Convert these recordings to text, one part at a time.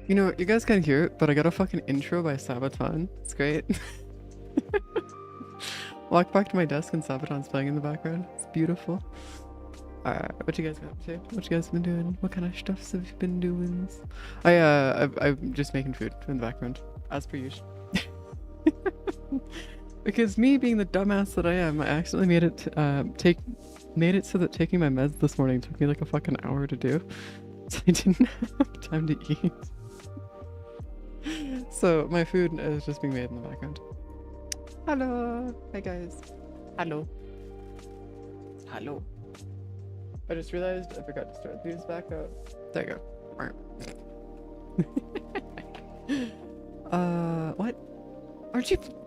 You know, you guys can't hear it, but I got a fucking intro by Sabaton. It's great. Walk back to my desk and Sabaton's playing in the background. It's beautiful. Alright, what you guys been up to? What you guys been doing? What kind of stuffs have you been doing? I'm just making food in the background, as per usual. Because me being the dumbass that I am, I accidentally made it so that taking my meds this morning took me like a fucking hour to do. So I didn't have time to eat. So my food is just being made in the background. Hello! Hi guys. Hello. Hello. I just realized I forgot to start these back up. There you go. What?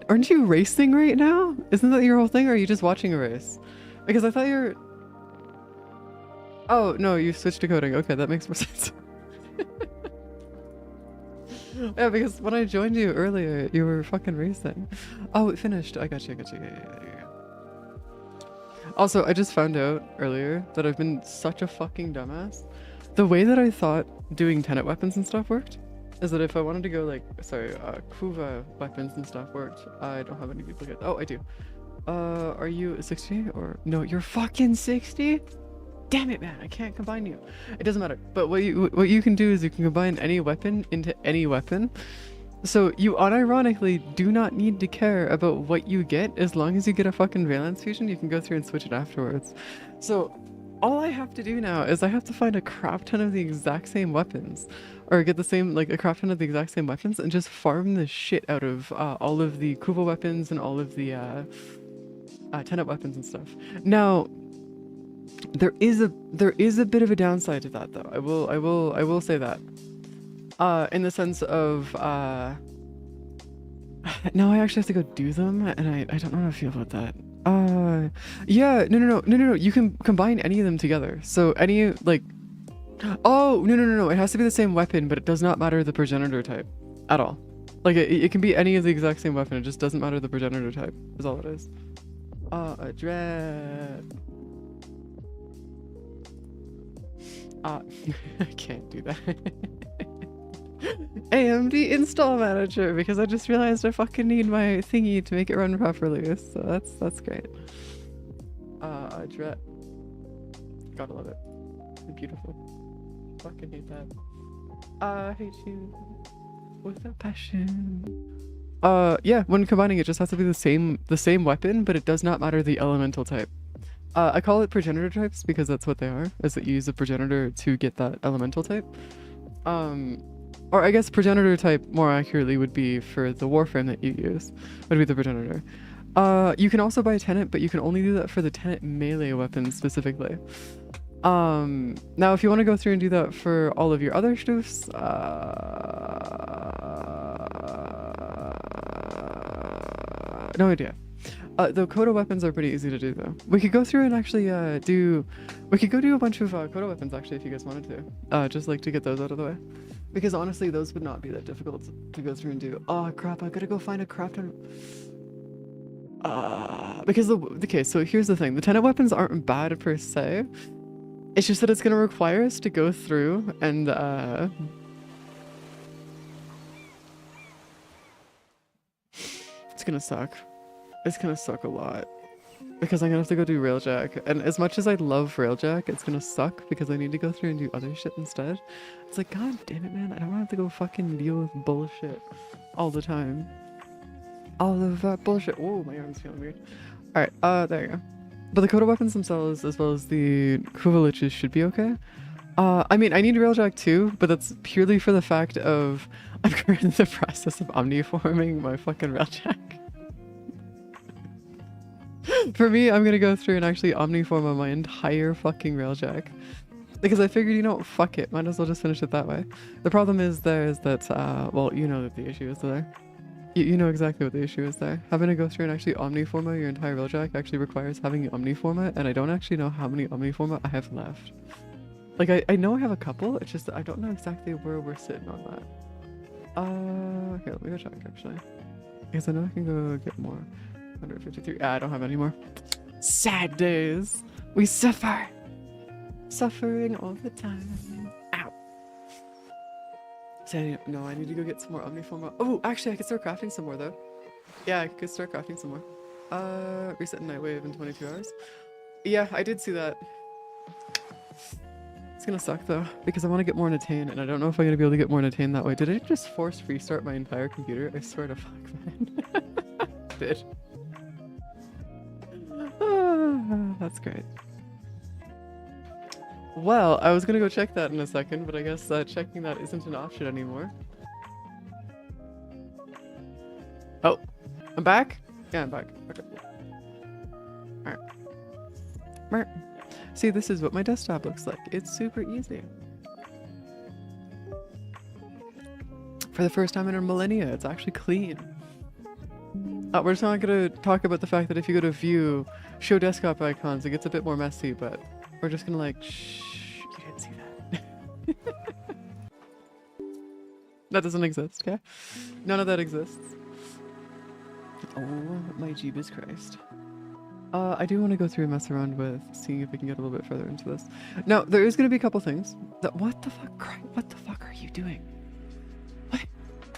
Aren't you racing right now? Isn't that your whole thing, or are you just watching a race? Because I thought you were... Oh, no, you switched to coding. Okay, that makes more sense. Yeah, because when I joined you earlier, you were fucking racing. Oh, it finished. I got you. Yeah. Also, I just found out earlier that I've been such a fucking dumbass. The way that I thought doing tenet weapons and stuff worked is that if I wanted to go like, Kuva weapons and stuff worked. I don't have any duplicates. Oh, I do. Are you 60 or no? You're fucking 60? Damn it, man! I can't combine you. It doesn't matter. But what you can do is you can combine any weapon into any weapon. So you unironically do not need to care about what you get as long as you get a fucking valence fusion. You can go through and switch it afterwards. So all I have to do now is I have to find a crap ton of the exact same weapons, or get the same a crap ton of the exact same weapons, and just farm the shit out of all of the Kuva weapons and all of the tenet weapons and stuff. Now, there is a bit of a downside to that, though. I will say that. In the sense of now I actually have to go do them, and I don't know how I feel about that. Yeah, no. You can combine any of them together. So any like, oh no. It has to be the same weapon, but it does not matter the progenitor type at all. Like it can be any of the exact same weapon. It just doesn't matter the progenitor type. Is all it is. A dread. I can't do that. AMD install manager, because I just realized I fucking need my thingy to make it run properly. So that's great. Dread. Gotta love it. It's beautiful. Fucking hate that. I hate you with a passion. Yeah, when combining it just has to be the same weapon, but it does not matter the elemental type. I call it progenitor types because that's what they are, is that you use a progenitor to get that elemental type. Or I guess progenitor type more accurately would be for the warframe that you use, would be the progenitor. You can also buy tenet, but you can only do that for the tenet melee weapons specifically. Now if you want to go through and do that for all of your other stuffs, no idea. The Kodo weapons are pretty easy to do though. We could go through and actually we could go do a bunch of Kodo weapons actually if you guys wanted to. Just like to get those out of the way. Because honestly those would not be that difficult to go through and do. Oh crap, I gotta go find a crap ton of... because okay, so here's the thing. The tenet weapons aren't bad per se. It's just that it's gonna require us to go through and it's gonna suck. It's gonna suck a lot. because I'm gonna have to go do Railjack. And as much as I love Railjack, it's gonna suck because I need to go through and do other shit instead. It's like, god damn it, man. I don't want to have to go fucking deal with bullshit all the time. All of that bullshit. Oh, my arm's feeling weird. Alright, there you go. But the coda weapons themselves, as well as the Hewwo should be okay. I mean, I need Railjack too, but that's purely for the fact of I'm currently in the process of omniforming my fucking Railjack. For me, I'm gonna go through and actually omniform on my entire fucking Railjack. Because I figured, you know, fuck it, might as well just finish it that way. The problem is that, well, you know that the issue is there. You know exactly what the issue is there. Having to go through and actually omniforma your entire Railjack actually requires having omniforma, and I don't actually know how many omniforma I have left. Like, I know I have a couple, it's just that I don't know exactly where we're sitting on that. Here, let me go check, actually. Because I know I can go get more. 153. I don't have any more. Sad days. We suffer. Suffering all the time. Ow. So, no, I need to go get some more omniforma. Oh, actually, I could start crafting some more, though. Yeah, I could start crafting some more. Reset Nightwave in 22 hours. Yeah, I did see that. It's gonna suck though, because I want to get more in Attain, and I don't know if I'm gonna be able to get more in Attain that way. Did I just force restart my entire computer? I swear to fuck, man. Did. That's great. Well, I was gonna go check that in a second, but I guess checking that isn't an option anymore. Oh, I'm back? Yeah, I'm back. Okay. Alright. See, this is what my desktop looks like. It's super easy. For the first time in a millennia, it's actually clean. We're just not going to talk about the fact that if you go to view, show desktop icons, it gets a bit more messy, but we're just going to like, shh, you didn't see that. That doesn't exist, okay? None of that exists. Oh, my Jeebus Christ. I do want to go through and mess around with seeing if we can get a little bit further into this. Now, there is going to be a couple things. What the fuck, Cry? What the fuck are you doing? What?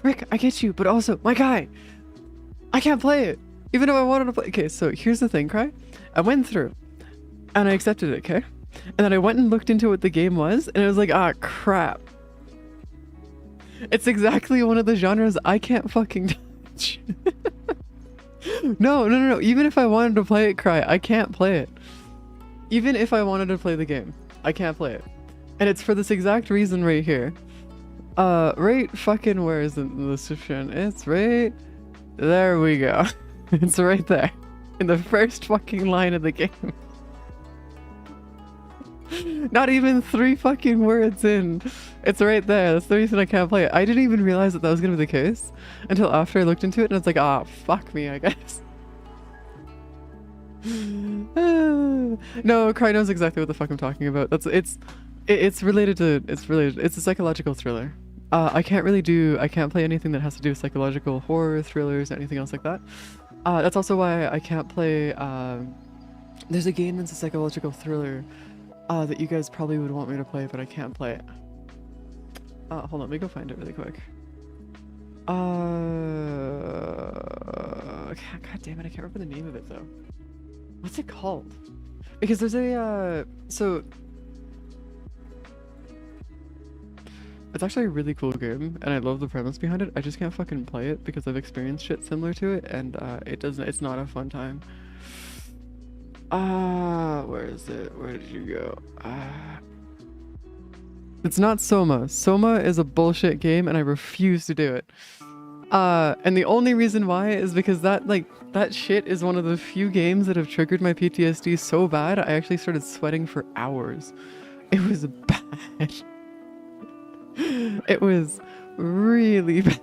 Rick, I get you, but also, my guy! I can't play it! Even though I wanted to play. Okay, so here's the thing, Cry. I went through, and I accepted it, okay? And then I went and looked into what the game was, and it was like, ah, crap. It's exactly one of the genres I can't fucking touch. No. Even if I wanted to play it, Cry, I can't play it. Even if I wanted to play the game, I can't play it. And it's for this exact reason right here. Right fucking where is it in the description? It's right... There we go. It's right there. In the first fucking line of the game. Not even 3 fucking words in. It's right there. That's the reason I can't play it. I didn't even realize that was gonna be the case until after I looked into it, and it's like, ah, fuck me, I guess. No, Cry knows exactly what the fuck I'm talking about. It's related. It's a psychological thriller. I can't play anything that has to do with psychological horror, thrillers, or anything else like that. That's also why I can't play, there's a game that's a psychological thriller that you guys probably would want me to play, but I can't play it. Hold on, let me go find it really quick. God damn it, I can't remember the name of it though. What's it called? Because there's a, so... It's actually a really cool game, and I love the premise behind it. I just can't fucking play it because I've experienced shit similar to it, and it's not a fun time. Where is it? Where did you go? It's not Soma. Soma is a bullshit game, and I refuse to do it. And the only reason why is because that shit is one of the few games that have triggered my PTSD so bad, I actually started sweating for hours. It was bad. It was really bad.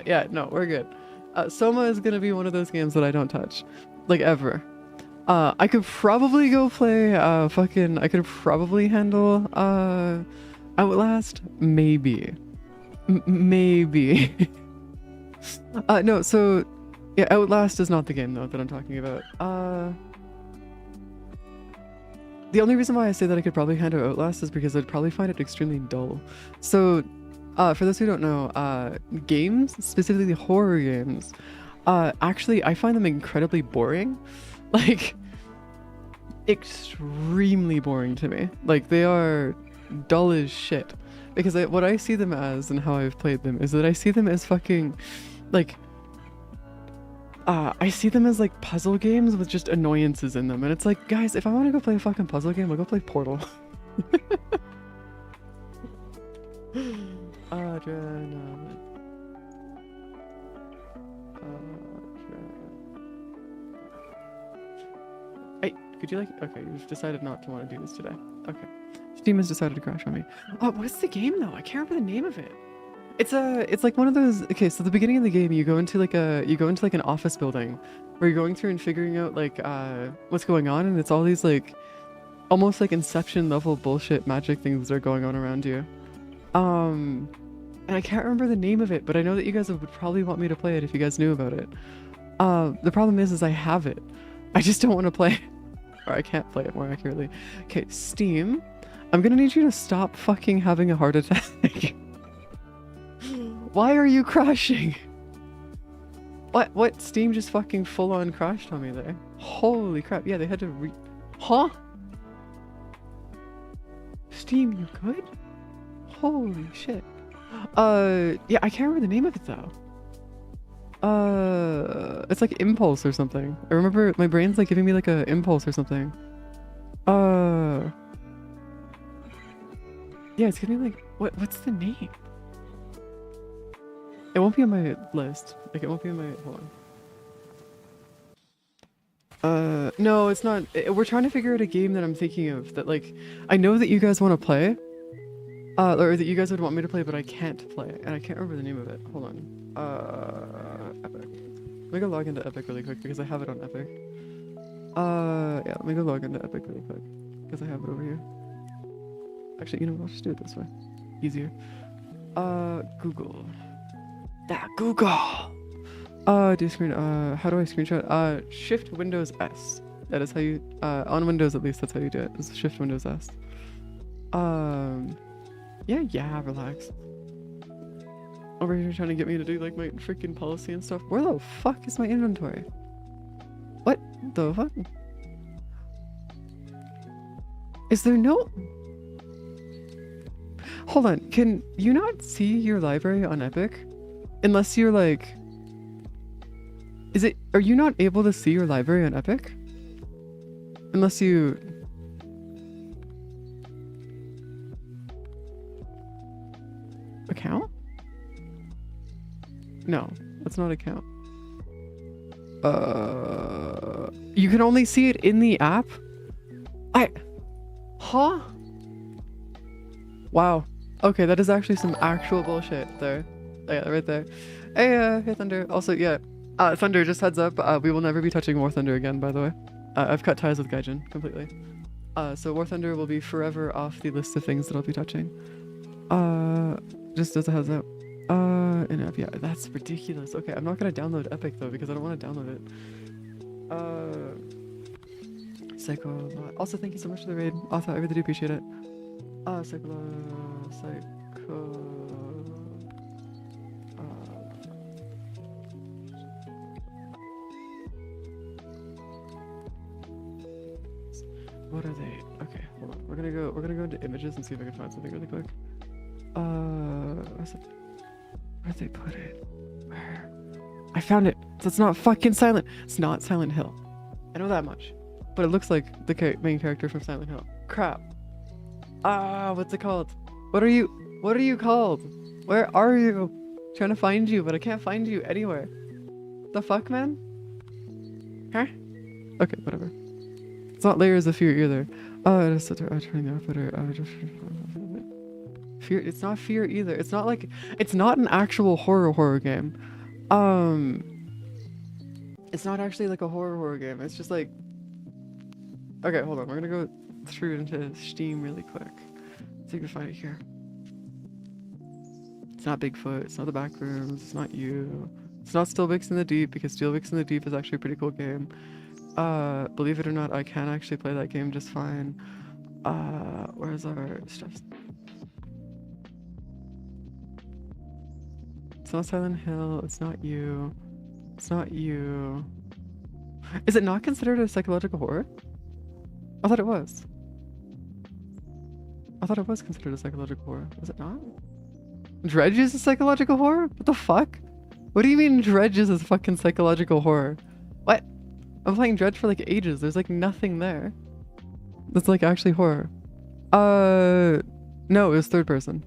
Yeah, no, we're good. Soma is gonna be one of those games that I don't touch. Like, ever. I could probably go play, I could probably handle, Outlast? Maybe. Maybe. No, so... Yeah, Outlast is not the game, though, that I'm talking about. The only reason why I say that I could probably handle Outlast is because I'd probably find it extremely dull. So, for those who don't know, games, specifically horror games, Actually, I find them incredibly boring. Like, extremely boring to me. Like, they are dull as shit. Because what I see them as and how I've played them is that I see them as fucking, like, I see them as like puzzle games with just annoyances in them. And it's like, guys, if I want to go play a fucking puzzle game, I'll go play Portal. Hey, could you like, okay, you've decided not to want to do this today. Okay. Steam has decided to crash on me. Oh, what's the game though? I can't remember the name of it. It's like one of those, okay, so the beginning of the game, you go into like an office building where you're going through and figuring out like, what's going on, and it's all these like, almost like Inception level bullshit magic things that are going on around you. And I can't remember the name of it, but I know that you guys would probably want me to play it if you guys knew about it. The problem is I have it. I just don't want to play it. Or I can't play it more accurately. Okay, Steam, I'm gonna need you to stop fucking having a heart attack. Why are you crashing? What? Steam just fucking full on crashed on me there. Holy crap. Yeah, they had to Huh? Steam, you good? Holy shit. Yeah, I can't remember the name of it though. It's like Impulse or something. I remember my brain's like giving me like a Impulse or something. Yeah, it's giving me like, what's the name? It won't be on my list. Like, it won't be on my, hold on. No, it's not. We're trying to figure out a game that I'm thinking of that, like, I know that you guys want to play. Or that you guys would want me to play, but I can't play. And I can't remember the name of it. Hold on. Epic. Let me go log into Epic really quick because I have it on Epic. Yeah, let me go log into Epic really quick because I have it over here. Actually, you know what? I'll just do it this way. Easier. Google. Google! Do screen, how do I screenshot? Shift Windows S. That is how you, on Windows at least, that's how you do it. It's Shift Windows S. Yeah, relax. Over here trying to get me to do, like, my freaking policy and stuff. Where the fuck is my inventory? What the fuck? Is there no... Hold on, can you not see your library on Epic? Unless you're like... Are you not able to see your library on Epic? Unless you... Account? No, that's not account. You can only see it in the app? Huh? Wow. Okay, that is actually some actual bullshit there. Yeah, right there. Hey Thunder. Also, yeah. Thunder, just heads up, we will never be touching War Thunder again, by the way. I've cut ties with Gaijin completely. So War Thunder will be forever off the list of things that I'll be touching. Just as a heads up. Yeah, that's ridiculous. Okay, I'm not gonna download Epic though, because I don't want to download it. Psycho. Also, thank you so much for the raid. Arthur, I really do appreciate it. Psycho. What are they? Okay, hold on. We're gonna go into images and see if I can find something really quick. Where'd they put it? Where? I found it. So it's not fucking Silent. It's not Silent Hill. I know that much. But it looks like the main character from Silent Hill. Crap. What's it called? What are you called? Where are you? I'm trying to find you, but I can't find you anywhere. The fuck, man? Huh? Okay, whatever. It's not Layers of Fear either. Just turning the operator. Fear. It's not Fear either. It's not like. It's not an actual horror game. It's not actually like a horror game. It's just like. Okay, hold on. We're gonna go through into Steam really quick. See if we can find it here. It's not Bigfoot. It's not the Backrooms. It's not you. It's not Steelbix in the Deep, because Steelbix in the Deep is actually a pretty cool game. Believe it or not, I can actually play that game just fine. Where's our stuff? It's not Silent Hill. It's not you. It's not you. Is it not considered a psychological horror? I thought it was. I thought it was considered a psychological horror. Was it not? Dredge is a psychological horror? What the fuck? What do you mean Dredge is a fucking psychological horror? What? I'm playing Dredge for like ages. There's like nothing there that's like actually horror. No, it was third person.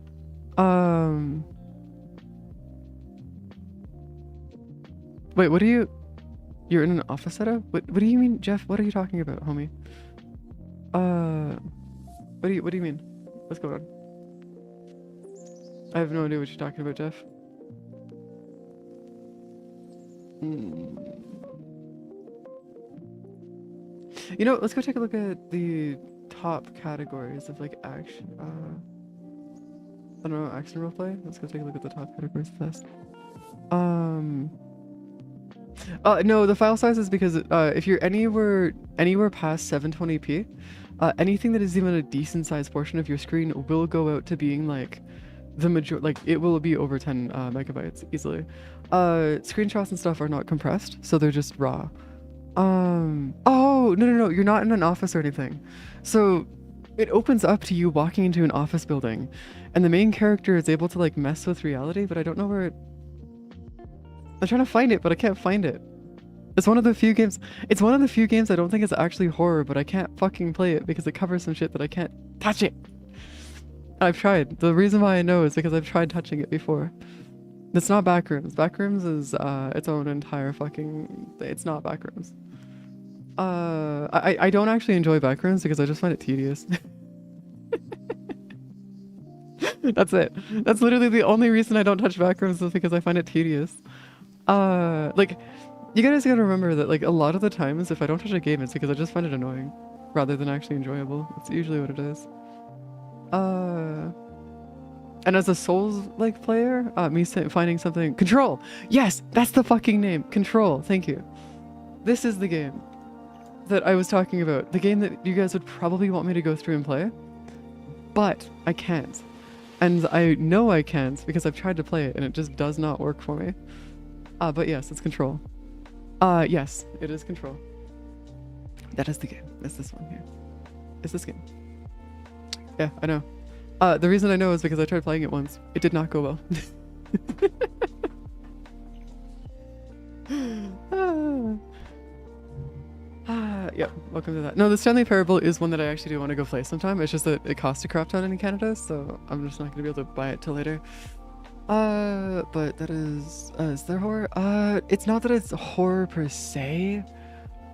Wait, what do you... You're in an office setup? What do you mean, Jeff? What are you talking about, homie? What do you mean? What's going on? I have no idea what you're talking about, Jeff. You know, let's go take a look at the top categories of like action. I don't know, action roleplay. Let's go take a look at the top categories of this. No, the file size is because if you're anywhere past 720p, anything that is even a decent sized portion of your screen will go out to being like the like it will be over 10 megabytes easily. Screenshots and stuff are not compressed, so they're just raw. Oh, no, you're not in an office or anything. So it opens up to you walking into an office building, and the main character is able to like mess with reality, but I don't know where it... I'm trying to find it, but I can't find it. It's one of the few games I don't think is actually horror, but I can't fucking play it because it covers some shit that I can't touch it. I've tried. The reason why I know is because I've tried touching it before. It's not Backrooms. Backrooms is its own entire fucking... It's not Backrooms. I don't actually enjoy Backrooms because I just find it tedious. That's it. That's literally the only reason I don't touch Backrooms is because I find it tedious. Like, you guys gotta remember that like a lot of the times if I don't touch a game, it's because I just find it annoying rather than actually enjoyable. It's usually what it is. And as a Souls-like player, me finding something... Control! Yes! That's the fucking name! Control! Thank you. This is the game that I was talking about. The game that you guys would probably want me to go through and play. But I can't. And I know I can't because I've tried to play it and it just does not work for me. But yes, it's Control. Yes, it is Control. That is the game. It's this one here. It's this game. Yeah, I know. The reason I know is because I tried playing it once. It did not go well. Yep, welcome to that. No, the Stanley Parable is one that I actually do want to go play sometime. It's just that it costs a crap ton in Canada, so I'm just not going to be able to buy it till later. But that is there horror? It's not that it's horror per se.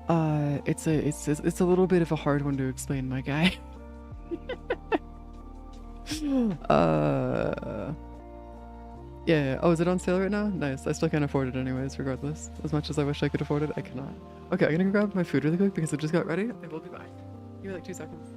It's a little bit of a hard one to explain, my guy. Yeah. Oh, is it on sale right now? Nice. I still can't afford it anyways, regardless. As much as I wish I could afford it, I cannot. Okay, I'm gonna grab my food really quick because it just got ready. I will be back. Give me like 2 seconds.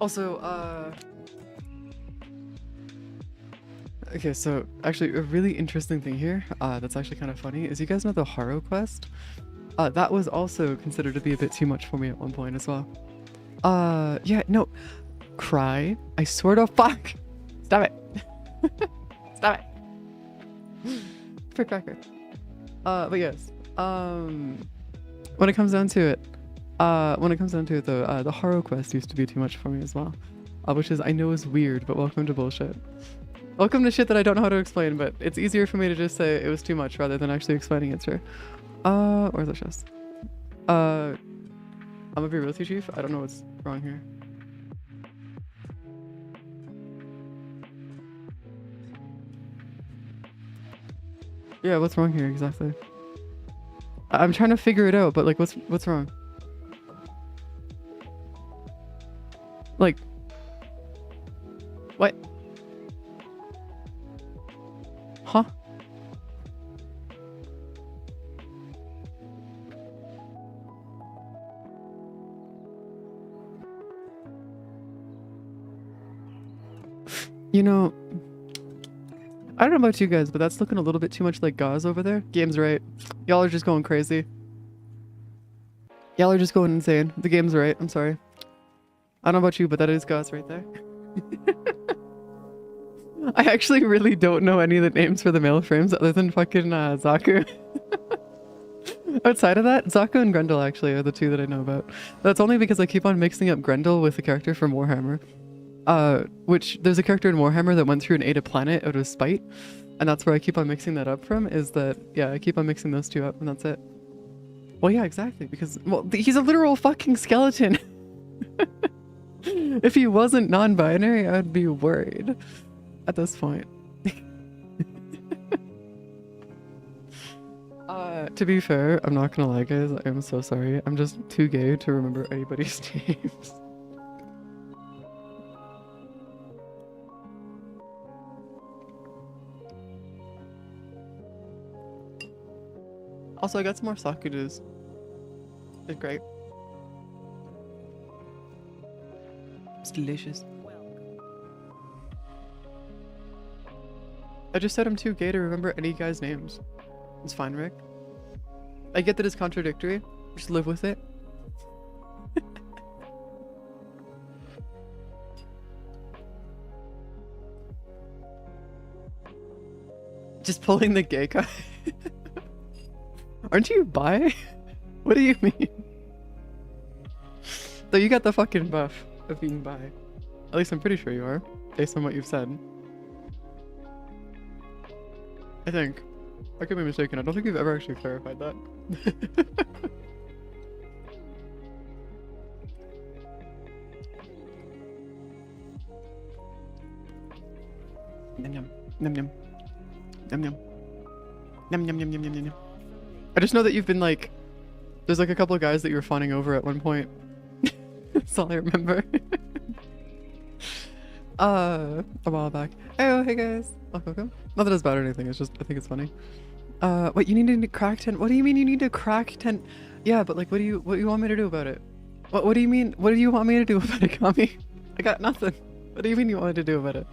Also, okay, so actually a really interesting thing here, that's actually kind of funny, is you guys know the Haro quest? That was also considered to be a bit too much for me at one point as well. Yeah, no. Cry. I swear to fuck. Stop it. Stop it. For cracker. But yes. When it comes down to it, the Haro quest used to be too much for me as well. Which is, I know is weird, but welcome to bullshit. Welcome to shit that I don't know how to explain, but it's easier for me to just say it was too much rather than actually explaining it, sir. Where's the chest? I'm gonna be real with you, Chief. I don't know what's wrong here. Yeah, what's wrong here exactly? I'm trying to figure it out, but like, what's wrong? Like, what? Huh? You know, I don't know about you guys, but that's looking a little bit too much like gauze over there. Game's right. Y'all are just going crazy. Y'all are just going insane. The game's right. I'm sorry. I don't know about you, but that is gauze right there. I actually really don't know any of the names for the male frames other than fucking Zaku. Outside of that, Zaku and Grendel actually are the two that I know about. That's only because I keep on mixing up Grendel with the character from Warhammer. Which there's a character in Warhammer that went through and ate a planet out of spite, and that's where I keep on mixing that up from, is that, yeah, I keep on mixing those two up, and that's it. Well, yeah, exactly, because, well, he's a literal fucking skeleton. If he wasn't non-binary, I'd be worried at this point. To be fair, I'm not gonna lie, guys, I'm so sorry. I'm just too gay to remember anybody's names. Also, I got some more Sakuras. They're great. It's delicious. I just said I'm too gay to remember any guy's names. It's fine, Rick. I get that it's contradictory. Just live with it. Just pulling the gay guy. Aren't you bi? What do you mean? Though you got the fucking buff of being bi. At least I'm pretty sure you are, based on what you've said. I think. I could be mistaken. I don't think you've ever actually clarified that. Yum yum. Yum yum. Yum yum. Yum yum yum yum yum yum. I just know that you've been like, there's like a couple of guys that you were fawning over at one point. That's all I remember. A while back. Hey guys. Welcome. Not that it's bad or anything, it's just, I think it's funny. What, you need to crack 10? What do you mean you need to crack 10? Yeah, but like, what do you want me to do about it? What do you mean? What do you want me to do about it, Kami? I got nothing. What do you mean you want me to do about it?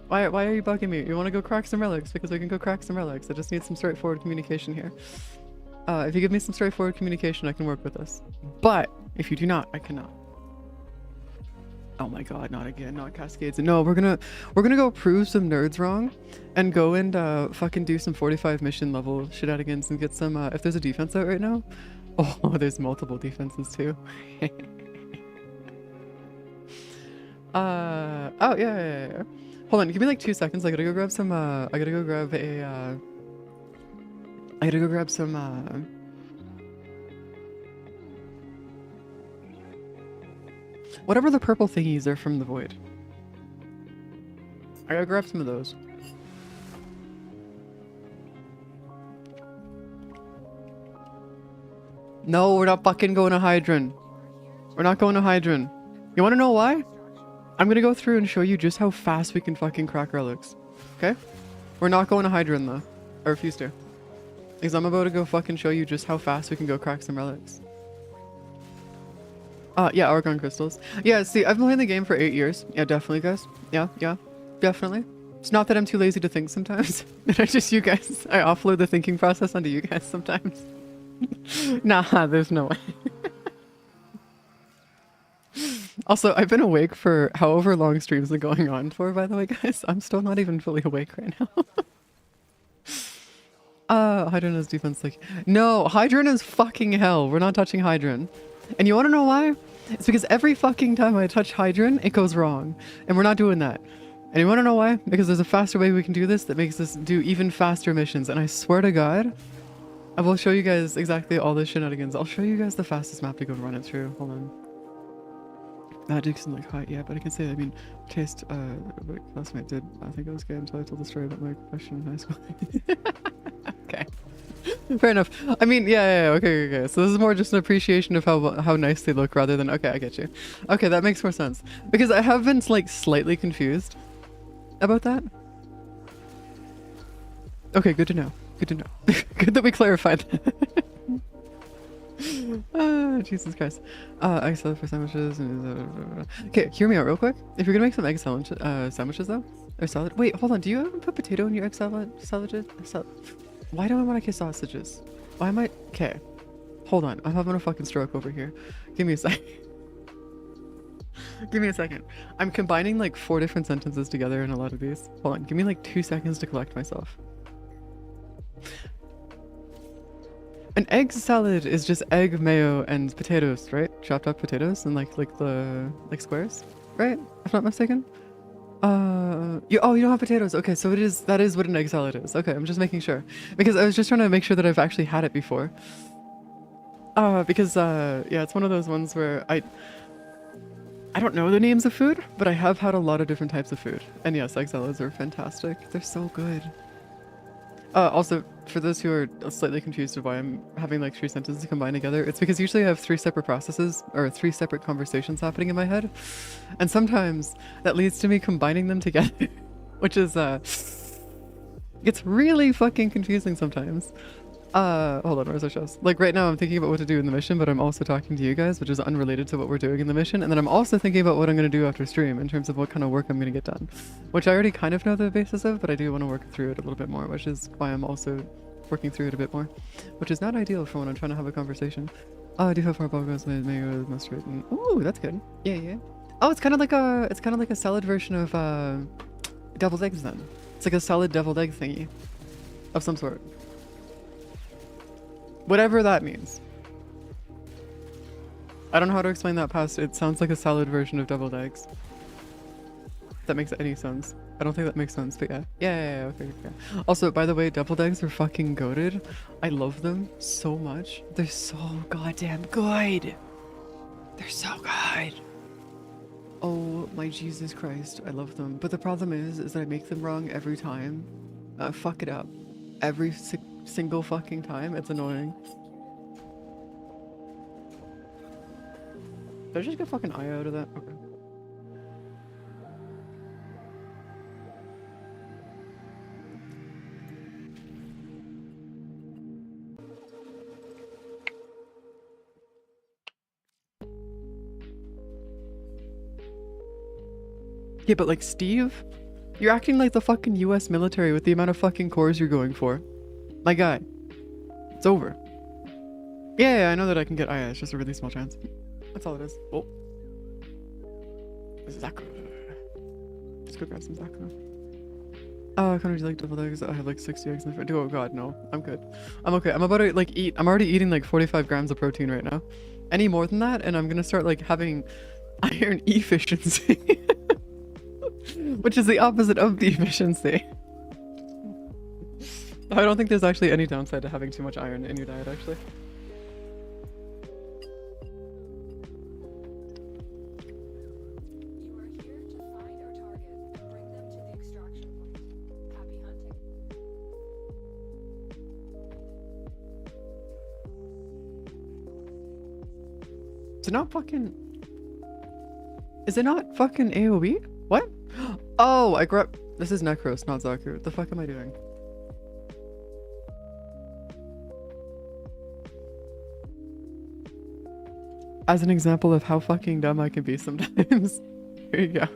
Why are you bugging me? You want to go crack some relics? Because we can go crack some relics. I just need some straightforward communication here. If you give me some straightforward communication, I can work with this. But if you do not, I cannot. Oh my god, not again, not Cascades. No, we're gonna go prove some nerds wrong and go and fucking do some 45 mission level shenanigans and get some if there's a defense out right now. Oh, there's multiple defenses too. Oh yeah. Hold on, give me like 2 seconds. I gotta go grab some I gotta go grab some whatever the purple thingies are from the void. I gotta grab some of those. No, we're not fucking going to Hydron. We're not going to Hydron. You wanna know why? I'm gonna go through and show you just how fast we can fucking crack relics. Okay? We're not going to Hydron though. I refuse to. Because I'm about to go fucking show you just how fast we can go crack some relics. Yeah, argon crystals. Yeah, see, I've been playing the game for 8 years. Yeah, definitely, guys. Yeah, yeah, definitely. It's not that I'm too lazy to think sometimes. I just, you guys, I offload the thinking process onto you guys sometimes. Nah, there's no way. Also, I've been awake for however long streams are going on for, by the way, guys. I'm still not even fully awake right now. Hydron is defense like... No, Hydron is fucking hell. We're not touching Hydron. And you want to know why? It's because every fucking time I touch Hydron, it goes wrong. And we're not doing that. And you want to know why? Because there's a faster way we can do this that makes us do even faster missions. And I swear to God, I will show you guys exactly all the shenanigans. I'll show you guys the fastest map to go run it through. Hold on. Magic's in like high, yeah, but I can say, I mean, taste, what a classmate did. I think it was good until I told the story about my question in high school. Okay. Fair enough. I mean, yeah, okay. So this is more just an appreciation of how nice they look rather than, okay, I get you. Okay, that makes more sense. Because I have been like slightly confused about that. Okay, good to know. Good to know. Good that we clarified that. Jesus Christ. Egg salad for sandwiches. Okay, hear me out real quick. If you're gonna make some egg sandwiches though, or salad. Wait, hold on. Do you put potato in your egg salad? Why do I want to kiss sausages? Why am I? Okay, hold on. I'm having a fucking stroke over here. Give me a second. Give me a second. I'm combining like 4 different sentences together in a lot of these. Hold on. Give me like 2 seconds to collect myself. An egg salad is just egg, mayo, and potatoes, right? Chopped up potatoes and like squares, right? If not mistaken. You don't have potatoes. Okay, so that is what an egg salad is. Okay, I'm just making sure because I was just trying to make sure that I've actually had it before. Because yeah, it's one of those ones where I don't know the names of food, but I have had a lot of different types of food. And yes, egg salads are fantastic. They're so good. Also, for those who are slightly confused of why I'm having like 3 sentences combined together, it's because usually I have 3 separate processes or 3 separate conversations happening in my head. And sometimes that leads to me combining them together, which is, gets really fucking confusing sometimes. Hold on, where's our shows? Like right now I'm thinking about what to do in the mission, but I'm also talking to you guys, which is unrelated to what we're doing in the mission. And then I'm also thinking about what I'm going to do after stream in terms of what kind of work I'm going to get done, which I already kind of know the basis of, but I do want to work through it a little bit more, which is why I'm also working through it a bit more, which is not ideal for when I'm trying to have a conversation. I do have more burgers with mango mustard and ooh, that's good. Yeah. Oh, it's kind of like a salad version of deviled eggs then. It's like a salad deviled egg thingy of some sort. Whatever that means. I don't know how to explain that past. It sounds like a salad version of deviled eggs. If that makes any sense. I don't think that makes sense, but yeah. Yeah, okay. Also, by the way, deviled eggs are fucking goated. I love them so much. They're so goddamn good. They're so good. Oh my Jesus Christ, I love them. But the problem is that I make them wrong every time. Fuck it up. Every single fucking time. It's annoying. Did I just get fucking eye out of that? Okay. Yeah, but like Steve, you're acting like the fucking US military with the amount of fucking cores you're going for. My guy. It's over. Yeah, I know that I can get Aya. It's just a really small chance. That's all it is. Oh. Zakura. Let's go grab some Zakura. Kanno, do you like deviled eggs? I have like 60 eggs in the fridge. Oh god, no. I'm good. I'm okay. I'm about to like eat. I'm already eating like 45 grams of protein right now. Any more than that and I'm gonna start like having iron efficiency. Which is the opposite of deficiency. I don't think there's actually any downside to having too much iron in your diet, actually. You are here to find our target and bring them to the extraction point. Happy hunting. Is it not fucking... Is it not fucking AoE? What? Oh, I grabbed... This is Necros, not Zaku. What the fuck am I doing? As an example of how fucking dumb I can be sometimes. Here you go.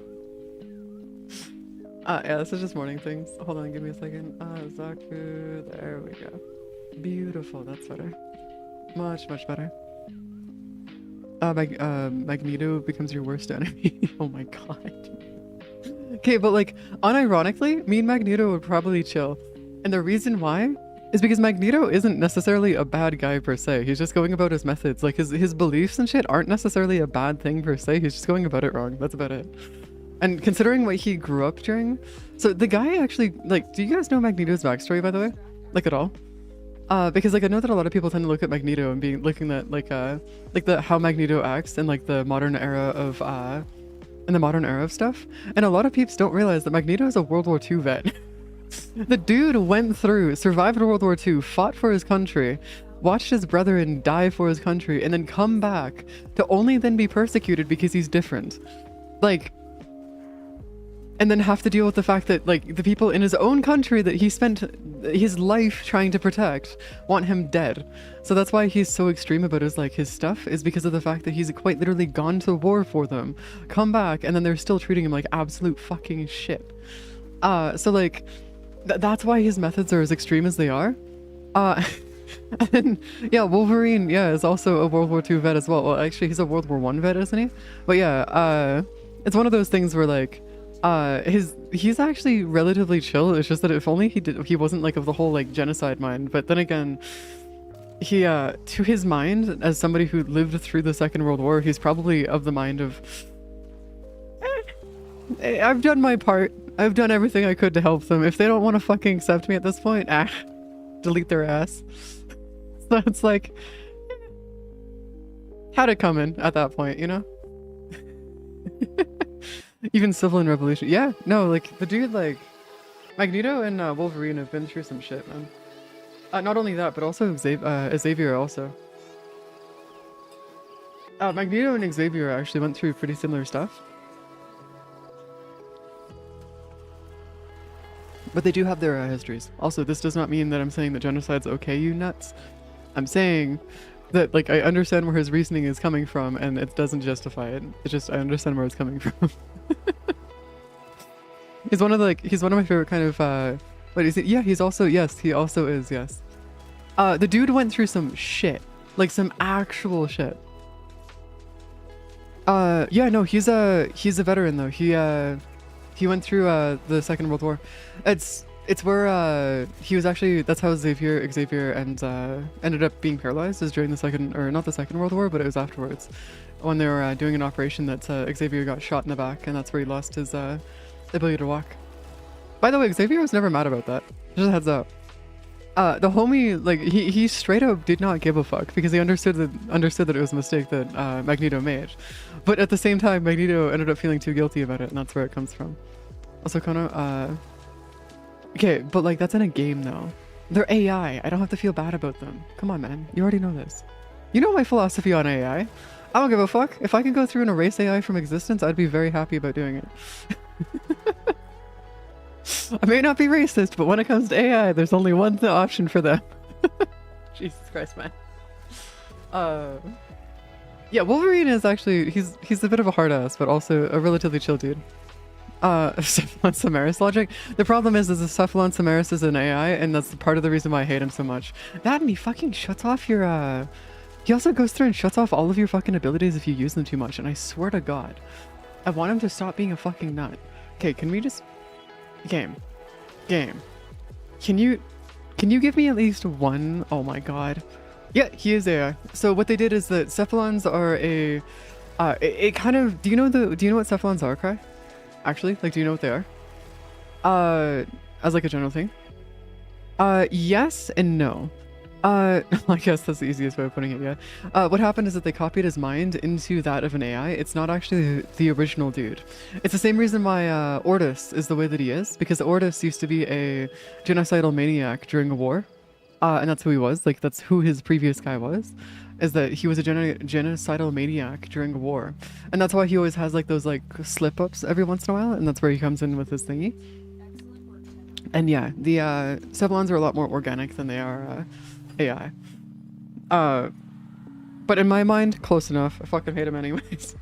Yeah, this is just morning things. Hold on, give me a second. Zaku, there we go. Beautiful, that's better. Much, much better. Magneto becomes your worst enemy. Oh my god. Okay, but like, unironically, me and Magneto would probably chill. And the reason why is because Magneto isn't necessarily a bad guy per se. He's just going about his methods. Like, his beliefs and shit aren't necessarily a bad thing per se. He's just going about it wrong. That's about it. And considering what he grew up during, so the guy actually, like, do you guys know Magneto's backstory, by the way? Like, at all? Because like I know that a lot of people tend to look at Magneto and be looking at like the how Magneto acts in like the modern era of stuff, and a lot of peeps don't realize that Magneto is a World War II vet. The dude went through, survived World War II, fought for his country, watched his brethren die for his country, and then come back to only then be persecuted because he's different. Like, and then have to deal with the fact that like the people in his own country that he spent his life trying to protect want him dead. So that's why he's so extreme about his stuff, is because of the fact that he's quite literally gone to war for them, come back, and then they're still treating him like absolute fucking shit. So like that's why his methods are as extreme as they are. And yeah, Wolverine, yeah, is also a World War II vet as well. Well, actually he's a World War I vet, isn't he? But yeah, it's one of those things where like he's actually relatively chill. It's just that if only he wasn't like of the whole like genocide mind. But then again, he to his mind, as somebody who lived through the Second World War, he's probably of the mind of I've done my part. I've done everything I could to help them. If they don't want to fucking accept me at this point, delete their ass. So it's like, how'd it come in at that point, you know? Even Civil and Revolution. Yeah, no, like, the dude, like, Magneto and Wolverine have been through some shit, man. Not only that, but also Xavier also. Magneto and Xavier actually went through pretty similar stuff. But they do have their histories. Also, this does not mean that I'm saying that genocide's okay, you nuts. I'm saying that, like, I understand where his reasoning is coming from, and it doesn't justify it. It's just, I understand where it's coming from. He's one of the, like, he's one of my favorite kind of, what is it? Yeah, he also is, yes. The dude went through some shit. Like, some actual shit. Yeah, no, he's a veteran, though. He went through, the Second World War. It's where, he was actually, that's how Xavier and, ended up being paralyzed, is during the Second, or not the Second World War, but it was afterwards. When they were, doing an operation that, Xavier got shot in the back, and that's where he lost his, ability to walk. By the way, Xavier was never mad about that. Just a heads up. The homie, like, he straight up did not give a fuck, because he understood that it was a mistake that, Magneto made. But at the same time, Magneto ended up feeling too guilty about it, and that's where it comes from. Also, Kanno, okay, but like, that's in a game though. They're AI. I don't have to feel bad about them. Come on, man. You already know this. You know my philosophy on AI. I don't give a fuck. If I could go through and erase AI from existence, I'd be very happy about doing it. I may not be racist, but when it comes to AI, there's only one option for them. Jesus Christ, man. Yeah, Wolverine is actually, he's a bit of a hard ass, but also a relatively chill dude. Cephalon Samaris logic. The problem is the Cephalon Samaris is an AI, and that's part of the reason why I hate him so much. That, and he fucking shuts off your, he also goes through and shuts off all of your fucking abilities if you use them too much, and I swear to God, I want him to stop being a fucking nut. Okay, can we just... Game. Can you give me at least one? Oh my God. Yeah, he is AI. So what they did is that Cephalons are a, it kind of, do you know what Cephalons are, Cry? Actually, like, do you know what they are? As like a general thing? Yes and no. I guess that's the easiest way of putting it, yeah. What happened is that they copied his mind into that of an AI. It's not actually the original dude. It's the same reason why Ordis is the way that he is, because Ordis used to be a genocidal maniac during a war. And that's who he was, like, that's who his previous guy was, is that he was a genocidal maniac during a war. And that's why he always has, like, those, like, slip-ups every once in a while, and that's where he comes in with his thingy. And yeah, the Cephalons are a lot more organic than they are AI. But in my mind, close enough. I fucking hate him anyways.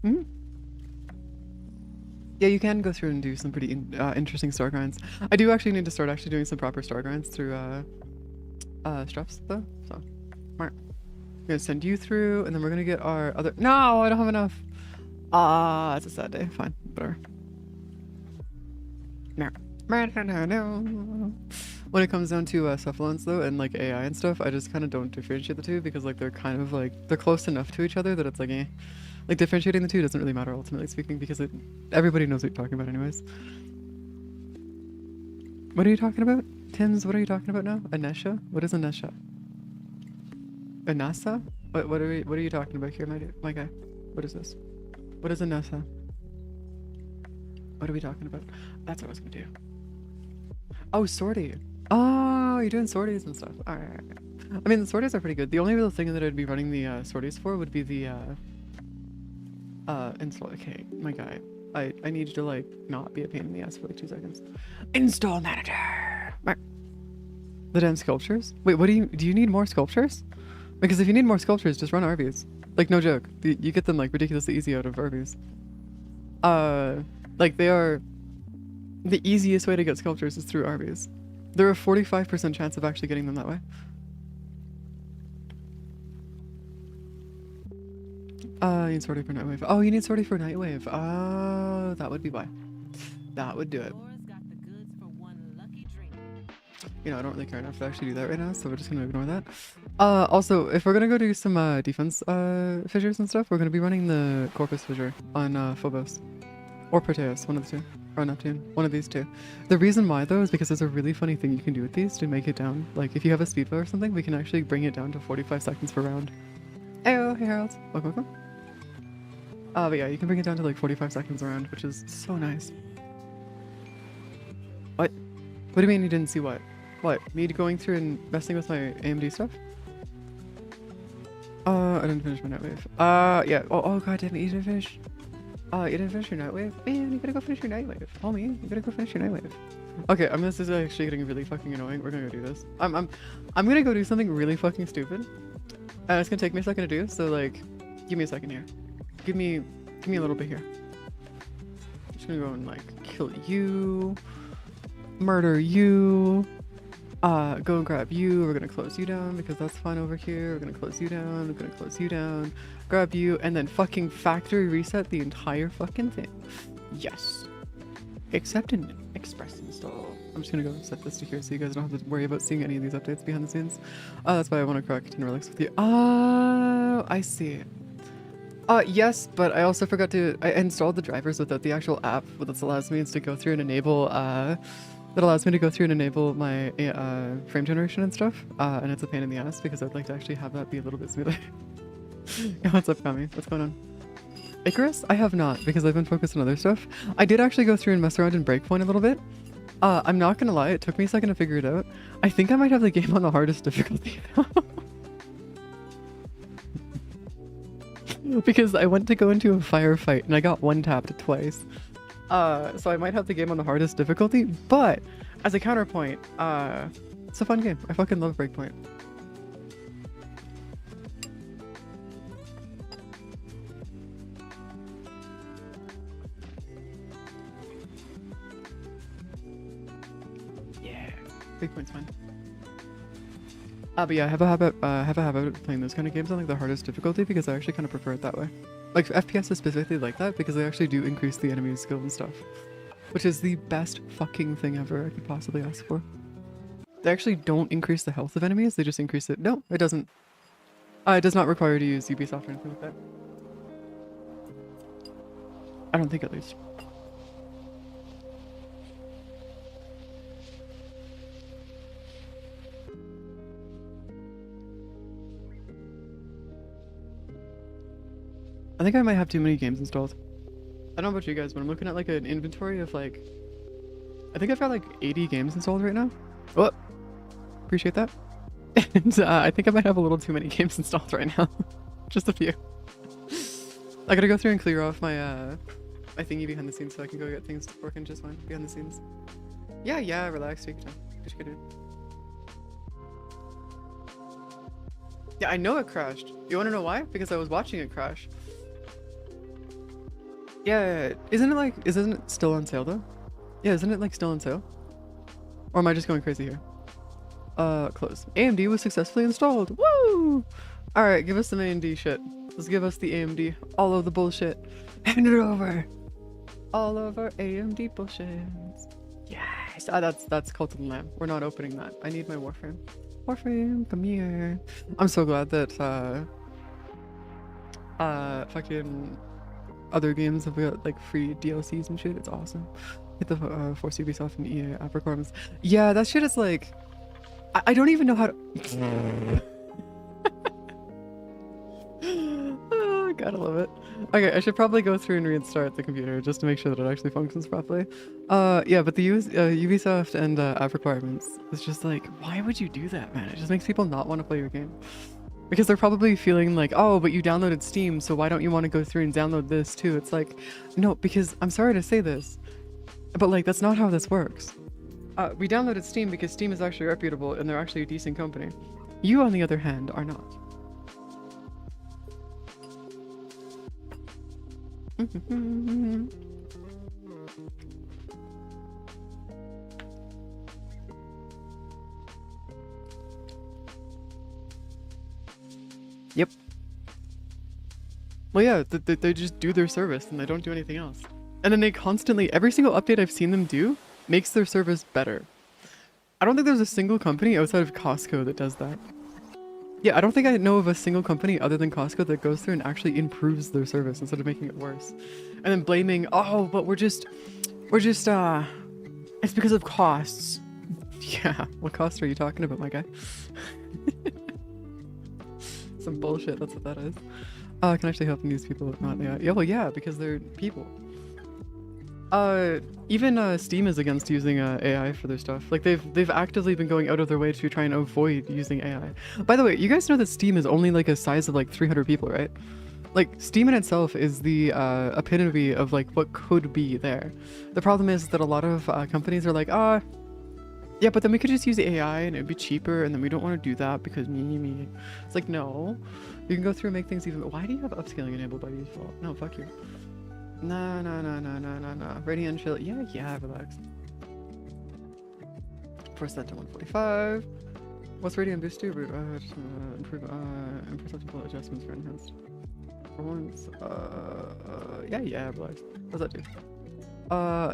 Hmm? Yeah, you can go through and do some pretty interesting star grinds. I do actually need to start actually doing some proper star grinds through Struffs though. So, alright. I'm gonna send you through, and then we're gonna get our other. No, I don't have enough. Ah, it's a sad day. Fine, whatever. No. When it comes down to cephalons though, and like AI and stuff, I just kind of don't differentiate the two because like they're kind of like they're close enough to each other that it's like eh. Like differentiating the two doesn't really matter ultimately speaking because everybody knows what you're talking about anyways. What are you talking about? Tims, what are you talking about now? Anesha? What is Anesha? Anasa? What are you talking about here, my guy? What is this? What is Anasa? What are we talking about? That's what I was gonna do. Oh, sortie. Oh, you're doing sorties and stuff. Alright. I mean, the sorties are pretty good. The only real thing that I'd be running the sorties for would be the install. Okay, my guy. I need you to like not be a pain in the ass for like 2 seconds. Install manager. Right. The damn sculptures? Wait, what do you need more sculptures? Because if you need more sculptures, just run arbis. Like no joke. You get them like ridiculously easy out of arbis. Like they are the easiest way to get sculptures is through arbis. There are a 45% chance of actually getting them that way. You need sortie for Nightwave. Oh, you need sortie for Nightwave. Oh, that would be why. That would do it. You know, I don't really care enough to actually do that right now, so we're just gonna ignore that. Also, if we're gonna go do some defense fissures and stuff, we're gonna be running the Corpus Fissure on Phobos. Or Proteus, one of the two. Or Neptune, one of these two. The reason why though is because there's a really funny thing you can do with these to make it down. Like if you have a speedbow or something, we can actually bring it down to 45 seconds per round. Ayo, hey Harold. Welcome. But yeah, you can bring it down to like 45 seconds around, which is so nice. What? What do you mean you didn't see what? What? Me going through and messing with my AMD stuff? I didn't finish my Nightwave. Yeah. Oh god damn it, you didn't finish. You didn't finish your Nightwave? Man, you gotta go finish your Nightwave. Homie, you gotta go finish your Nightwave. Okay, this is actually getting really fucking annoying. We're gonna go do this. I'm gonna go do something really fucking stupid. And it's gonna take me a second to do, so like, give me a second here. Give me a little bit here. I'm just gonna go and like kill you, murder you, go and grab you. We're gonna close you down because that's fun over here. We're gonna close you down. We're gonna close you down. Grab you and then fucking factory reset the entire fucking thing. Yes. Accept and express install. I'm just gonna go set this to here so you guys don't have to worry about seeing any of these updates behind the scenes. That's why I want to crack 10 relics with you. Oh, I see. Yes, but I also forgot to. I installed the drivers without the actual app that allows me to go through and enable. That allows me to go through and enable my frame generation and stuff. And it's a pain in the ass because I'd like to actually have that be a little bit smoother. Yeah, what's up, Kami? What's going on? Icarus? I have not because I've been focused on other stuff. I did actually go through and mess around in Breakpoint a little bit. I'm not gonna lie, it took me a second to figure it out. I think I might have the game on the hardest difficulty now. Because I went to go into a firefight and I got one tapped twice. So I might have the game on the hardest difficulty, but as a counterpoint, it's a fun game. I fucking love Breakpoint. Yeah, Breakpoint's fun. But yeah, I have a habit of playing those kind of games on like the hardest difficulty because I actually kind of prefer it that way. Like FPS is specifically like that because they actually do increase the enemy's skill and stuff, which is the best fucking thing ever I could possibly ask for. They actually don't increase the health of enemies; they just increase it. No, it doesn't. It does not require you to use Ubisoft or anything like that. I don't think, at least. I think I might have too many games installed. I don't know about you guys, but I'm looking at like an inventory of like, I think I've got like 80 games installed right now. Oh, appreciate that. And I think I might have a little too many games installed right now. Just a few. I gotta go through and clear off my my thingy behind the scenes so I can go get things working just fine behind the scenes. Yeah, relax, take your time. What you gonna do? Yeah, I know it crashed. You wanna know why? Because I was watching it crash. Yeah, isn't it still on sale though? Yeah, isn't it like still on sale? Or am I just going crazy here? Close. AMD was successfully installed. Woo! Alright, give us some AMD shit. Let's give us the AMD. All of the bullshit. Hand it over. All of our AMD bullshits. Yes! Ah, that's Cult of the Lamb. We're not opening that. I need my Warframe. Warframe, come here. I'm so glad that, fucking other games have got, like, free DLCs and shit. It's awesome. Hit the, Force Ubisoft and EA app requirements. Yeah, that shit is, like... I don't even know how to... Oh, gotta love it. Okay, I should probably go through and restart the computer just to make sure that it actually functions properly. Yeah, but the Ubisoft and app requirements, it's just like, why would you do that, man? It just makes people not want to play your game. Because they're probably feeling like, oh, but you downloaded Steam, so why don't you want to go through and download this too? It's like, no, because I'm sorry to say this, but like, that's not how this works. We downloaded Steam because Steam is actually reputable and they're actually a decent company. You, on the other hand, are not. Yep. Well, yeah, they just do their service and they don't do anything else. And then they constantly, every single update I've seen them do makes their service better. I don't think there's a single company outside of Costco that does that. Yeah, I don't think I know of a single company other than Costco that goes through and actually improves their service instead of making it worse. And then blaming, oh, but we're just, it's because of costs. Yeah, what costs are you talking about, my guy? Some bullshit, that's what that is. I can actually help these people, not AI. Yeah, well, yeah, because they're people. Even Steam is against using AI for their stuff. Like they've actively been going out of their way to try and avoid using AI. By the way, you guys know that Steam is only like a size of like 300 people, right? Like Steam in itself is the epitome of like what could be there. The problem is that a lot of companies are like, yeah, but then we could just use AI and it'd be cheaper, and then we don't want to do that because me. It's like, no, you can go through and make things even. Why do you have upscaling enabled by default? No, fuck you. No. Radiant chill. Yeah, relax. Force that to 145. What's Radiant boost do? Improve imperceptible adjustments for enhanced performance. Yeah, relax. What does that do?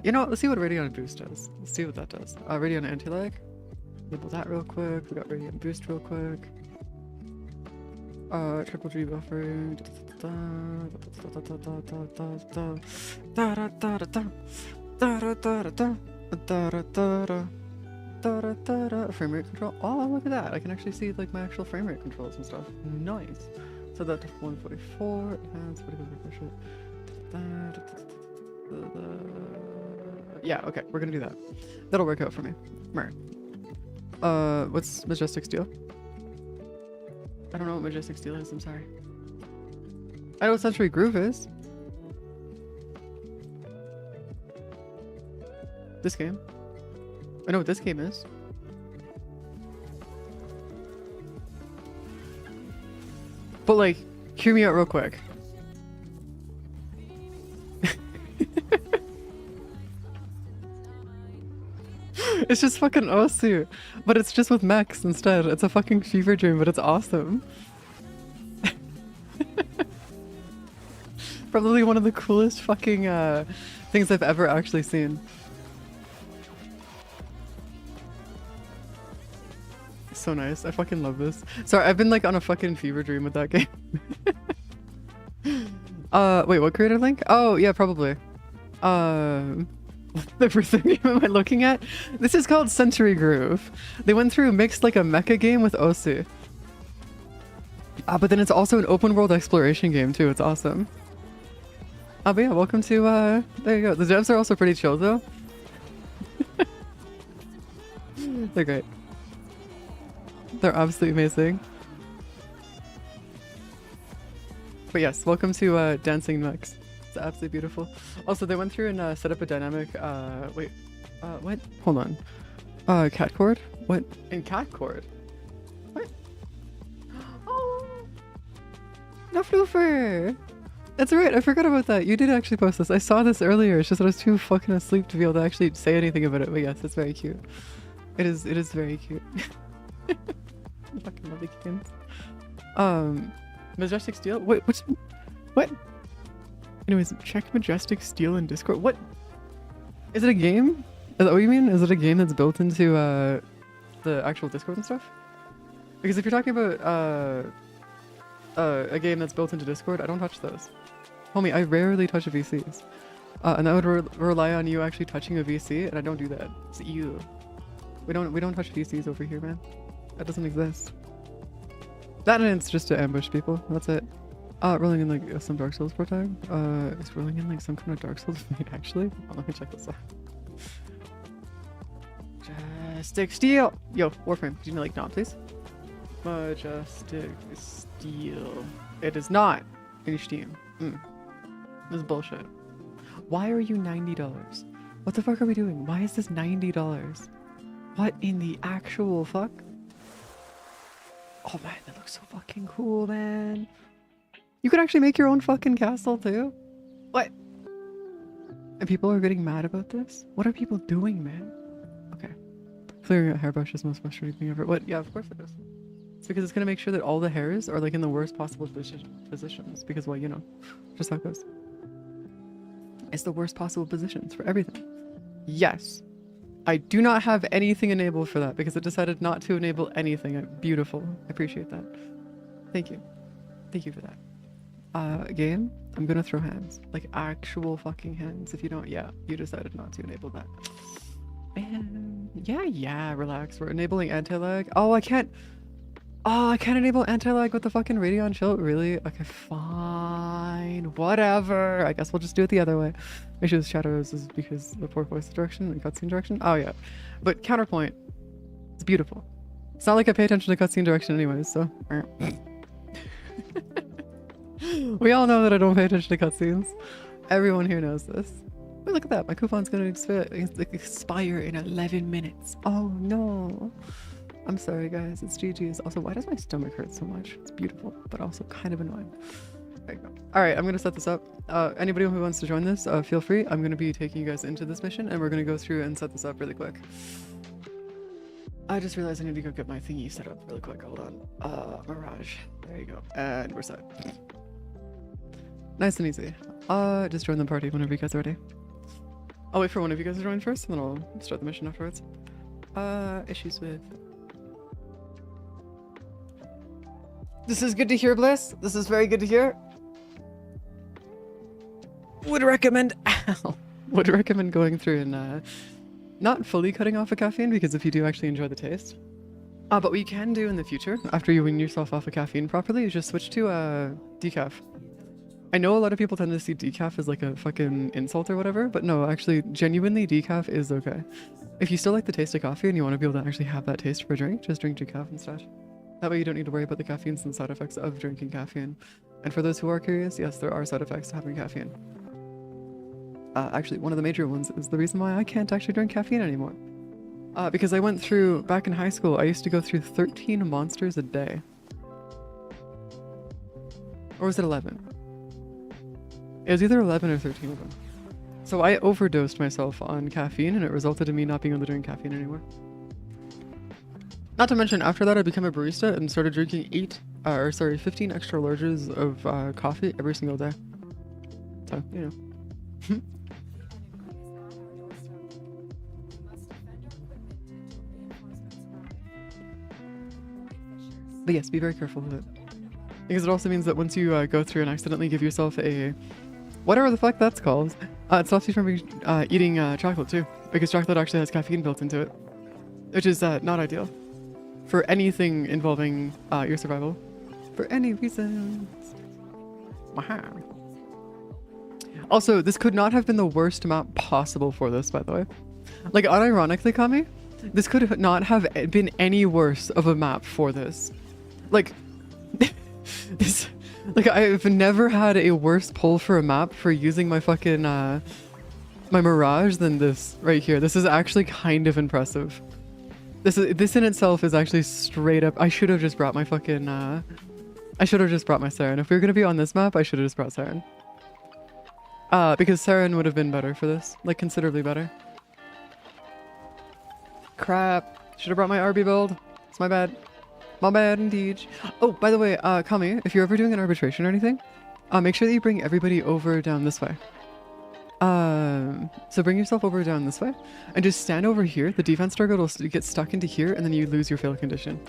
You know what? Let's see what Radiant boost does. Let's see what that does. Radiant anti-lag. Enable that real quick. We got Radiant boost real quick. Triple G buffering. Frame rate control. Oh, look at that! I can actually see like my actual frame rate controls and stuff. Nice. So that to 144. Enhance. Yeah. Okay, we're gonna do that. That'll work out for me. Right. What's Majestic Steel? I don't know what Majestic Steel is, I'm sorry. I know what Century Groove is. This game. I know what this game is. But like, hear me out real quick. It's just fucking Osu, but it's just with mechs instead. It's a fucking fever dream, but it's awesome. Probably one of the coolest fucking things I've ever actually seen. So nice. I fucking love this. Sorry, I've been like on a fucking fever dream with that game. Wait, what creator link? Oh, yeah, probably. The first game am I looking at? This is called Century Groove. They went through mixed like a mecha game with Osu. But then it's also an open world exploration game too. It's awesome. But yeah, welcome to there you go. The devs are also pretty chill though. They're great. They're absolutely amazing. But yes, welcome to Dancing Mix. It's absolutely beautiful. Also, they went through and set up a dynamic. Wait, what? Hold on. Cat chord? What? In cat chord? What? Oh, no floofer. That's right. I forgot about that. You did actually post this. I saw this earlier. It's just that I was too fucking asleep to be able to actually say anything about it. But yes, it's very cute. It is very cute. I fucking love the kittens. Majestic Steel? Wait, what? Anyways, check Majestic Steel in Discord. What? Is it a game? Is that what you mean? Is it a game that's built into the actual Discord and stuff? Because if you're talking about a game that's built into Discord, I don't touch those. Homie, I rarely touch VCs. And that would rely on you actually touching a VC, and I don't do that. It's you. We don't touch VCs over here, man. That doesn't exist. That and it's just to ambush people. That's it. Rolling in like some Dark Souls protag. Is rolling in like some kind of Dark Souls fight actually? Oh, let me check this out. Majestic Steel! Yo, Warframe, do you know like not please? Majestic Steel. It is not in Steam. This is bullshit. Why are you $90? What the fuck are we doing? Why is this $90? What in the actual fuck? Oh man, that looks so fucking cool, man. You could actually make your own fucking castle too? What? And people are getting mad about this? What are people doing, man? Okay. Clearing out hairbrush is the most frustrating thing ever. What? Yeah, of course it is. It's because it's gonna make sure that all the hairs are like in the worst possible positions. Because, well, you know, just how it goes. It's the worst possible positions for everything. Yes. I do not have anything enabled for that because it decided not to enable anything. Beautiful. I appreciate that. Thank you. Thank you for that. Game, I'm gonna throw hands. Like actual fucking hands. If you don't, yeah, you decided not to enable that. And yeah, relax. We're enabling anti-lag. Oh, I can't enable anti-lag with the fucking Radeon Shield? Really? Okay, fine. Whatever. I guess we'll just do it the other way. Make sure the shadows is because the poor voice direction and cutscene direction. Oh yeah. But counterpoint. It's beautiful. It's not like I pay attention to cutscene direction anyways, so. We all know that I don't pay attention to cutscenes. Everyone here knows this. Oh, look at that. My coupon's gonna expire in 11 minutes. Oh no. I'm sorry guys, it's GG's. Also, why does my stomach hurt so much? It's beautiful, but also kind of annoying. There you go. Alright, I'm gonna set this up. Anybody who wants to join this, feel free. I'm gonna be taking you guys into this mission and we're gonna go through and set this up really quick. I just realized I need to go get my thingy set up really quick. Hold on. Mirage. There you go. And we're set. Nice and easy. Just join the party whenever you guys are ready. I'll wait for one of you guys to join first and then I'll start the mission afterwards. Issues with... This is good to hear, Bliss. This is very good to hear. Would recommend going through and not fully cutting off a caffeine because if you do actually enjoy the taste. But what you can do in the future, after you wean yourself off of caffeine properly, is just switch to decaf. I know a lot of people tend to see decaf as like a fucking insult or whatever, but no, actually, genuinely, decaf is okay. If you still like the taste of coffee and you want to be able to actually have that taste for a drink, just drink decaf instead. That way you don't need to worry about the caffeines and side effects of drinking caffeine. And for those who are curious, yes, there are side effects to having caffeine. Actually, one of the major ones is the reason why I can't actually drink caffeine anymore. Because I went through, back in high school, I used to go through 13 monsters a day. Or was it 11? It was either 11 or 13 of them. So I overdosed myself on caffeine and it resulted in me not being able to drink caffeine anymore. Not to mention, after that I became a barista and started drinking 15 extra larges of coffee every single day. So, you know. But yes, be very careful with it. Because it also means that once you go through and accidentally give yourself a... whatever the fuck that's called, it stops you from eating chocolate too. Because chocolate actually has caffeine built into it. Which is not ideal. For anything involving your survival. For any reasons. Wow. Also, this could not have been the worst map possible for this, by the way. Like, unironically, Kami, this could not have been any worse of a map for this. Like, Like, I've never had a worse pull for a map for using my fucking, my Mirage than this right here. This is actually kind of impressive. This in itself is actually straight up. I should have just brought my fucking, I should have just brought my Saren. If we were gonna be on this map, I should have just brought Saren. Because Saren would have been better for this. Like, considerably better. Crap. Should have brought my RB build. It's my bad. My bad indeed. Oh, by the way, Kami, if you're ever doing an arbitration or anything, make sure that you bring everybody over down this way. So bring yourself over down this way and just stand over here. The defense target will get stuck into here and then you lose your fail condition.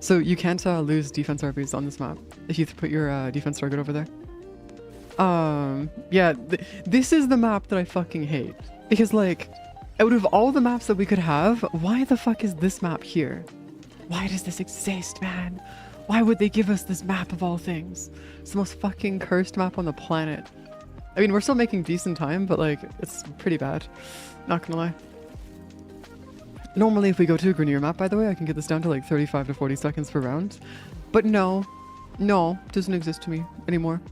So you can't lose defense RBs on this map if you put your defense target over there. Yeah, this is the map that I fucking hate. Because, like, out of all the maps that we could have, why the fuck is this map here? Why does this exist, man? Why would they give us this map of all things? It's the most fucking cursed map on the planet. I mean, we're still making decent time, but, like, it's pretty bad. Not gonna lie. Normally, if we go to a Grenier map, by the way, I can get this down to, like, 35 to 40 seconds per round. But no. No, doesn't exist to me anymore.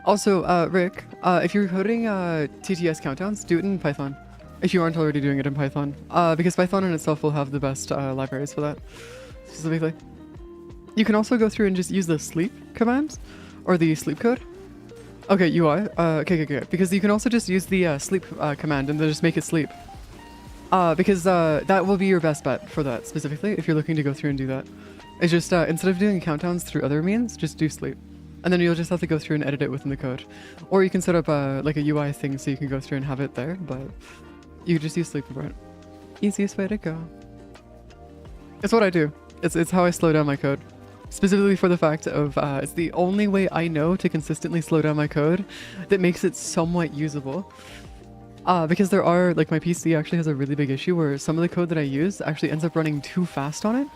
Also, Rick, if you're coding TTS countdowns, do it in Python. If you aren't already doing it in Python. Because Python in itself will have the best libraries for that. Specifically. You can also go through and just use the sleep command. Or the sleep code. Okay, UI. Okay. Because you can also just use the sleep command and then just make it sleep. Because that will be your best bet for that, specifically, if you're looking to go through and do that. It's just, instead of doing countdowns through other means, just do sleep. And then you'll just have to go through and edit it within the code. Or you can set up like a UI thing so you can go through and have it there, but you just use sleep for it. Easiest way to go. It's what I do. It's how I slow down my code. Specifically for the fact of, it's the only way I know to consistently slow down my code that makes it somewhat usable. Because there are, like my PC actually has a really big issue where some of the code that I use actually ends up running too fast on it.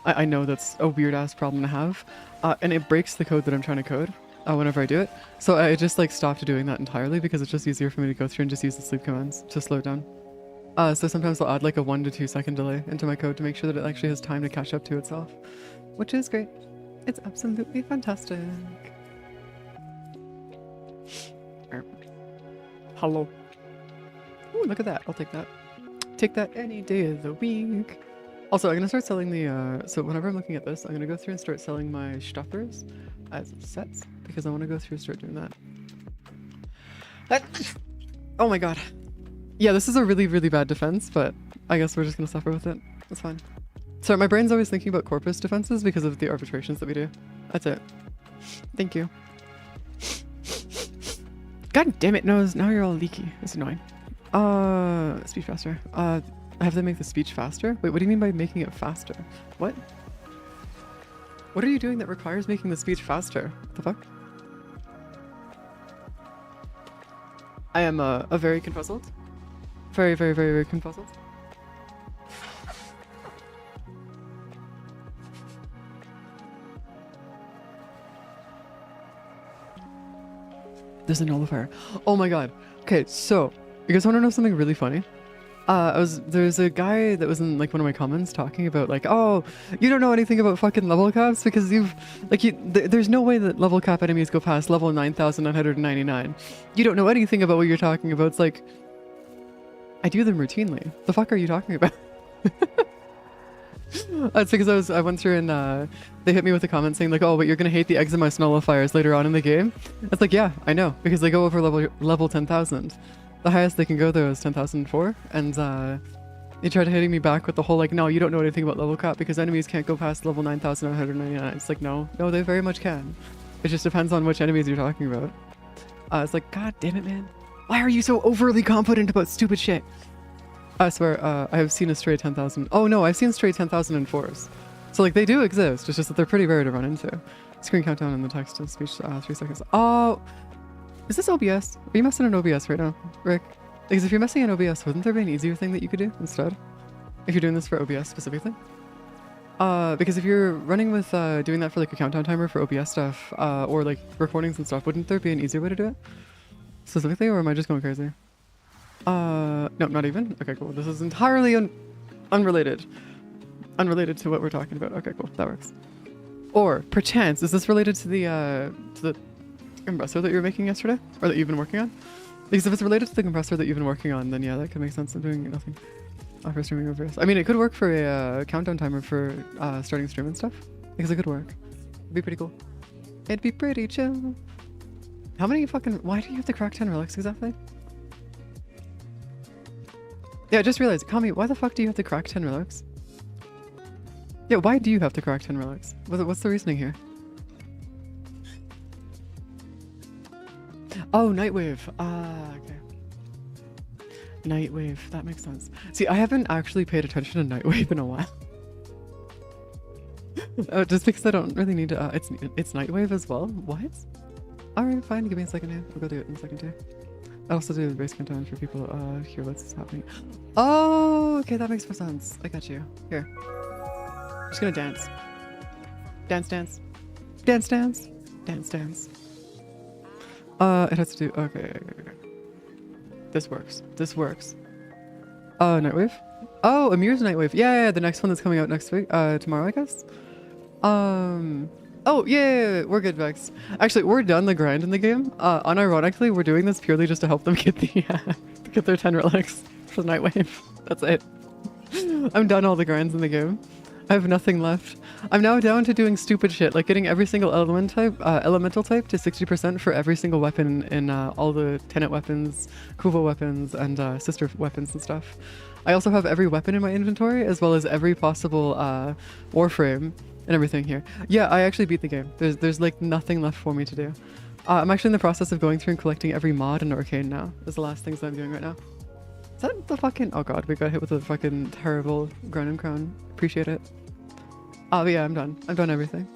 I know that's a weird ass problem to have. And it breaks the code that I'm trying to code whenever I do it. So I just like stopped doing that entirely because it's just easier for me to go through and just use the sleep commands to slow it down. So sometimes I'll add like a 1 to 2 second delay into my code to make sure that it actually has time to catch up to itself. Which is great. It's absolutely fantastic. Hello. Ooh, look at that. I'll take that. Take that any day of the week. Also, I'm going to start selling the, so whenever I'm looking at this, I'm going to go through and start selling my stoppers as sets, because I want to go through and start doing that. Oh my god. Yeah, this is a really, really bad defense, but I guess we're just going to suffer with it. That's fine. Sorry, my brain's always thinking about corpus defenses because of the arbitrations that we do. That's it. Thank you. God damn it, Nose. Now you're all leaky. It's annoying. Speech faster. I have to make the speech faster? Wait, what do you mean by making it faster? What? What are you doing that requires making the speech faster? What the fuck? I am a very confuzzled. Very, very, very, very confuzzled. There's a nullifier. Oh my god. Okay, so you guys want to know something really funny? There's a guy that was in like one of my comments talking about like, oh, you don't know anything about fucking level caps because there's no way that level cap enemies go past level 9,999. You don't know anything about what you're talking about. It's like, I do them routinely. The fuck are you talking about? That's because I went through and they hit me with a comment saying like, oh, but you're gonna hate the Eximus nullifiers later on in the game. It's like, yeah, I know, because they go over level 10,000. The highest they can go though is 10,004, and they tried hitting me back with the whole like, no, you don't know anything about level cap because enemies can't go past level 9,999. It's like, no, they very much can. It just depends on which enemies you're talking about. It's like, god damn it, man. Why are you so overly confident about stupid shit? I swear, I have seen a stray 10,000. Oh no, I've seen stray 10,004s. So like, they do exist, it's just that they're pretty rare to run into. Screen countdown in the text to speech, 3 seconds. Oh! Is this OBS? Are you messing in OBS right now, Rick? Because if you're messing in OBS, wouldn't there be an easier thing that you could do instead? If you're doing this for OBS specifically? Because if you're running with doing that for like a countdown timer for OBS stuff, or like recordings and stuff, wouldn't there be an easier way to do it? Specifically, or am I just going crazy? No, not even? Okay, cool. This is entirely unrelated. Unrelated to what we're talking about. Okay, cool. That works. Or, perchance, is this related to the compressor that you were making yesterday? Or that you've been working on? Because if it's related to the compressor that you've been working on, then yeah, that could make sense. I'm doing nothing for streaming over. I mean, it could work for a countdown timer for starting stream and stuff. Because it could work. It'd be pretty cool. It'd be pretty chill. How many fucking... Why do you have to crack 10 relics exactly? Yeah, I just realized. Kami, why the fuck do you have to crack 10 relics? Yeah, why do you have to crack 10 relics? What's the reasoning here? Oh, Nightwave. Ah, okay. Nightwave. That makes sense. See, I haven't actually paid attention to Nightwave in a while. Just because I don't really need to... it's Nightwave as well? What? Alright, fine. Give me a second here. We'll go do it in a second too. I also do the base countdown for people hear what's happening. Oh, okay. That makes more sense. I got you. Here. I'm just gonna dance. Dance, dance. Dance, dance. Dance, dance. It has to do... Okay. This works. This works. Nightwave? Oh, Amir's Nightwave. Yeah, the next one that's coming out next week. Tomorrow, I guess. Oh, yeah, we're good, Vex. Actually, we're done the grind in the game. Unironically, we're doing this purely just to help them get the get their 10 relics for the Nightwave. That's it. I'm done all the grinds in the game. I have nothing left. I'm now down to doing stupid shit, like getting every single elemental type to 60% for every single weapon in all the Tenet weapons, Hewwo weapons, and sister weapons and stuff. I also have every weapon in my inventory, as well as every possible warframe and everything here. Yeah, I actually beat the game. There's like nothing left for me to do. I'm actually in the process of going through and collecting every mod in Arcane now. Is the last things that I'm doing right now. Is that the fucking... Oh god, we got hit with a fucking terrible ground and crown. Appreciate it. But yeah, I'm done. I've done everything.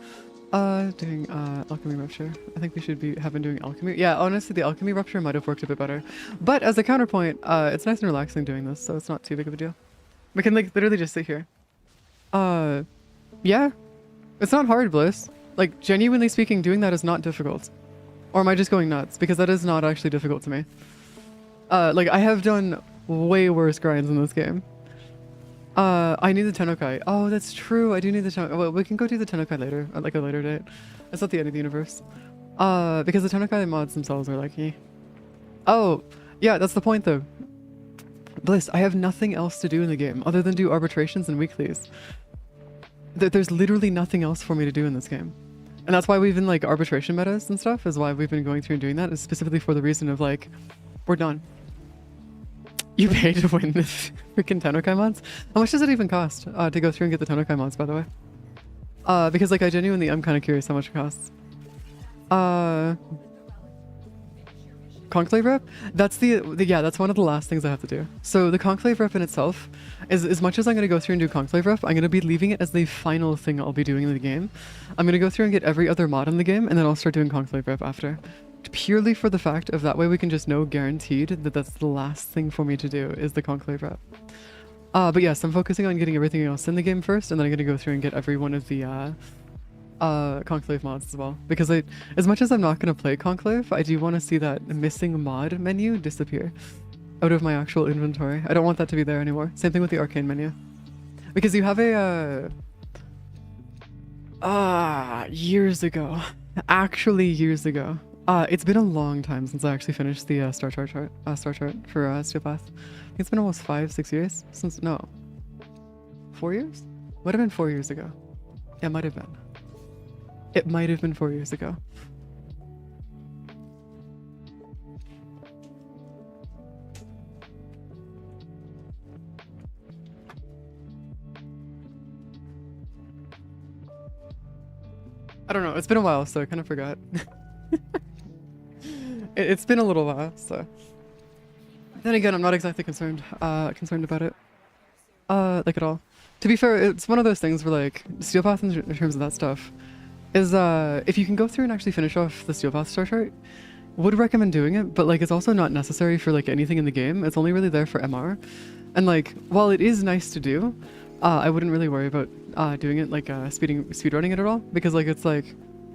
Doing alchemy rupture. I think we should have been doing alchemy. Yeah, honestly, the alchemy rupture might have worked a bit better. But as a counterpoint, it's nice and relaxing doing this, so it's not too big of a deal. We can like literally just sit here. Yeah. It's not hard, Bliss. Like, genuinely speaking, doing that is not difficult. Or am I just going nuts? Because that is not actually difficult to me. Like, I have done way worse grinds in this game. I need the Tennokai. Oh, that's true. I do need the Tennokai. Well, we can go do the Tennokai later, at like a later date. It's not the end of the universe. Because the Tennokai mods themselves are like, eh. Oh, yeah, that's the point though. Bliss, I have nothing else to do in the game other than do arbitrations and weeklies. There's literally nothing else for me to do in this game. And that's why we've been like arbitration metas and stuff, is why we've been going through and doing that, is specifically for the reason of like, we're done. You pay to win this freaking Tennokai mods? How much does it even cost to go through and get the Tennokai mods, by the way? Because like I genuinely am kind of curious how much it costs. Conclave rep? That's yeah, that's one of the last things I have to do. So the Conclave rep in itself, is as much as I'm going to go through and do Conclave rep, I'm going to be leaving it as the final thing I'll be doing in the game. I'm going to go through and get every other mod in the game, and then I'll start doing Conclave rep after. Purely for the fact of that way we can just know guaranteed that that's the last thing for me to do is the Conclave rep. But yes, I'm focusing on getting everything else in the game first, and then I'm going to go through and get every one of the Conclave mods as well, because as much as I'm not going to play Conclave, I do want to see that missing mod menu disappear out of my actual inventory. I don't want that to be there anymore. Same thing with the arcane menu, because you have a years ago, actually years ago, it's been a long time since I actually finished the star chart for Steelpath. I think it's been almost 5-6 years since. No, 4 years? Would have been 4 years ago. Yeah, it might have been. It might have been 4 years ago. I don't know. It's been a while, so I kind of forgot. It's been a little while, so. Then again, I'm not exactly concerned about it. Like at all. To be fair, it's one of those things where like Steelpath in terms of that stuff is if you can go through and actually finish off the Steelpath star chart, would recommend doing it, but like it's also not necessary for like anything in the game. It's only really there for MR. And like while it is nice to do, I wouldn't really worry about doing it like speedrunning it at all, because like it's like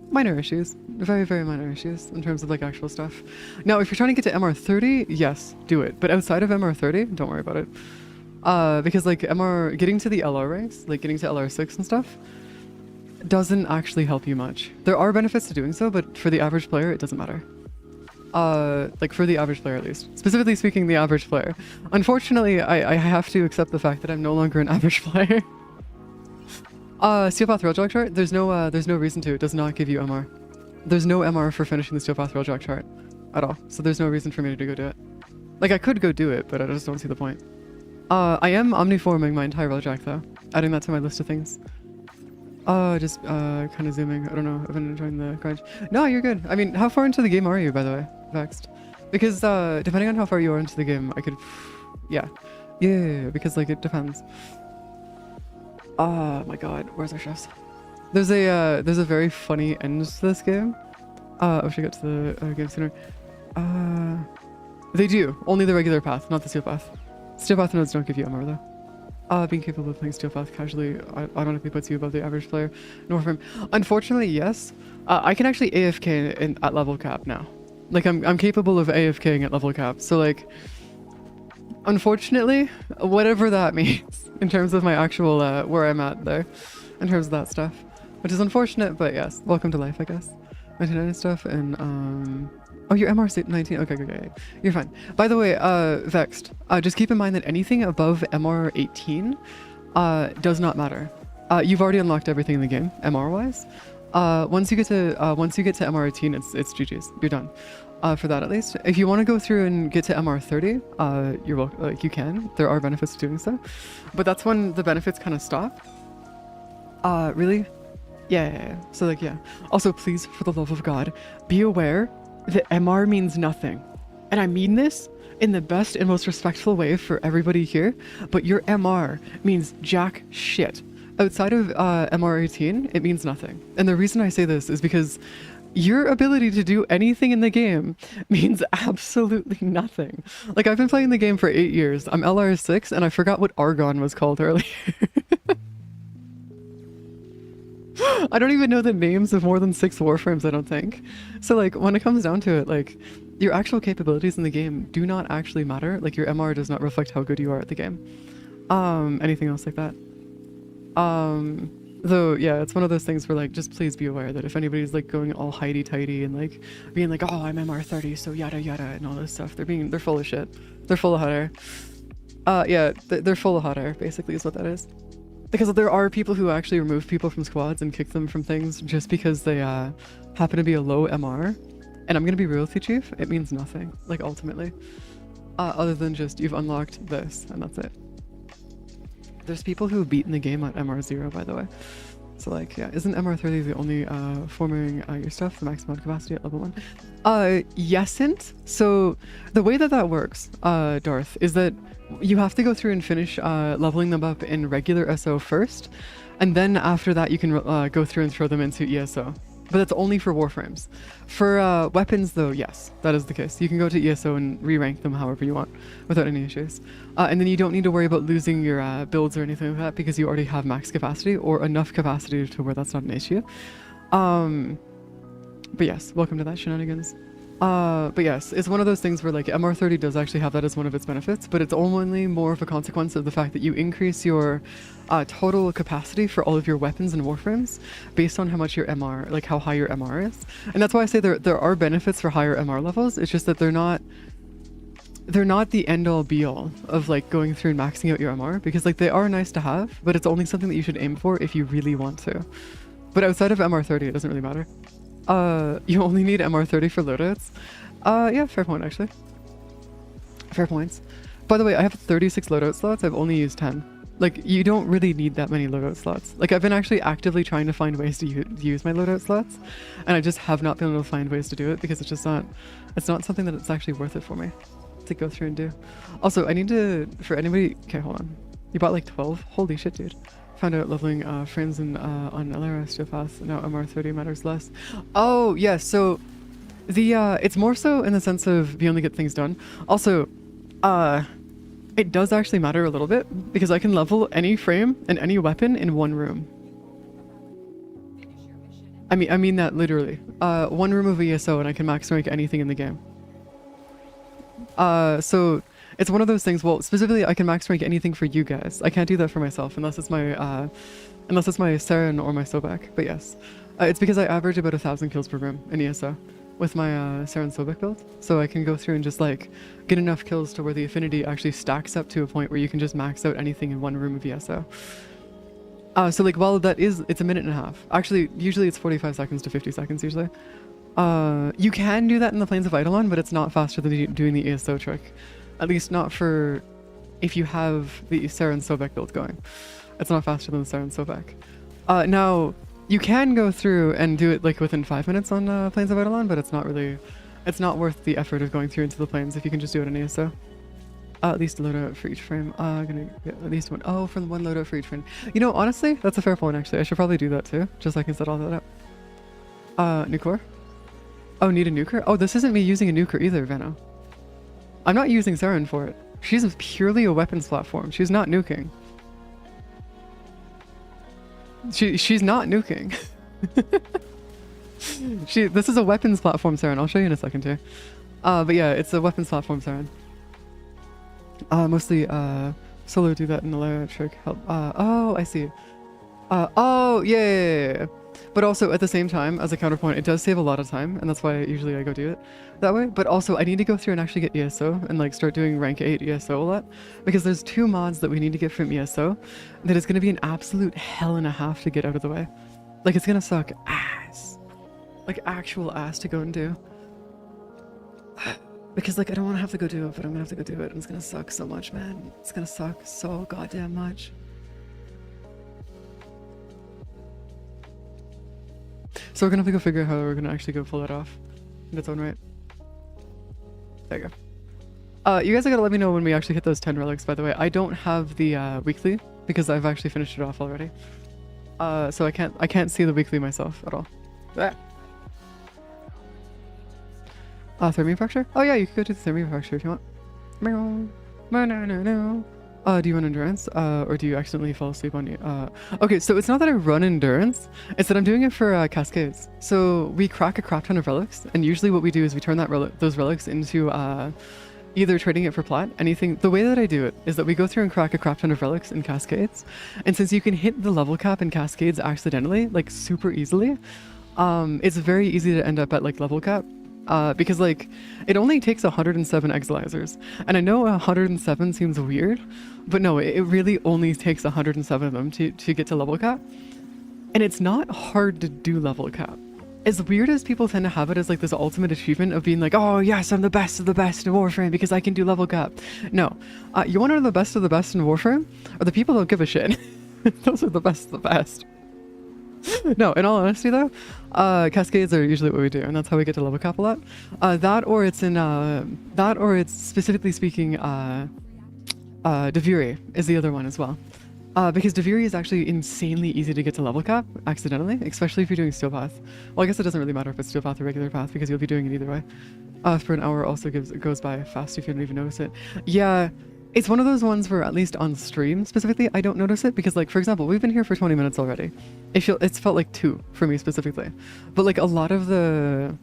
minor issues, very, very minor issues in terms of like actual stuff. Now, if you're trying to get to MR30, yes, do it. But outside of MR30, don't worry about it. Because like getting to the LR ranks, like getting to LR6 and stuff, doesn't actually help you much. There are benefits to doing so, but for the average player, it doesn't matter. Like for the average player at least. Specifically speaking, the average player. Unfortunately, I have to accept the fact that I'm no longer an average player. Steel Path Railjack chart, there's no reason to. It does not give you MR. There's no MR for finishing the Steel Path Railjack chart at all. So there's no reason for me to go do it. Like I could go do it, but I just don't see the point. I am omniforming my entire Railjack though. Adding that to my list of things. Just kind of zooming. I don't know. I've been enjoying the grind. No, you're good. I mean, how far into the game are you, by the way? Vexed. Because depending on how far you are into the game, I could, yeah, because like it depends. Oh my god, where's our chefs? There's a very funny end to this game. I wish I got to the game sooner. They do only the regular path, not the steel path. Steel path nodes don't give you MR though. Being capable of playing steel path casually automatically puts you above the average player. No frame. Unfortunately, yes. I can actually AFK at level cap now. Like I'm capable of AFKing at level cap. So like, unfortunately, whatever that means in terms of my actual where I'm at there, in terms of that stuff, which is unfortunate, but yes, welcome to life, I guess. 99 and stuff, and oh, you're MR 19. Okay, you're fine. By the way, Vexed. Just keep in mind that anything above MR 18 does not matter. You've already unlocked everything in the game, MR wise. Once you get to MR 18, it's GG's. You're done. For that at least. If you want to go through and get to MR 30, you're welcome. Like you can. There are benefits to doing so, but that's when the benefits kind of stop. Really? Yeah. So like, yeah. Also, please, for the love of God, be aware that MR means nothing. And I mean this in the best and most respectful way for everybody here, but your MR means jack shit. Outside of MR 18, it means nothing. And the reason I say this is because your ability to do anything in the game means absolutely nothing. Like, I've been playing the game for 8 years. I'm LR6, and I forgot what Argon was called earlier. I don't even know the names of more than 6 warframes, I don't think. So like, when it comes down to it, like, your actual capabilities in the game do not actually matter. Like, your MR does not reflect how good you are at the game. Anything else like that? Though, yeah, it's one of those things where, like, just please be aware that if anybody's, like, going all hidey-tighty and, like, being like, oh, I'm MR 30, so yada yada, and all this stuff, they're full of shit. They're full of hot air. Yeah, they're full of hot air, basically, is what that is. Because there are people who actually remove people from squads and kick them from things just because they happen to be a low MR. And I'm gonna be real with you, Chief, it means nothing, like, ultimately. Other than just, you've unlocked this, and that's it. There's people who have beaten the game at MR 0, by the way. So like, yeah, isn't MR 30 the only forming your stuff, the maximum capacity at level 1? Yesn't. So the way that works, Darth, is that you have to go through and finish leveling them up in regular SO first, and then after that you can go through and throw them into ESO. But that's only for warframes. For weapons though, yes, that is the case. You can go to ESO and re-rank them however you want without any issues. And then you don't need to worry about losing your builds or anything like that because you already have max capacity or enough capacity to where that's not an issue. But yes, welcome to that shenanigans. But yes, it's one of those things where like MR 30 does actually have that as one of its benefits, but it's only more of a consequence of the fact that you increase your total capacity for all of your weapons and warframes based on how much your MR, like how high your MR is. And that's why I say there are benefits for higher MR levels. It's just that they're not the end all be all of like going through and maxing out your MR, because like they are nice to have, but it's only something that you should aim for if you really want to. But outside of MR 30, it doesn't really matter. You only need MR 30 for loadouts. Yeah, fair point actually. Fair points. By the way, I have 36 loadout slots. I've only used 10. Like, you don't really need that many loadout slots. Like, I've been actually actively trying to find ways to use my loadout slots, and I just have not been able to find ways to do it because it's not something that it's actually worth it for me to go through and do. Also, I need to, for anybody, okay, hold on. You bought like 12? Holy shit, dude. Found out leveling friends in, on LRS to path. Now MR 30 matters less. Oh, yeah, so the, it's more so in the sense of being able to get things done. Also, it does actually matter a little bit because I can level any frame and any weapon in one room. I mean that literally. One room of ESO and I can max rank anything in the game. So It's one of those things. Well, specifically, I can max rank anything for you guys. I can't do that for myself unless it's my Saren or my Sobek. But yes, it's because I average about 1,000 kills per room in ESO with my Saren Sobek build. So I can go through and just like get enough kills to where the affinity actually stacks up to a point where you can just max out anything in one room of ESO. So like while it's a minute and a half. Actually, usually it's 45 seconds to 50 seconds usually. You can do that in the Plains of Eidolon, but it's not faster than doing the ESO trick. At least not for if you have the Saren Sobek build going. It's not faster than the Saren Sobek. Now, you can go through and do it like within 5 minutes on Plains of Eidolon, but it's not worth the effort of going through into the plains if you can just do it in ESO. At least a loadout for each frame. Gonna get at least one. Oh, for the one loadout for each frame. You know, honestly, that's a fair point actually. I should probably do that too, just so I can set all that up. Nucor? Oh, need a nuker? Oh, this isn't me using a nuker either, Veno. I'm not using Saren for it. She's purely a weapons platform. She's not nuking. She's not nuking. This is a weapons platform Saren. I'll show you in a second too. But yeah, it's a weapons platform Saren. Mostly solo do that in the layer trick help. Oh, I see. Oh yeah. But also at the same time, as a counterpoint, it does save a lot of time, and that's why usually I go do it that way. But also I need to go through and actually get ESO and like start doing rank 8 ESO a lot, because there's 2 mods that we need to get from ESO that is going to be an absolute hell and a half to get out of the way. Like it's going to suck ass. Like actual ass to go and do. Because like I don't want to have to go do it, but I'm going to have to go do it, and it's going to suck so much, man. It's going to suck so goddamn much. So we're gonna have to go figure out how we're gonna actually go pull that off in its own right. There you go. You guys are gonna let me know when we actually hit those 10 relics, by the way. I don't have the weekly because I've actually finished it off already. So I can't see the weekly myself at all. Thermia fracture? Oh yeah, you could go to the thermia fracture if you want. No. Do you run endurance? Or do you accidentally fall asleep on you? Okay, so it's not that I run endurance, it's that I'm doing it for cascades. So we crack a crap ton of relics, and usually what we do is we turn those relics into either trading it for plat, anything. The way that I do it is that we go through and crack a crap ton of relics in cascades, and since you can hit the level cap in cascades accidentally, like super easily, it's very easy to end up at like level cap. Because like it only takes 107 exilizers, and I know 107 seems weird, but no, it really only takes 107 of them to get to level cap, and it's not hard to do level cap. As weird as people tend to have it as like this ultimate achievement of being like, oh yes, I'm the best of the best in Warframe because I can do level cap. No, you want to know the best of the best in Warframe? Or the people who don't give a shit. Those are the best of the best. No, in all honesty though, cascades are usually what we do, and that's how we get to level cap a lot. That or it's specifically speaking, Deviri is the other one as well. Because Deviri is actually insanely easy to get to level cap accidentally, especially if you're doing steel path. Well, I guess it doesn't really matter if it's steel path or regular path because you'll be doing it either way. For an hour also goes by fast if you don't even notice it. Yeah. It's one of those ones where, at least on stream specifically, I don't notice it because, like, for example, we've been here for 20 minutes already. It's felt like 2 for me specifically, but like a lot of the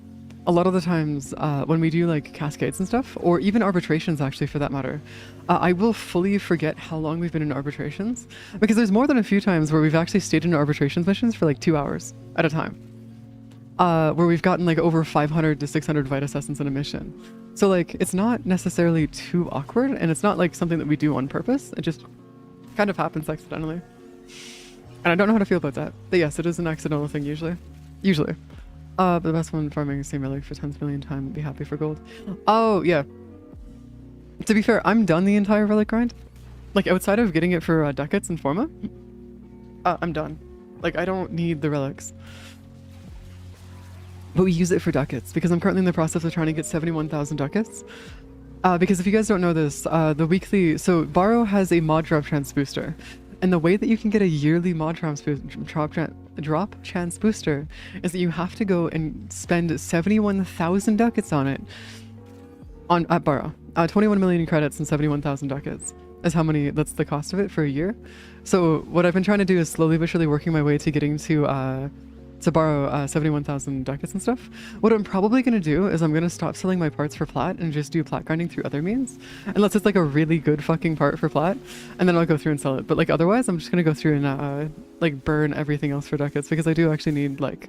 times when we do like cascades and stuff, or even arbitrations actually for that matter, I will fully forget how long we've been in arbitrations because there's more than a few times where we've actually stayed in arbitrations missions for like 2 hours at a time, where we've gotten like over 500 to 600 Vitus Essence in a mission. So like it's not necessarily too awkward, and it's not like something that we do on purpose. It just kind of happens accidentally. And I don't know how to feel about that. But yes, it is an accidental thing usually. But the best one farming same relic for 10th million time would be happy for gold. Oh yeah. To be fair, I'm done the entire relic grind. Like outside of getting it for ducats and forma, I'm done. Like I don't need the relics. But we use it for ducats because I'm currently in the process of trying to get 71,000 ducats. Because if you guys don't know this, the weekly, so Borrow has a mod drop chance booster, and the way that you can get a yearly mod drop chance booster is that you have to go and spend 71,000 ducats on it at Borrow. 21 million credits and 71,000 ducats is how many, that's the cost of it for a year. So what I've been trying to do is slowly but surely working my way to getting to to borrow 71,000 ducats and stuff. What I'm probably going to do is I'm going to stop selling my parts for plat and just do plat grinding through other means. Unless it's like a really good fucking part for plat, and then I'll go through and sell it. But like otherwise, I'm just going to go through and like burn everything else for ducats, because I do actually need like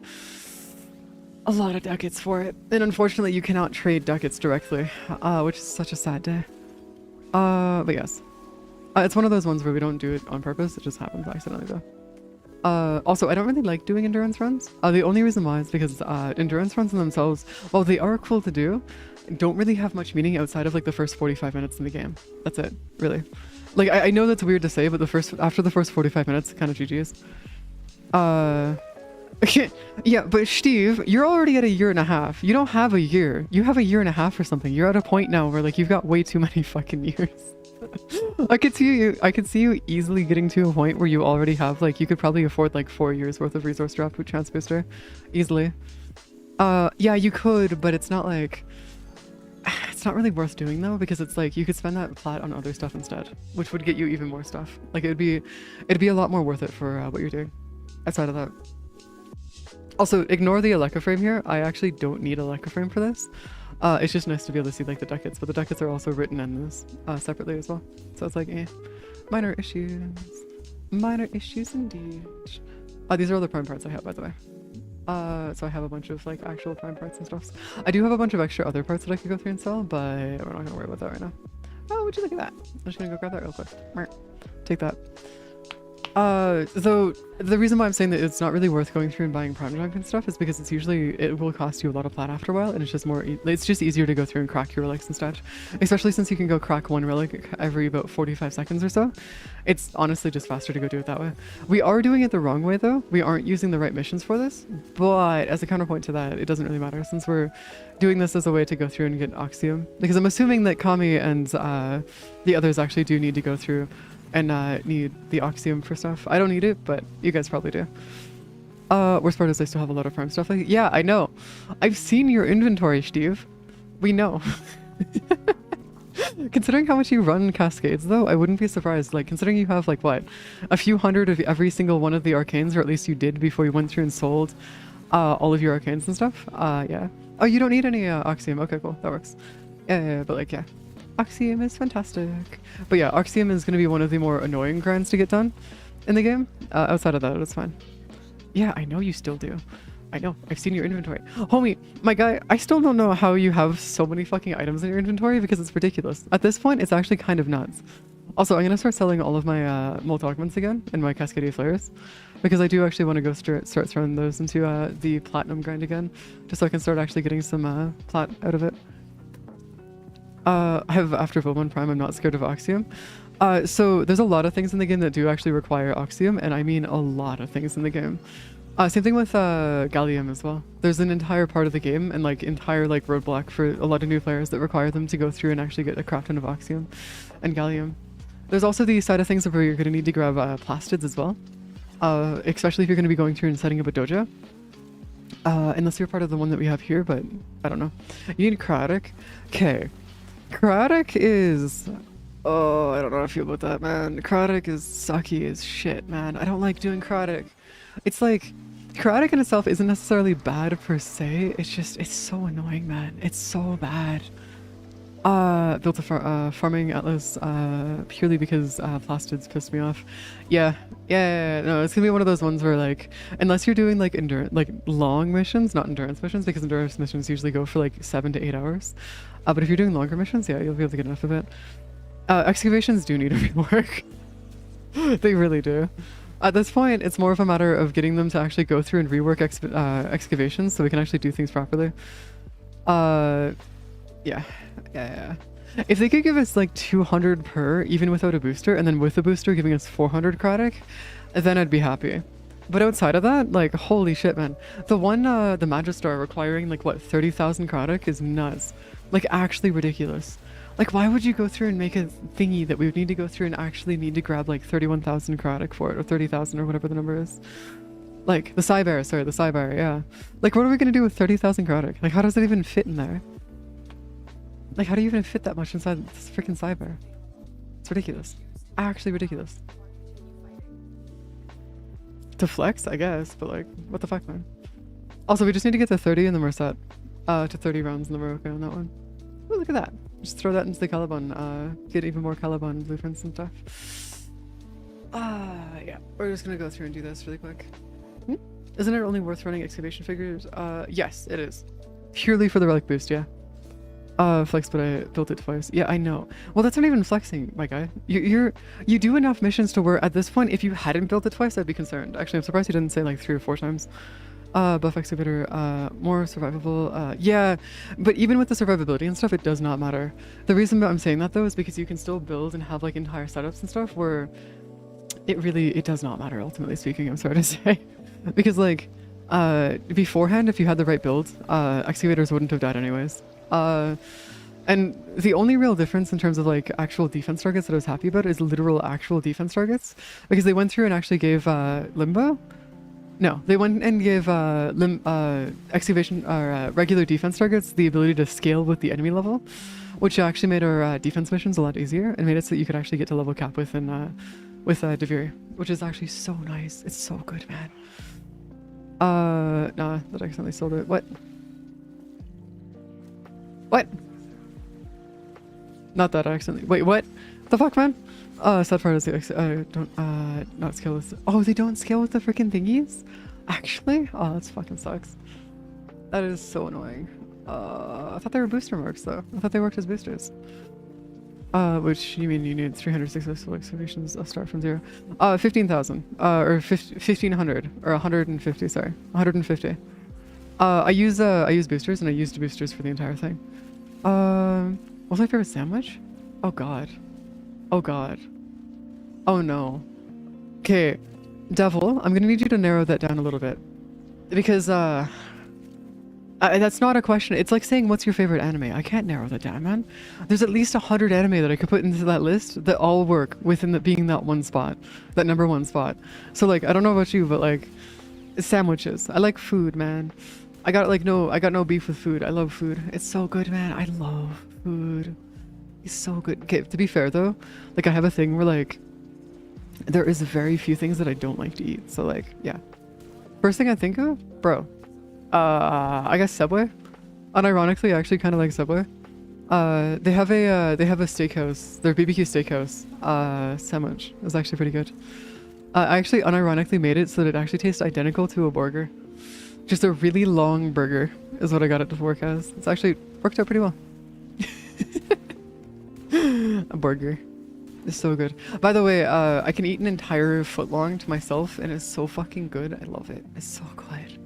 a lot of ducats for it. And unfortunately, you cannot trade ducats directly, which is such a sad day. But yes. It's one of those ones where we don't do it on purpose, it just happens accidentally though. Also, I don't really like doing endurance runs. The only reason why is because endurance runs in themselves, while they are cool to do, don't really have much meaning outside of like the first 45 minutes in the game. That's it, really. Like, I know that's weird to say, but after the first 45 minutes, kind of GG's. Yeah, but Steve, you're already at a year and a half. You don't have a year. You have a year and a half or something. You're at a point now where like you've got way too many fucking years. I could see you easily getting to a point where you already have like, you could probably afford like 4 years worth of resource drop with chance booster easily. Yeah, you could, but it's not like, it's not really worth doing though, because it's like you could spend that plat on other stuff instead, which would get you even more stuff. Like it'd be a lot more worth it for what you're doing outside of that. Also, ignore the Aleka frame here. I actually don't need a Aleka frame for this. It's just nice to be able to see like the ducats, but the ducats are also written in this separately as well. So it's like, minor issues. Minor issues indeed. These are all the prime parts I have, by the way. So I have a bunch of like actual prime parts and stuff. I do have a bunch of extra other parts that I could go through and sell, but we're not gonna worry about that right now. Oh, would you look at that? I'm just gonna go grab that real quick. Take that. So the reason why I'm saying that it's not really worth going through and buying prime junk and stuff is because it will cost you a lot of plat after a while, and it's just it's just easier to go through and crack your relics instead, especially since you can go crack one relic every about 45 seconds or so. It's honestly just faster to go do it that way. We are doing it the wrong way though. We aren't using the right missions for this, but as a counterpoint to that, it doesn't really matter since we're doing this as a way to go through and get Oxium, because I'm assuming that Kami and the others actually do need to go through and need the Oxium for stuff. I don't need it, but you guys probably do. Worst part is I still have a lot of farm stuff. Like, yeah, I know. I've seen your inventory, Steve. We know. Considering how much you run Cascades, though, I wouldn't be surprised. Like, considering you have, like, what? A few hundred of every single one of the arcanes, or at least you did before you went through and sold all of your arcanes and stuff. Yeah. Oh, you don't need any Oxium. Okay, cool. That works. Yeah, but, like, yeah. Oxium is fantastic. But yeah, Oxium is going to be one of the more annoying grinds to get done in the game. Outside of that, it's fine. Yeah, I know you still do. I know. I've seen your inventory. Homie, my guy, I still don't know how you have so many fucking items in your inventory because it's ridiculous. At this point, it's actually kind of nuts. Also, I'm going to start selling all of my molt augments again and my Cascadia flares, because I do actually want to go start throwing those into the platinum grind again, just so I can start actually getting some plat out of it. I have after Volmon Prime, I'm not scared of Oxium. So there's a lot of things in the game that do actually require Oxium, and I mean a lot of things in the game. Same thing with Gallium as well. There's an entire part of the game and like entire like roadblock for a lot of new players that require them to go through and actually get a crap ton of Oxium and Gallium. There's also the side of things where you're going to need to grab plastids as well, especially if you're going to be going through and setting up a dojo. Unless you're part of the one that we have here, but I don't know. You need Kratic. Okay. Kratic is... Oh, I don't know how I feel about that, man. Kratic is sucky as shit, man. I don't like doing Kratic. It's like... Kratic in itself isn't necessarily bad per se. It's just... It's so annoying, man. It's so bad. Built a farming atlas purely because plastids pissed me off. Yeah, no, it's gonna be one of those ones where like, unless you're doing like long missions, not endurance missions, because endurance missions usually go for like 7 to 8 hours. But if you're doing longer missions, yeah, you'll be able to get enough of it. Excavations do need a rework. They really do. At this point, it's more of a matter of getting them to actually go through and rework excavations so we can actually do things properly. Yeah. If they could give us like 200 per, even without a booster, and then with a booster giving us 400 Kratic, then I'd be happy. But outside of that, like, holy shit, man. The one, the Magistar requiring like, what, 30,000 Kratic is nuts. Like, actually ridiculous. Like, why would you go through and make a thingy that we would need to go through and actually need to grab like 31,000 Kratic for it, or 30,000 or whatever the number is? Like, the Cyber, sorry, the Cyber, yeah. Like, what are we gonna do with 30,000 Kratic? Like, how does it even fit in there? Like, how do you even fit that much inside this freaking Cyber? It's ridiculous. Actually ridiculous. To flex, I guess, but like, what the fuck, man? Also, we just need to get to 30 and then we're set. To 30 rounds and then we're okay on that one. Ooh, look at that. Just throw that into the Caliban. Get even more Caliban blueprints and stuff. Yeah. We're just gonna go through and do this really quick. Isn't it only worth running excavation figures? Yes, it is. Purely for the relic boost, yeah. Flex, but I built it twice. Yeah, I know. Well, that's not even flexing, my guy. You do enough missions to where at this point, if you hadn't built it twice, I'd be concerned. Actually, I'm surprised you didn't say like 3 or 4 times. Buff excavator, more survivable. Yeah, but even with the survivability and stuff, it does not matter. The reason I'm saying that though is because you can still build and have like entire setups and stuff where it does not matter, ultimately speaking, I'm sorry to say. Because like, beforehand, if you had the right build, excavators wouldn't have died anyways. And the only real difference in terms of like actual defense targets that I was happy about is literal actual defense targets, because they went through and actually gave Limbo. No, they went and gave excavation or regular defense targets the ability to scale with the enemy level, which actually made our defense missions a lot easier and made it so that you could actually get to level cap with Deviri, which is actually so nice. It's so good, man. Nah, that accidentally sold it. What? What? Not that I accidentally. Wait, what? The fuck, man? Sad part is the don't not scale with. Oh, they don't scale with the freaking thingies? Actually? Oh, that fucking sucks. That is so annoying. I thought they were booster marks though. I thought they worked as boosters. Which you mean you need 300 successful excavations. I'll start from 0. 15,000. Or 1,500 or 150. Sorry, 150. I use boosters and I used boosters for the entire thing. What's my favorite sandwich? Oh god. Oh god. Oh no. Okay, Devil, I'm gonna need you to narrow that down a little bit. Because, that's not a question. It's like saying, what's your favorite anime? I can't narrow that down, man. There's at least 100 anime that I could put into that list that all work within being that one spot. That number 1 spot. So, like, I don't know about you, but, like, sandwiches. I like food, man. I got no beef with food. I love food. It's so good, man. I love food. It's so good. Okay, to be fair though, like I have a thing where like there is very few things that I don't like to eat. So like, yeah. First thing I think of, bro. I guess Subway. Unironically, I actually kind of like Subway. They have a steakhouse. Their BBQ steakhouse sandwich is actually pretty good. I actually unironically made it so that it actually tastes identical to a burger. Just a really long burger is what I got it to work as. It's actually worked out pretty well. A burger is so good. By the way, I can eat an entire footlong to myself and it's so fucking good. I love it. It's so good.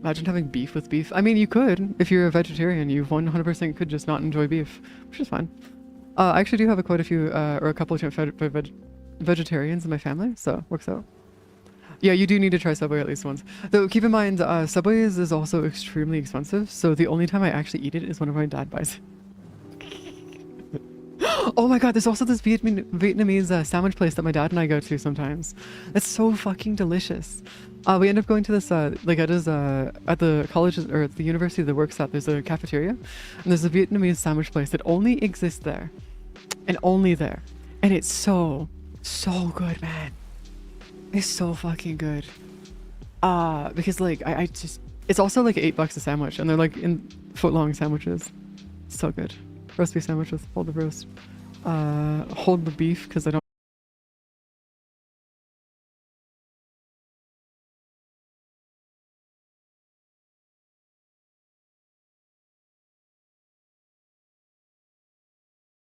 Imagine having beef with beef. I mean, you could. If you're a vegetarian, you 100% could just not enjoy beef, which is fine. I actually do have quite a few, or a couple of vegetarians in my family, so works out. Yeah, you do need to try Subway at least once. Though, keep in mind, Subway is also extremely expensive, so the only time I actually eat it is whenever my dad buys it. Oh my god, there's also this Vietnamese sandwich place that my dad and I go to sometimes. It's so fucking delicious. We end up going to this, like at the college, or at the university that works at, there's a cafeteria, and there's a Vietnamese sandwich place that only exists there. And only there. And it's so good, man. It's so fucking good. Because like, I just, it's also like $8 a sandwich, and they're like in foot-long sandwiches. So good. Roast beef sandwich with hold the roast. Hold the beef, because I don't.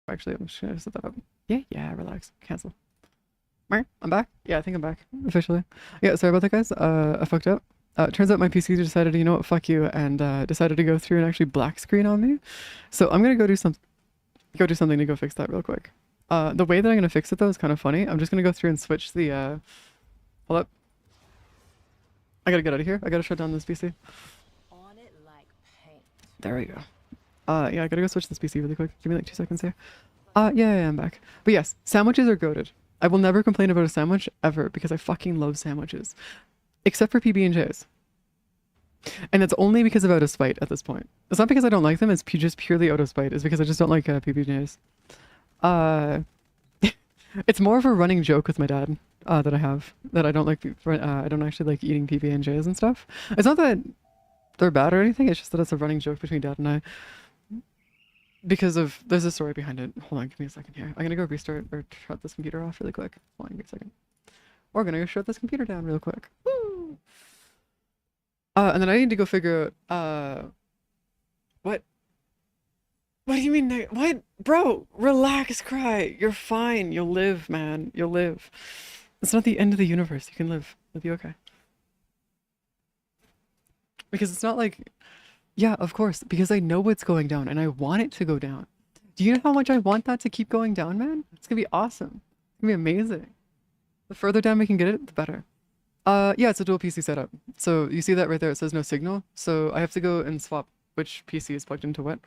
Actually, I'm just gonna set that up. Yeah, relax. Cancel. I'm back. Yeah, I think I'm back officially. Yeah, sorry about that, guys. I fucked up. Turns out my PC decided, you know what, fuck you, and decided to go through and actually black screen on me. So I'm gonna go do something to go fix that real quick. The way that I'm gonna fix it though is kind of funny. I'm just gonna go through and switch the. Hold up. I gotta get out of here. I gotta shut down this PC. On it like paint. There we go. Yeah, I gotta go switch this PC really quick. Give me like 2 seconds here. Yeah, I'm back. But yes, sandwiches are goated. I will never complain about a sandwich ever because I fucking love sandwiches. Except for PB&Js. And it's only because of out of spite at this point. It's not because I don't like them, it's just purely out of spite. It's because I just don't like PB&Js. It's more of a running joke with my dad. that I have that I don't like. I don't actually like eating PB&Js and stuff. It's not that they're bad or anything. It's just that it's a running joke between Dad and I because of there's a story behind it. Hold on, give me a second here. I'm gonna go restart or shut this computer off really quick. Hold on, give me a second. We're gonna go shut this computer down real quick. Woo! And then I need to go figure out what. What do you mean? What, bro? Relax, cry. You're fine. You'll live, man. You'll live. It's not the end of the universe. You can live. It'll be okay. Because it's not like, yeah, of course. Because I know what's going down and I want it to go down. Do you know how much I want that to keep going down, man? It's gonna be awesome. It's gonna be amazing. The further down we can get it, the better. Yeah, it's a dual PC setup. So you see that right there? It says no signal. So I have to go and swap which PC is plugged into what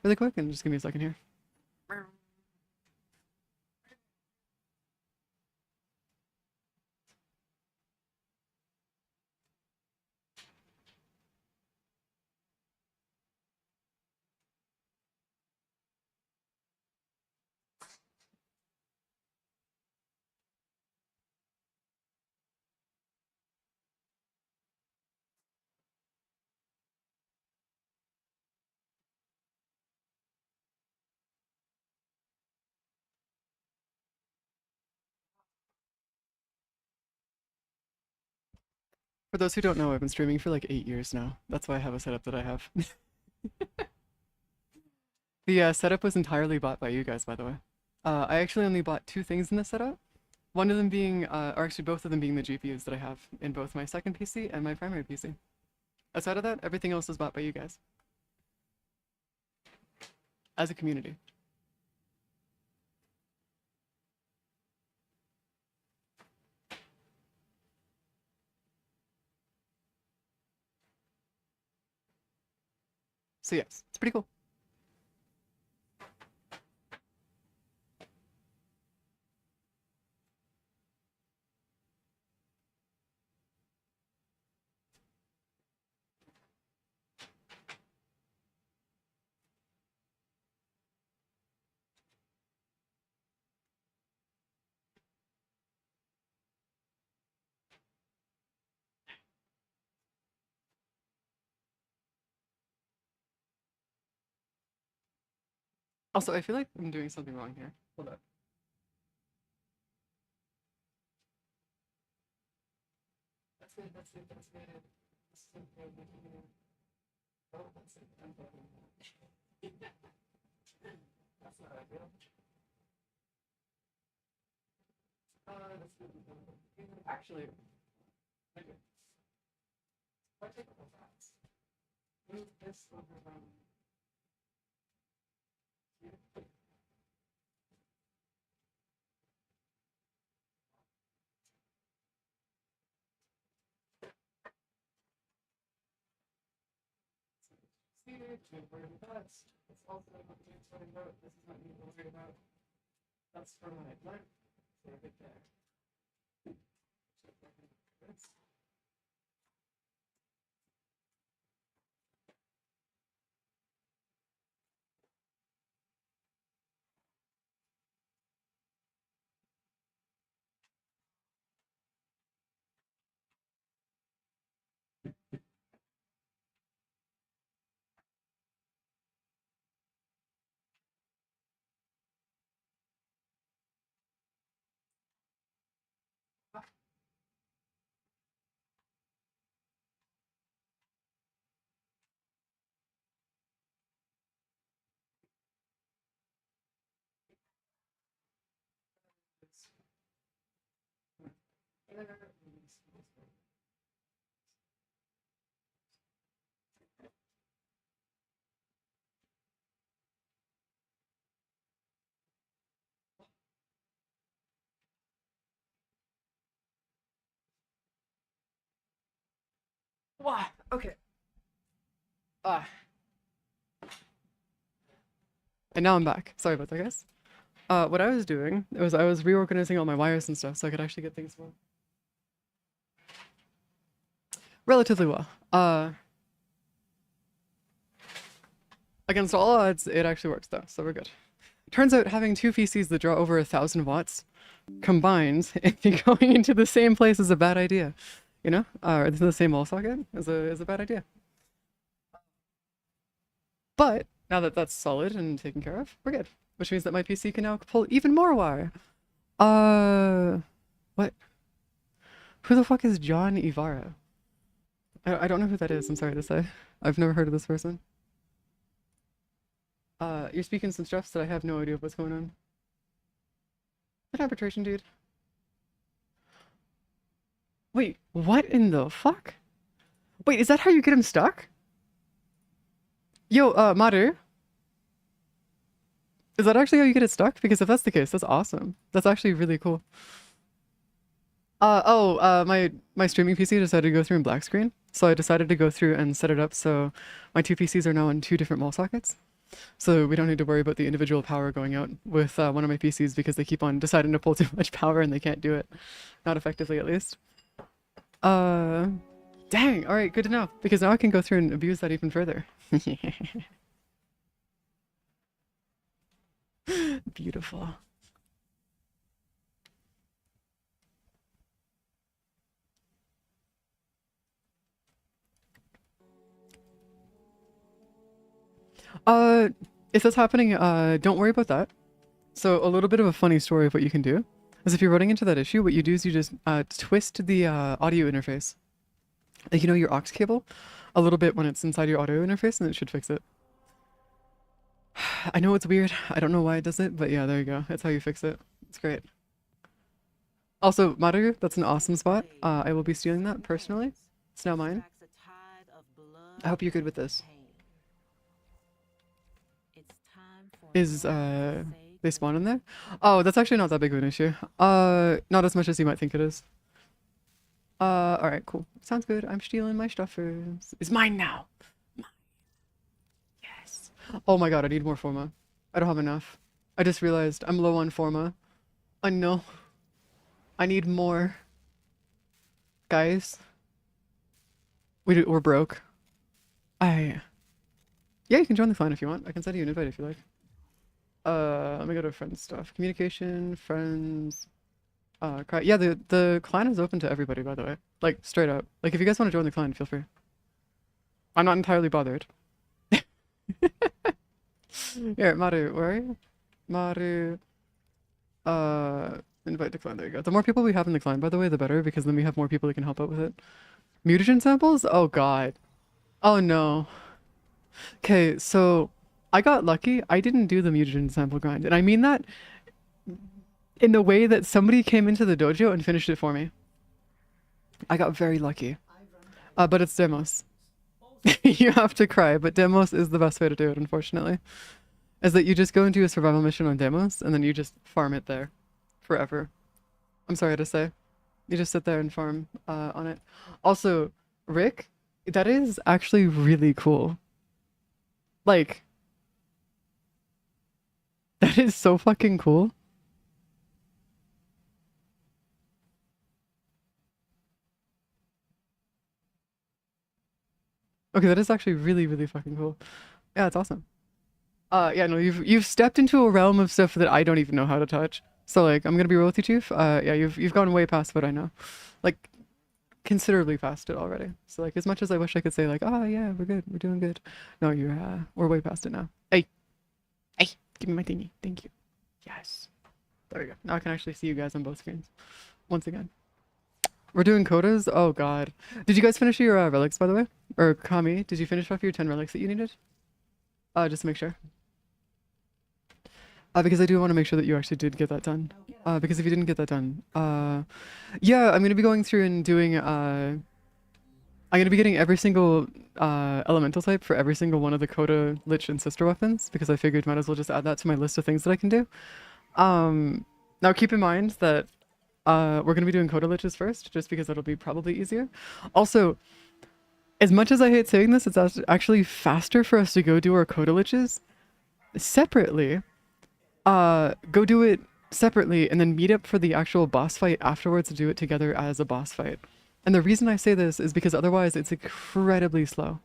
really quick, and just give me a second here. For those who don't know, I've been streaming for like 8 years now. That's why I have a setup that I have. The setup was entirely bought by you guys, by the way. I actually only bought two things in the setup. One of them being, or actually both of them being the GPUs that I have in both my second PC and my primary PC. Outside of that, everything else was bought by you guys. As a community. So yes, it's pretty cool. Also, I feel like I'm doing something wrong here. Hold up. That's it, that's it, that's it. Oh, that's it. That's not ideal. That's good. Actually, okay. If I take a couple shots, move this over around here. Here, to worry about. It's also not me worried about. This is not me worried about. That's for my plant. So right there. This. Why? Okay. Ah. And now I'm back. Sorry about that, guys. What I was doing was I was reorganizing all my wires and stuff so I could actually get things well. Relatively well. Against all odds, it actually works though, so we're good. Turns out having two PCs that draw over 1,000 watts combined, going into the same place is a bad idea. You know? Or the same wall socket is a bad idea. But now that that's solid and taken care of, we're good. Which means that my PC can now pull even more wire. What? Who the fuck is John Ibarra? I don't know who that is, I'm sorry to say. I've never heard of this person. You're speaking some stuff that I have no idea what's going on. An arbitration, dude. Wait, what in the fuck? Wait, is that how you get him stuck? Yo, Maru. Is that actually how you get it stuck? Because if that's the case, that's awesome. That's actually really cool. My streaming PC decided to go through in black screen. So I decided to go through and set it up so my two PCs are now on two different wall sockets. So we don't need to worry about the individual power going out with one of my PCs because they keep on deciding to pull too much power and they can't do it. Not effectively, at least. Dang, alright, good to know. Because now I can go through and abuse that even further. Beautiful. If that's happening, don't worry about that. So a little bit of a funny story of what you can do is if you're running into that issue, what you do is you just twist the audio interface. Like, you know, your aux cable a little bit when it's inside your audio interface and it should fix it. I know it's weird. I don't know why it does it, but yeah, there you go. That's how you fix it. It's great. Also, Maru, that's an awesome spot. I will be stealing that personally. It's now mine. I hope you're good with this. Is they spawn in there? Oh, that's actually not that big of an issue. Not as much as you might think it is. Alright, cool. Sounds good. I'm stealing my stuffers. It's mine now. Mine. Yes. Oh my god, I need more forma. I don't have enough. I just realized I'm low on forma. I know. I need more. Guys. We're broke. Yeah, you can join the clan if you want. I can send you an invite if you like. Let me go to friends stuff. Communication, friends. Yeah, the clan is open to everybody, by the way. Like, straight up. Like, if you guys want to join the clan, feel free. I'm not entirely bothered. Here, Maru, where are you? Maru. Invite to clan. There you go. The more people we have in the clan, by the way, the better, because then we have more people that can help out with it. Mutagen samples? Oh god. Oh no. Okay, so I got lucky. I didn't do the mutagen sample grind, and I mean that in the way that somebody came into the dojo and finished it for me. I got very lucky. But it's demos. You have to cry, but demos is the best way to do it, unfortunately. Is that you just go into a survival mission on demos, and then you just farm it there. Forever. I'm sorry to say. You just sit there and farm on it. Also, Rick, that is actually really cool. Like, that is so fucking cool. Okay, that is actually really, really fucking cool. Yeah, it's awesome. Yeah, no, you've stepped into a realm of stuff that I don't even know how to touch. So like, I'm gonna be real with you, Chief. Yeah, you've gone way past what I know, like considerably past it already. So like, as much as I wish I could say like, oh yeah, we're good, we're doing good. No, we're way past it now. Hey, hey, give me my thingy. Thank you. Yes. There we go. Now I can actually see you guys on both screens. Once again. We're doing quotas? Oh god. Did you guys finish your relics, by the way? Or Kami, did you finish off your 10 relics that you needed? Just to make sure. Because I do want to make sure that you actually did get that done. Because if you didn't get that done, yeah, I'm gonna be going through and doing, I'm gonna be getting every single elemental type for every single one of the Coda, Lich, and Sister weapons, because I figured might as well just add that to my list of things that I can do. Now keep in mind that we're gonna be doing Coda Liches first, just because that'll be probably easier. Also, as much as I hate saying this, it's actually faster for us to go do our Coda Liches separately. Go do it separately and then meet up for the actual boss fight afterwards to do it together as a boss fight. And the reason I say this is because otherwise it's incredibly slow.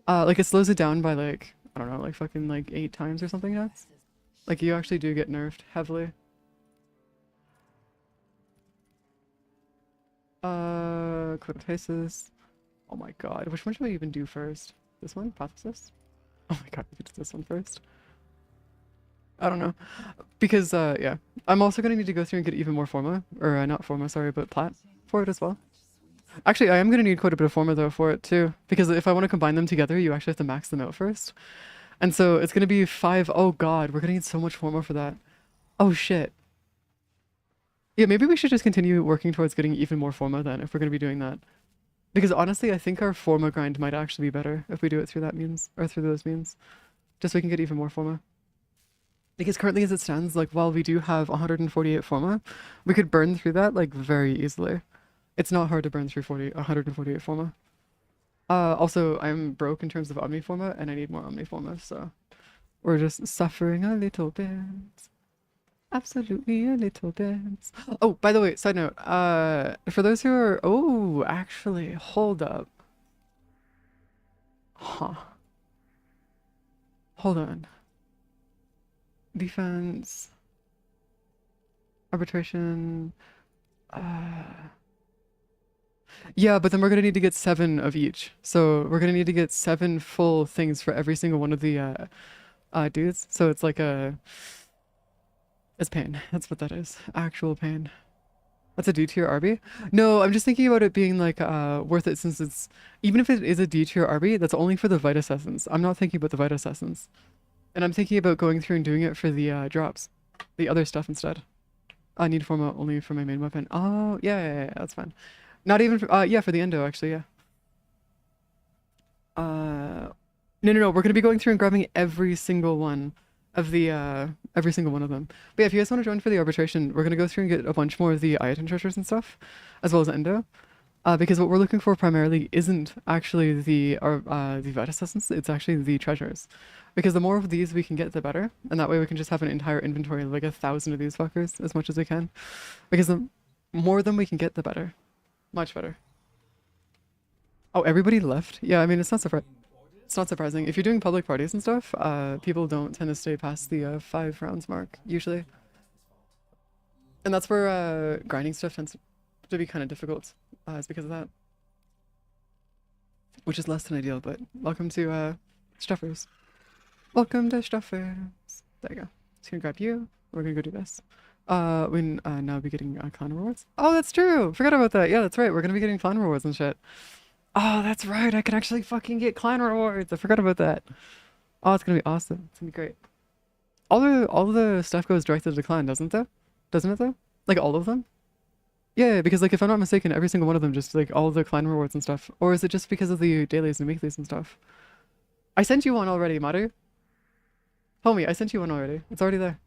Like it slows it down by like, I don't know, like fucking like 8 times or something nuts. Like you actually do get nerfed heavily. Codotasis. Oh my god, which one should I even do first? This one? Pathesis? Oh my god, we could do this one first. I don't know. Because, yeah. I'm also gonna need to go through and get even more forma. Or, not forma, sorry, but plat for it as well. Actually, I am gonna need quite a bit of forma, though, for it, too. Because if I want to combine them together, you actually have to max them out first. And so, it's gonna be 5. Oh god, we're gonna need so much forma for that. Oh shit. Yeah, maybe we should just continue working towards getting even more forma, then, if we're gonna be doing that. Because honestly, I think our forma grind might actually be better if we do it through that means, or through those means. Just so we can get even more forma. Because currently as it stands, like, while we do have 148 forma, we could burn through that, like, very easily. It's not hard to burn through 148 forma. Also, I'm broke in terms of omniforma, and I need more omniforma, so we're just suffering a little bit. Absolutely a little bit. Oh, by the way, side note, for those who are, oh, actually, hold up. Huh. Hold on. Defense. Arbitration. Yeah, but then we're gonna need to get 7 of each. So we're gonna need to get 7 full things for every single one of the dudes. So it's like it's pain. That's what that is. Actual pain. That's a D tier RB? No, I'm just thinking about it being like worth it since it's even if it is a D tier RB, that's only for the Vitus Essence. I'm not thinking about the Vitus Essence. And I'm thinking about going through and doing it for the drops. The other stuff instead. I need forma only for my main weapon. Oh, yeah, that's fine. Not even for, yeah, for the endo actually, yeah. No, we're gonna be going through and grabbing every single one of the every single one of them. But yeah, if you guys want to join for the arbitration, we're gonna go through and get a bunch more of the item treasures and stuff, as well as endo. Because what we're looking for primarily isn't actually the Vitus Essence, it's actually the treasures. Because the more of these we can get, the better. And that way we can just have an entire inventory of like 1,000 of these fuckers, as much as we can. Because the more of them we can get, the better. Much better. Oh, everybody left? Yeah, I mean, it's not surprising. If you're doing public parties and stuff, people don't tend to stay past the 5 rounds mark, usually. And that's where grinding stuff tends to be kind of difficult. It's because of that. Which is less than ideal, but welcome to Stuffers. Welcome to Stuffers. There you go. Just gonna grab you. We're gonna go do this. We now be getting clan rewards. Oh, that's true. Forgot about that. Yeah, that's right. We're gonna be getting clan rewards and shit. Oh, that's right. I can actually fucking get clan rewards. I forgot about that. Oh, it's gonna be awesome. It's gonna be great. All the stuff goes directly to the clan, doesn't it? Doesn't it though? Like all of them? Yeah, because like if I'm not mistaken, every single one of them just like all the clan rewards and stuff. Or is it just because of the dailies and weeklies and stuff? I sent you one already, Maru. Homie, I sent you one already. It's already there.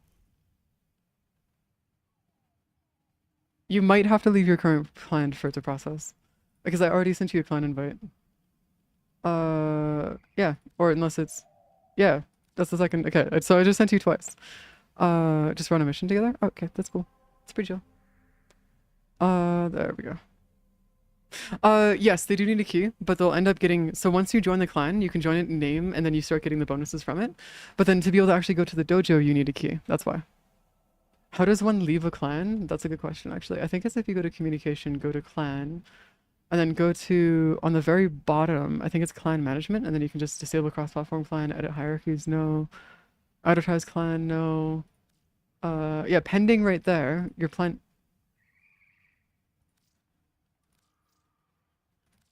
You might have to leave your current clan for it to process. Because I already sent you a clan invite. Yeah. Or unless it's... Yeah. That's the second... Okay, so I just sent you twice. Just run a mission together? Oh, okay, that's cool. It's pretty chill. There we go. Yes, they do need a key, but they'll end up getting... So once you join the clan, you can join it in name, and then you start getting the bonuses from it. But then to be able to actually go to the dojo, you need a key. That's why. How does one leave a clan? That's a good question, actually. I think it's if you go to communication, go to clan, and then go to, on the very bottom, I think it's clan management, and then you can just disable cross-platform clan, edit hierarchies, no. Advertise clan, no. Yeah, pending right there. Your plan...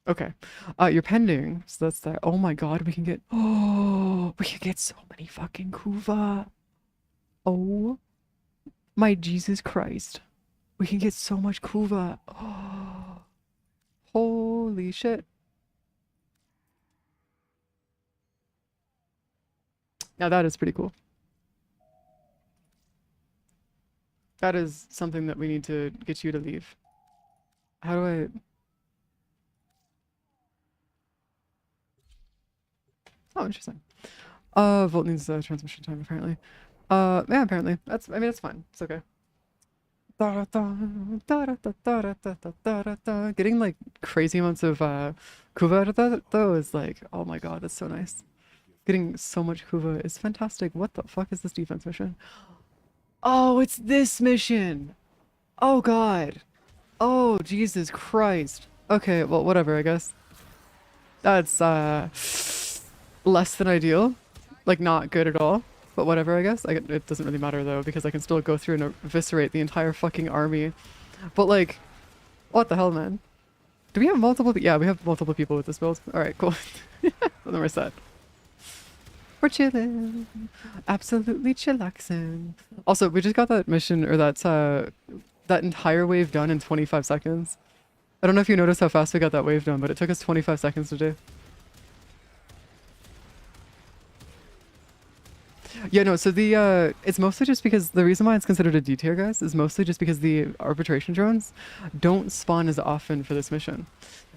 Okay. You're pending, so that's that. Oh my god, we can get... Oh, we can get so many fucking kuva. Oh my Jesus Christ. We can get so much kuva. Oh, holy shit. Now that is pretty cool. That is something that we need to get you to leave. How do I... Oh, interesting. Volt needs transmission time apparently. Yeah, apparently. That's, I mean, it's fine. It's okay. Getting like crazy amounts of kuva out of that though is like, oh my god, that's so nice. Getting so much kuva is fantastic. What the fuck is this defense mission? Oh, it's this mission. Oh god. Oh, Jesus Christ. Okay, well, whatever, I guess. That's, less than ideal. Like, not good at all. But whatever, I guess. It doesn't really matter, though, because I can still go through and eviscerate the entire fucking army. But, like, what the hell, man? Do we have multiple? Yeah, we have multiple people with this build. Alright, cool. Then we're set. We're chilling. Absolutely chillaxing. Also, we just got that mission, or that entire wave done in 25 seconds. I don't know if you noticed how fast we got that wave done, but it took us 25 seconds to do. Yeah, no, so the, it's mostly just because the reason why it's considered a D tier, guys, is mostly just because the arbitration drones don't spawn as often for this mission.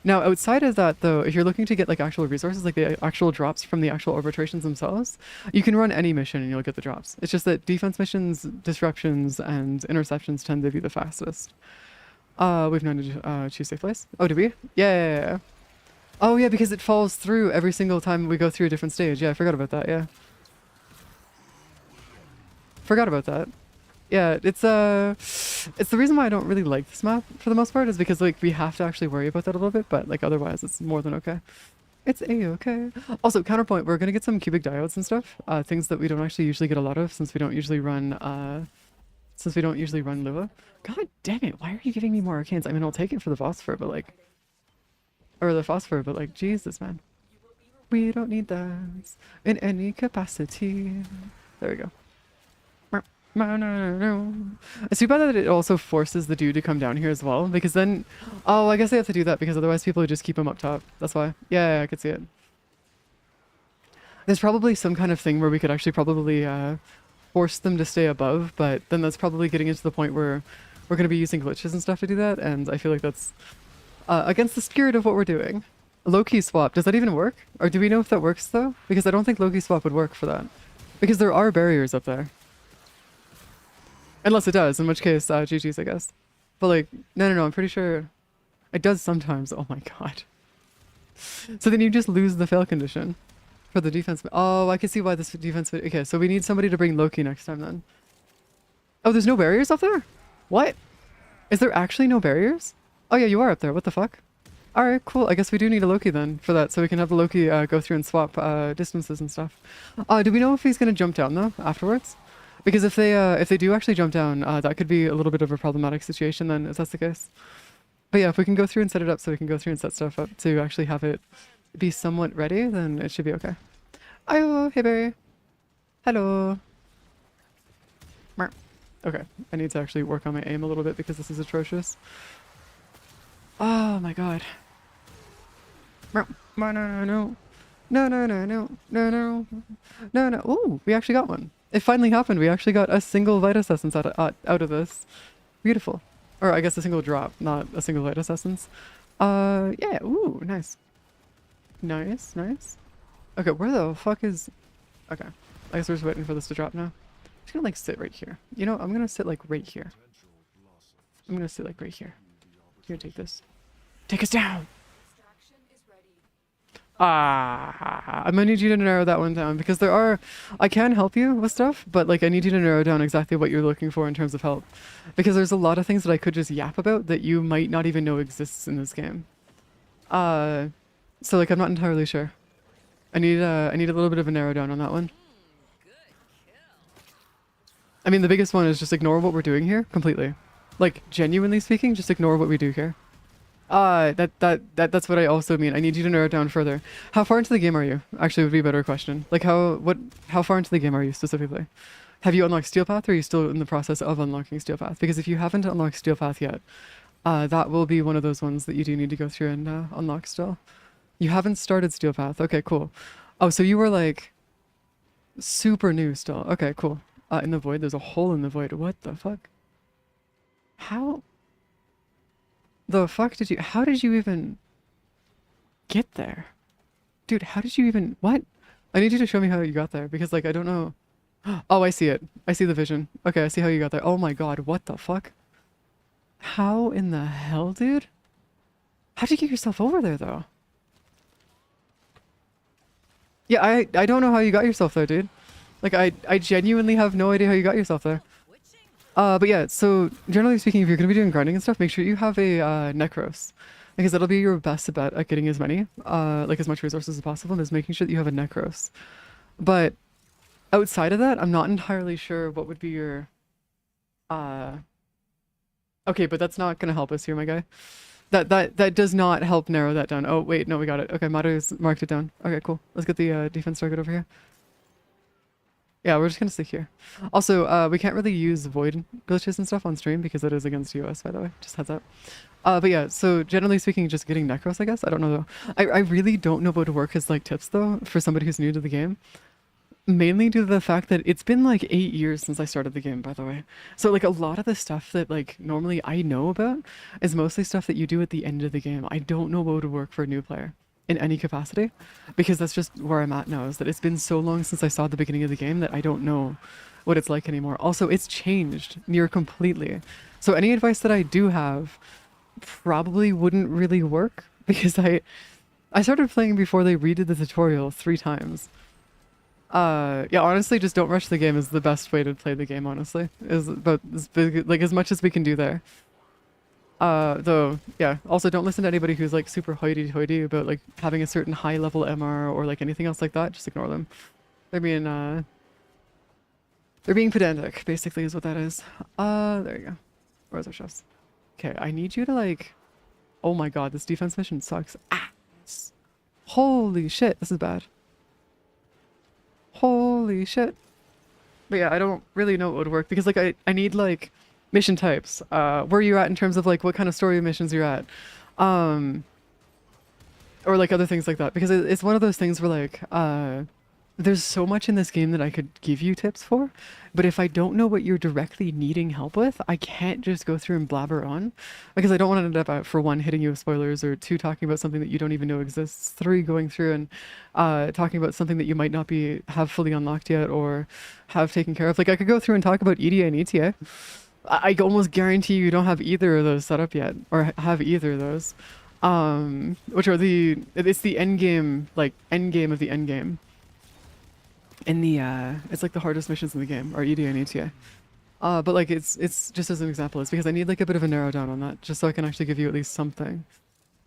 Now, outside of that, though, if you're looking to get, like, actual resources, like the actual drops from the actual arbitrations themselves, you can run any mission and you'll get the drops. It's just that defense missions, disruptions, and interceptions tend to be the fastest. We've known to choose safe place. Oh, did we? Yeah. Oh, yeah, because it falls through every single time we go through a different stage. Yeah, I forgot about that, yeah. Forgot about that. Yeah, it's the reason why I don't really like this map for the most part is because, like, we have to actually worry about that a little bit, but, like, otherwise it's more than okay. It's a-okay. Also, counterpoint, we're gonna get some cubic diodes and stuff, things that we don't actually usually get a lot of since we don't usually run Lua. God damn it, why are you giving me more arcanes? I mean, I'll take it for the phosphor, but, like, Jesus, man. We don't need that in any capacity. There we go. It's too bad that it also forces the dude to come down here as well, because then, oh, I guess they have to do that because otherwise people would just keep him up top. That's why. Yeah, I could see it. There's probably some kind of thing where we could actually probably force them to stay above, but then that's probably getting into the point where we're going to be using glitches and stuff to do that, and I feel like that's against the spirit of what we're doing. Low-key swap, does that even work? Or do we know if that works though? Because I don't think low-key swap would work for that. Because there are barriers up there. Unless it does, in which case, GG's, I guess. But, like, no, I'm pretty sure it does sometimes. Oh my god. So then you just lose the fail condition for the defense. Oh, I can see why this defense... Okay, so we need somebody to bring Loki next time then. Oh, there's no barriers up there? What? Is there actually no barriers? Oh yeah, you are up there. What the fuck? Alright, cool. I guess we do need a Loki then for that, so we can have the Loki go through and swap distances and stuff. Do we know if he's gonna jump down though, afterwards? Because if they do actually jump down, that could be a little bit of a problematic situation then, if that's the case. But yeah, if we can go through and set it up so we can go through and set stuff up to actually have it be somewhat ready, then it should be okay. Oh, hey Barry. Hello. Okay, I need to actually work on my aim a little bit because this is atrocious. Oh my god. No. Ooh, we actually got one. It finally happened. We actually got a single Vitus Essence out of this. Beautiful. Or I guess a single drop, not a single Vitus Essence. Yeah, ooh, nice. Nice. Okay, where the fuck is... Okay, I guess we're just waiting for this to drop now. I'm just gonna, like, sit right here. You know, I'm gonna sit, like, right here. I'm gonna sit, like, right here. Here, take this. Take us down! I'm gonna need you to narrow that one down because there are... I can help you with stuff, but, like, I need you to narrow down exactly what you're looking for in terms of help. Because there's a lot of things that I could just yap about that you might not even know exists in this game. So, like, I'm not entirely sure. I need a little bit of a narrow down on that one. I mean, the biggest one is just ignore what we're doing here completely. Like, genuinely speaking, just ignore what we do here. That's what I also mean. I need you to narrow it down further. How far into the game are you? Actually, would be a better question. Like, how far into the game are you specifically? Have you unlocked Steel Path, or are you still in the process of unlocking Steel Path? Because if you haven't unlocked Steel Path yet, that will be one of those ones that you do need to go through and unlock still. You haven't started Steel Path. Okay, cool. Oh, so you were, like, super new still. Okay, cool. In the void, there's a hole in the void. What the fuck? How the fuck did you... How did you even get there? Dude, how did you even... What? I need you to show me how you got there, because, like, I don't know... Oh, I see it. I see the vision. Okay, I see how you got there. Oh my god, what the fuck? How in the hell, dude? How'd you get yourself over there, though? Yeah, I don't know how you got yourself there, dude. Like, I genuinely have no idea how you got yourself there. But yeah, so generally speaking, if you're gonna be doing grinding and stuff, make sure you have a necros, because that'll be your best bet at getting as many, like as much resources as possible, is making sure that you have a necros. But outside of that, I'm not entirely sure what would be your, uh, okay, but that's not gonna help us here, my guy. That does not help narrow that down. Oh wait, no, we got it. Okay, Maru's marked it down. Okay, cool. Let's get the defense target over here. Yeah, we're just gonna stick here. Also, we can't really use void glitches and stuff on stream because it is against US, by the way. Just heads up. But yeah, so generally speaking, just getting necros, I guess. I don't know though. I really don't know how to work as like tips though for somebody who's new to the game. Mainly due to the fact that it's been like 8 years since I started the game, by the way. So like a lot of the stuff that like normally I know about is mostly stuff that you do at the end of the game. I don't know how to work for a new player in any capacity, because that's just where I'm at now, is that it's been so long since I saw the beginning of the game that I don't know what it's like anymore. Also, it's changed near completely. So any advice that I do have probably wouldn't really work because I started playing before they redid the tutorial 3 times. Yeah, honestly, just don't rush the game is the best way to play the game, honestly. Is about as big, like as much as we can do there. Though, yeah, also don't listen to anybody who's like super hoity-toity about like having a certain high level MR or like anything else like that. Just ignore them. They're being pedantic, basically is what that is. There you go. Where's our chefs? Okay, I need you to like, oh my god, this defense mission sucks ass. Holy shit, this is bad. Holy shit. But yeah, I don't really know what would work because like I need like mission types. Where you're at in terms of like what kind of story missions you're at. Or like other things like that. Because it's one of those things where like there's so much in this game that I could give you tips for, but if I don't know what you're directly needing help with, I can't just go through and blabber on, because I don't want to end up, for 1, hitting you with spoilers, or 2, talking about something that you don't even know exists, 3, going through and talking about something that you might not have fully unlocked yet or have taken care of. Like I could go through and talk about EDA and ETA. I almost guarantee you don't have either of those set up yet, or have either of those, which are it's the end game, like end game of the end game. In the it's like the hardest missions in the game are EDA and ETA. But like it's just as an example, it's because I need like a bit of a narrow down on that, just so I can actually give you at least something.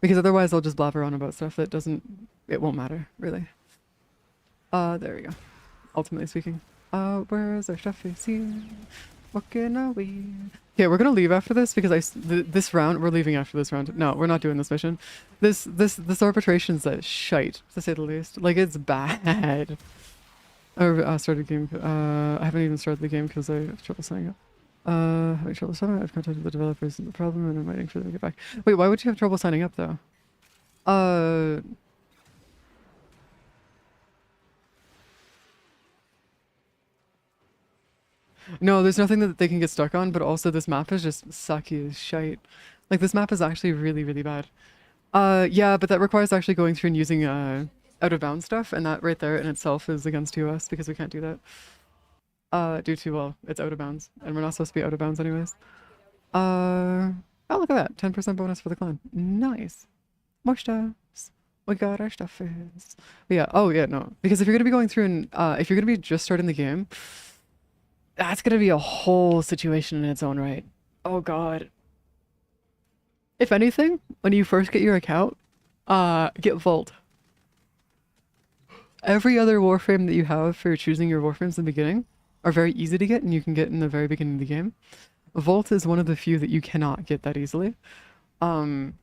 Because otherwise I'll just blabber on about stuff that it won't matter, really. There we go. Ultimately speaking. Where's our stuff is here? Walking away. Okay, we're gonna leave after this because this round, we're leaving after this round. No, we're not doing this mission. This arbitration's a shite, to say the least. Like, it's bad. I started the game. I haven't even started the game because I have trouble signing up. Having trouble signing up. I've contacted the developers and the problem, and I'm waiting for them to get back. Wait, why would you have trouble signing up though? No, there's nothing that they can get stuck on, but also this map is just sucky as shite. Like, this map is actually really, really bad. Yeah, but that requires actually going through and using out of bounds stuff, and that right there in itself is against US because we can't do that. Due to, well, it's out of bounds, and we're not supposed to be out of bounds anyways. Oh, look at that, 10% bonus for the clan. Nice. More stuffs. We got our stuffers. But yeah, oh yeah, no. Because if you're gonna be going through and, if you're gonna be just starting the game, that's gonna be a whole situation in its own right. Oh god. If anything, when you first get your account, get Vault. Every other Warframe that you have for choosing your Warframes in the beginning are very easy to get, and you can get in the very beginning of the game. Vault is one of the few that you cannot get that easily. And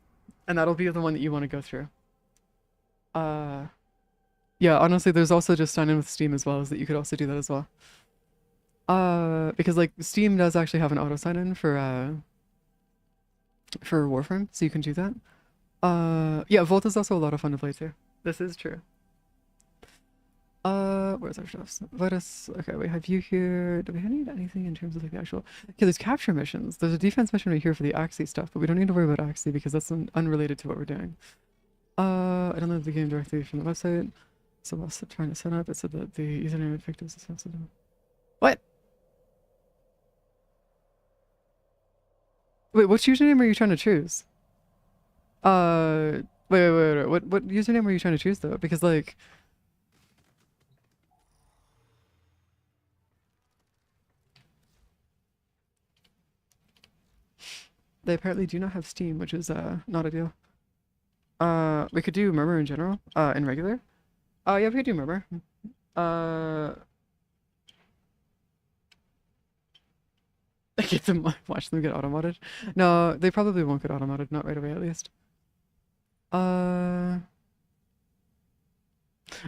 that'll be the one that you want to go through. Yeah, honestly, there's also just sign in with Steam as well, is that you could also do that as well. Because like Steam does actually have an auto sign in for Warframe, so you can do that. Yeah, Vault is also a lot of fun to play too. This is true. Where's our stuff? Let us. Okay, we have you here. Do we need anything in terms of like the actual? Okay, there's capture missions. There's a defense mission right here for the Axie stuff, but we don't need to worry about Axie because that's unrelated to what we're doing. I downloaded the game directly from the website. So while trying to set up, it said that the username and fictitious is sensitive. What? Wait, which username are you trying to choose? Wait. What username are you trying to choose though? Because like. They apparently do not have Steam, which is not ideal. We could do Murmur in general, in regular. Yeah, we could do Murmur. Uh, get them, watch them get auto-modded. No, they probably won't get auto-modded, not right away at least. Oh,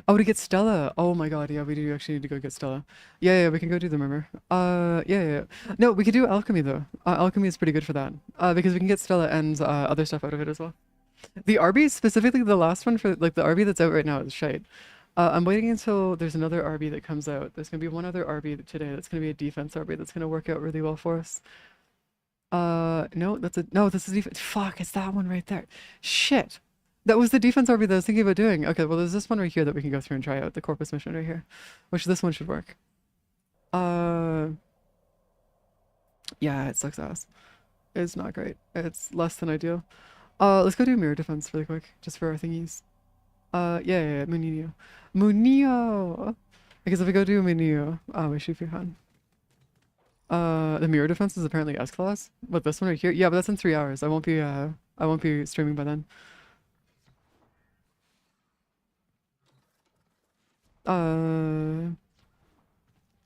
to get Stella. Oh my god, yeah, we do actually need to go get Stella. Yeah, we can go do the Murmur. Yeah. No, we could do Alchemy though. Alchemy is pretty good for that. Because we can get Stella and other stuff out of it as well. The Arbis, specifically the last one for like the Arby that's out right now is shite. I'm waiting until there's another Arby that comes out. There's gonna be one other Arby today that's gonna be a defense Arby that's gonna work out really well for us. No, this is defense. Fuck, it's that one right there. Shit. That was the defense Arby that I was thinking about doing. Okay, well there's this one right here that we can go through and try out, the Corpus mission right here. Which this one should work. Yeah, it sucks ass. It's not great. It's less than ideal. Let's go do mirror defense really quick, just for our thingies. Yeah, Munio. Munio! Because if we go do Munio, we should be fine. The mirror defense is apparently S-class. What, this one right here? Yeah, but that's in 3 hours. I won't be streaming by then.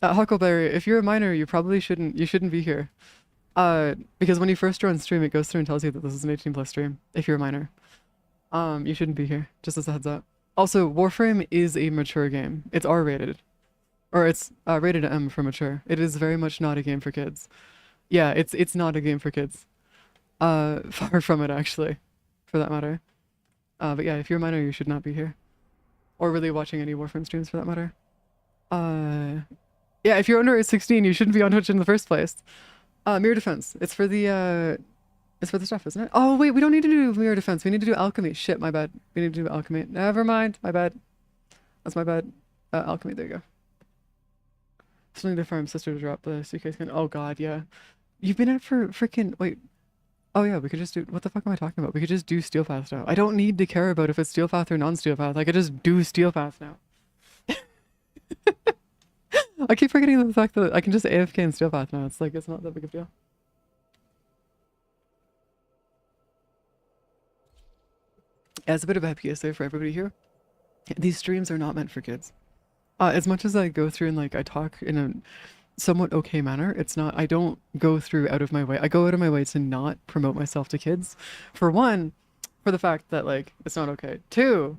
Huckleberry, if you're a minor, you shouldn't be here. Because when you first join stream, it goes through and tells you that this is an 18+ stream, if you're a minor. You shouldn't be here, just as a heads up. Also, Warframe is a mature game. It's R-rated. Or it's rated M for mature. It is very much not a game for kids. Yeah, it's not a game for kids. Far from it, actually, for that matter. But yeah, if you're a minor, you should not be here. Or really watching any Warframe streams, for that matter. Yeah, if you're under age 16, you shouldn't be on Twitch in the first place. Mirror defense. It's for the stuff, isn't it? Oh, wait, we don't need to do mirror defense. We need to do alchemy. Shit, my bad. We need to do alchemy. Never mind. My bad. That's my bad. Alchemy, there you go. Still need to farm sister to drop the suitcase gun. Oh god, yeah. You've been at for freaking wait. Oh yeah, we could just do what the fuck am I talking about? We could just do steel path now. I don't need to care about if it's steel path or non-steel path. I could just do steel path now. I keep forgetting the fact that I can just AFK and steel path now. It's like it's not that big of a deal. As a bit of a PSA for everybody here, these streams are not meant for kids. As much as I go through and like I talk in a somewhat okay manner, it's not, I don't go through out of my way. I go out of my way to not promote myself to kids. For one, for the fact that like it's not okay. Two,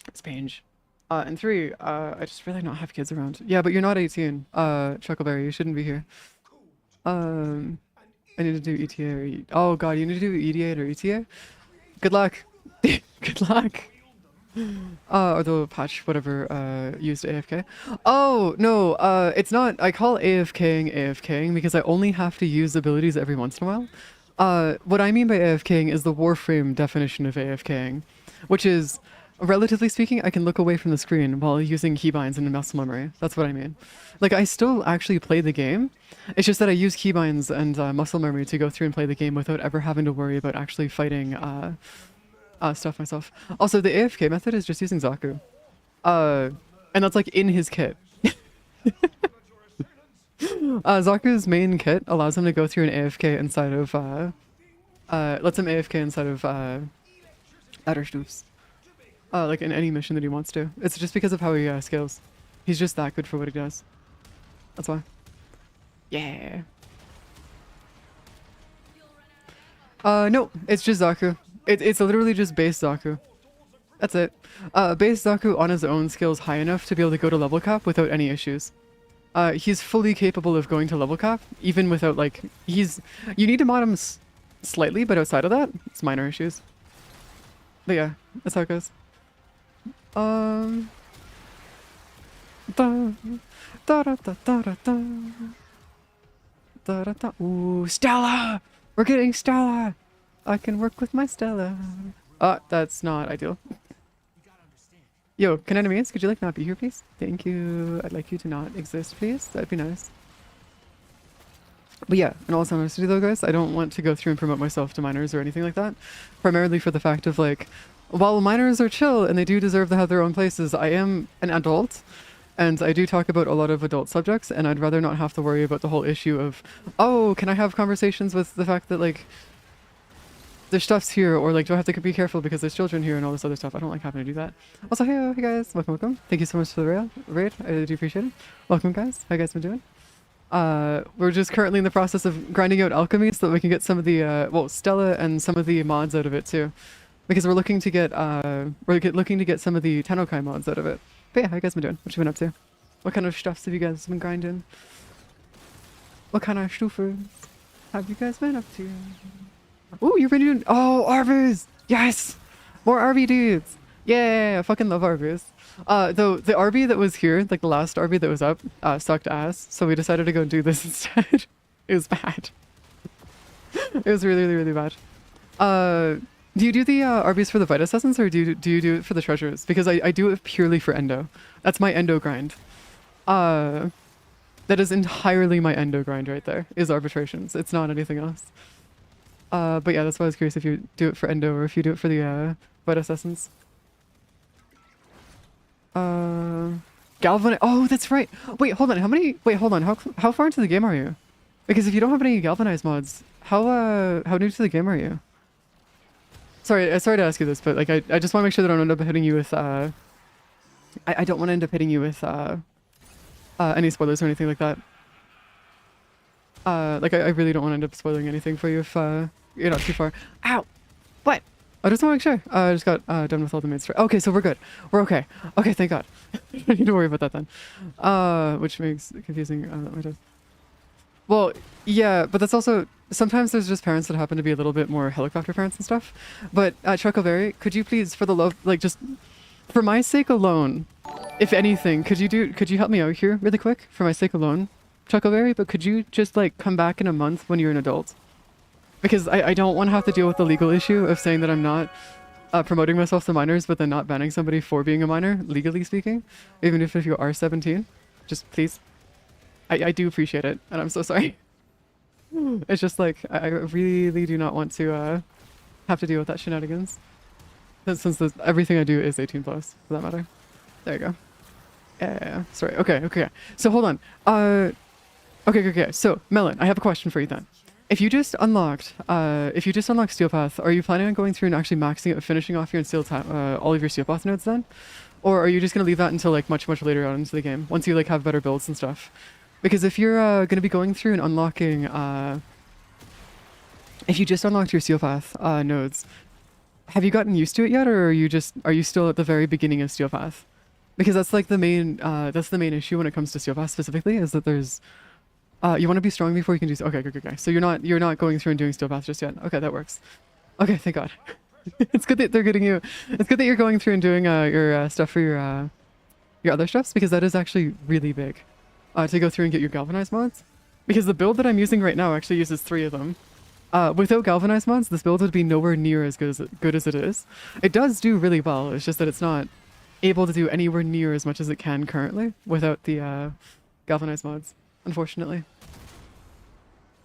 it's Pange. And three, I just really not have kids around. Yeah, but you're not 18. Chuckleberry, you shouldn't be here. I need to do ETA or oh god, you need to do EDA or ETA? Good luck. Good luck. Or the patch, whatever, used AFK. Oh, no, it's not, I call AFKing because I only have to use abilities every once in a while. What I mean by AFKing is the Warframe definition of AFKing, which is, relatively speaking, I can look away from the screen while using keybinds and muscle memory. That's what I mean. Like, I still actually play the game, it's just that I use keybinds and muscle memory to go through and play the game without ever having to worry about actually fighting, stuff myself. Also, the AFK method is just using Zaku. And that's like in his kit. Zaku's main kit allows him to go through an AFK inside of, lets him AFK inside of, outer Stoops. Like in any mission that he wants to. It's just because of how he scales. He's just that good for what he does. That's why. Yeah. No, it's just Zaku. It's literally just base Zaku. That's it. Base Zaku on his own scales high enough to be able to go to level cap without any issues. He's fully capable of going to level cap, even without like, you need to mod him slightly, but outside of that, it's minor issues. But yeah, that's how it goes. Da da da da da da da da da. Ooh, Stella! We're getting Stella! I can work with my Stella. That's not ideal. Yo, Kanno, could you like not be here, please? Thank you. I'd like you to not exist, please. That'd be nice. But yeah, in all honesty though, guys, I don't want to go through and promote myself to minors or anything like that. Primarily for the fact of like, while minors are chill and they do deserve to have their own places, I am an adult. And I do talk about a lot of adult subjects, and I'd rather not have to worry about the whole issue of, oh, can I have conversations with the fact that like, there's stuff's here, or like do I have to be careful because there's children here and all this other stuff. I don't like having to do that. Also, hey guys, welcome. Thank you so much for the raid. I do appreciate it. Welcome guys. How you guys been doing? We're just currently in the process of grinding out alchemy so that we can get some of the well, Stella and some of the mods out of it too, because we're looking to get some of the Tennokai mods out of it. But yeah, how you guys been doing? What you been up to? What kind of stuffs have you guys been grinding? What kind of stuffers have you guys been up to? Oh, you've been doing. Oh, arbis! Yes, more RB dudes. Yeah, I fucking love arbis. Though the RB that was here, like the last RB that was up, sucked ass. So we decided to go do this instead. It was bad. It was really, really, really bad. Do you do the RBs for the Vita Essence, or do you do it for the treasures? Because I do it purely for endo. That's my endo grind. That is entirely my endo grind right there, is arbitrations. It's not anything else. But yeah, that's why I was curious if you do it for endo or if you do it for the Vita Essence. Galvanize. Oh, that's right. Wait, hold on. Wait, hold on. How far into the game are you? Because if you don't have any galvanize mods, how new to the game are you? Sorry to ask you this, but like I just want to make sure that I don't end up hitting you with I don't want to end up hitting you with any spoilers or anything like that. Like I really don't want to end up spoiling anything for you if you're not too far. Ow! What? I just want to make sure. I just got done with all the main story. Okay, so we're good. We're okay. Okay, thank God. I don't need to worry about that then. Which makes it confusing. Well, yeah, but that's also... Sometimes there's just parents that happen to be a little bit more helicopter parents and stuff. But, Chuckleberry, could you please, for the love... Like, just... For my sake alone, if anything, could you help me out here really quick? For my sake alone, Chuckleberry? But could you just, like, come back in a month when you're an adult? Because I don't want to have to deal with the legal issue of saying that I'm not promoting myself to minors, but then not banning somebody for being a minor, legally speaking. Even if you are 17. Just please. I do appreciate it, and I'm so sorry. It's just like, I really do not want to have to deal with that shenanigans. Since everything I do is 18 plus, for that matter. There you go. Yeah. Sorry. Okay. So hold on. Okay. So, Melon, I have a question for you then. If you just unlocked Steel Path, are you planning on going through and actually maxing it, finishing off your all of your Steel Path nodes then? Or are you just going to leave that until like much later on into the game, once you like have better builds and stuff? Because if you're going to be going through and unlocking, if you just unlocked your Steel Path nodes, have you gotten used to it yet, or are you still at the very beginning of Steel Path? Because that's like the main issue when it comes to Steel Path specifically, is that there's you want to be strong before you can do so. Okay. So you're not going through and doing Steel Path just yet. Okay, that works. Okay, thank God. It's good that they're getting you. It's good that you're going through and doing your stuff for your other stuffs, because that is actually really big. To go through and get your galvanized mods, because the build that I'm using right now actually uses 3 of them. Without galvanized mods, this build would be nowhere near as good as it is. It does do really well. It's just that it's not able to do anywhere near as much as it can currently without the galvanized mods, unfortunately.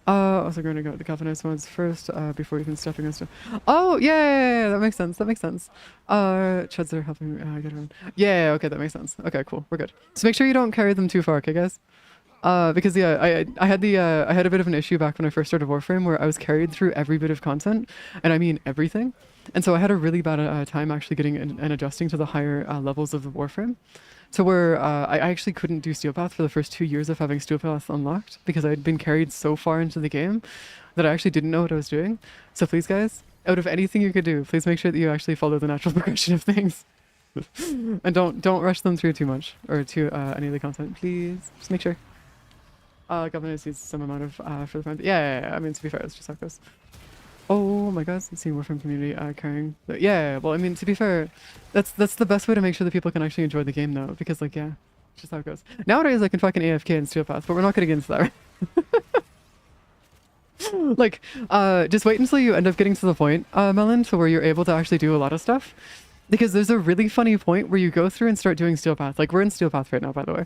Also going to go with the galvanized mods first before even stepping on stuff. Oh yeah, that makes sense. Chuds are helping get around. Yeah, okay, that makes sense. Okay, cool, we're good. So make sure you don't carry them too far, okay, guys? Because yeah, I had a bit of an issue back when I first started Warframe where I was carried through every bit of content, and I mean everything. And so I had a really bad time actually getting and adjusting to the higher levels of the Warframe. To where I actually couldn't do Steel Path for the first 2 years of having Steel Path unlocked, because I had been carried so far into the game that I actually didn't know what I was doing. So please guys, out of anything you could do, please make sure that you actually follow the natural progression of things. And don't rush them through too much, or to any of the content, please. Just make sure. Governor needs some amount of for the front. Yeah, I mean, to be fair, that's just how it goes. Oh my God, I'm seeing Warframe community carrying. Yeah, well, I mean, to be fair, that's the best way to make sure that people can actually enjoy the game, though, because like, yeah, it's just how it goes. Nowadays, I can fucking AFK and Steel Path, but we're not gonna get into that. Right? Like, just wait until you end up getting to the point, Melon, to where you're able to actually do a lot of stuff, because there's a really funny point where you go through and start doing Steel Path. Like, we're in Steel Path right now, by the way.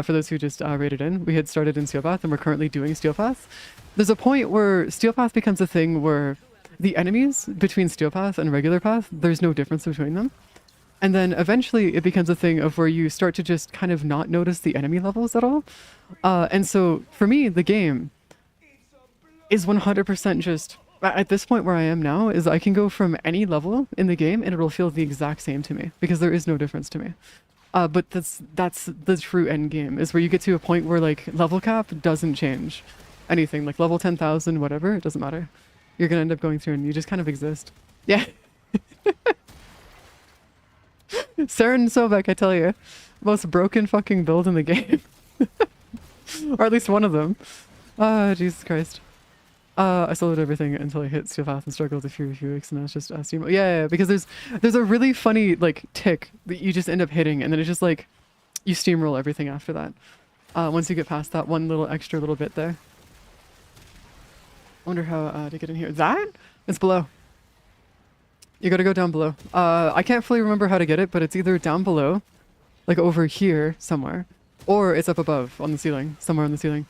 For those who just raided in, we had started in Steel Path and we're currently doing Steel Path. There's a point where Steel Path becomes a thing where the enemies between Steel Path and regular path, there's no difference between them. And then eventually it becomes a thing of where you start to just kind of not notice the enemy levels at all. And so for me, the game is 100% just At this point where I am now is I can go from any level in the game and it'll feel the exact same to me because there is no difference to me. But that's the true end game is where you get to a point where like level cap doesn't change anything, like level 10,000 whatever, it doesn't matter. You're gonna end up going through and you just kind of exist. Yeah. Saren Sobek, I tell you, most broken fucking build in the game. Or at least one of them. Jesus Christ. I soloed everything until I hit Steel Path and struggled a few weeks, and I was just stream. Yeah, because there's a really funny like tick that you just end up hitting, and then it's just like you steamroll everything after that. Once you get past that one little extra little bit there. I wonder how to get in here. That? It's below. You gotta go down below. I can't fully remember how to get it, but it's either down below, like over here somewhere, or it's up above on the ceiling, somewhere on the ceiling.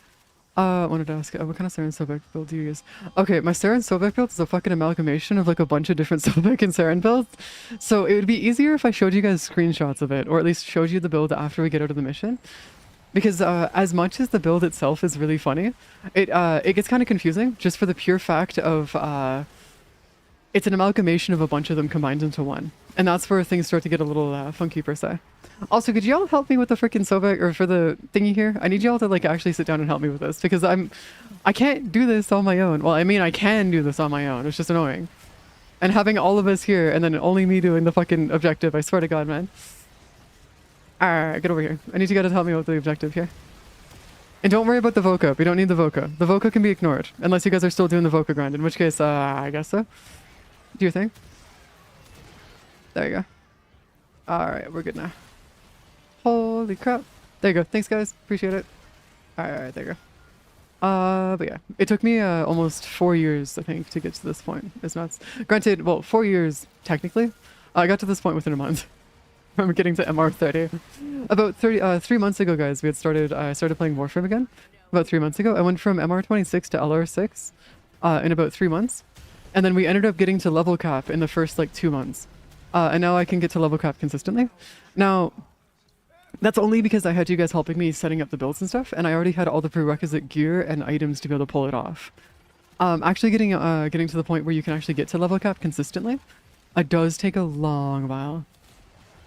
I wanted to ask, what kind of Saren Sobek build do you use? Okay, my Saren Sobek build is a fucking amalgamation of like a bunch of different Sobek and Saren builds. So it would be easier if I showed you guys screenshots of it, or at least showed you the build after we get out of the mission. Because as much as the build itself is really funny, it gets kind of confusing just for the pure fact of it's an amalgamation of a bunch of them combined into one. And that's where things start to get a little funky per se. Also, could y'all help me with the freaking Sobek or for the thingy here? I need y'all to like actually sit down and help me with this because I can't do this on my own. Well, I mean, I can do this on my own. It's just annoying. And having all of us here and then only me doing the fucking objective, I swear to God, man. Alright, get over here. I need you guys to help me with the objective here. And don't worry about the Voca. We don't need the Voca. The Voca can be ignored unless you guys are still doing the Voca grind, in which case, I guess so. Do your thing. There you go. Alright, we're good now. Holy crap. There you go. Thanks, guys. Appreciate it. Alright, there you go. But yeah, it took me almost 4 years, I think, to get to this point. It's nuts. Granted, well, 4 years, technically. I got to this point within a month. From getting to MR30. About 3 months ago, guys, I started playing Warframe again. About 3 months ago. I went from MR26 to LR6 in about 3 months. And then we ended up getting to level cap in the first, like, 2 months. And now I can get to level cap consistently. Now, that's only because I had you guys helping me setting up the builds and stuff, and I already had all the prerequisite gear and items to be able to pull it off. Actually getting to the point where you can actually get to level cap consistently, it does take a long while.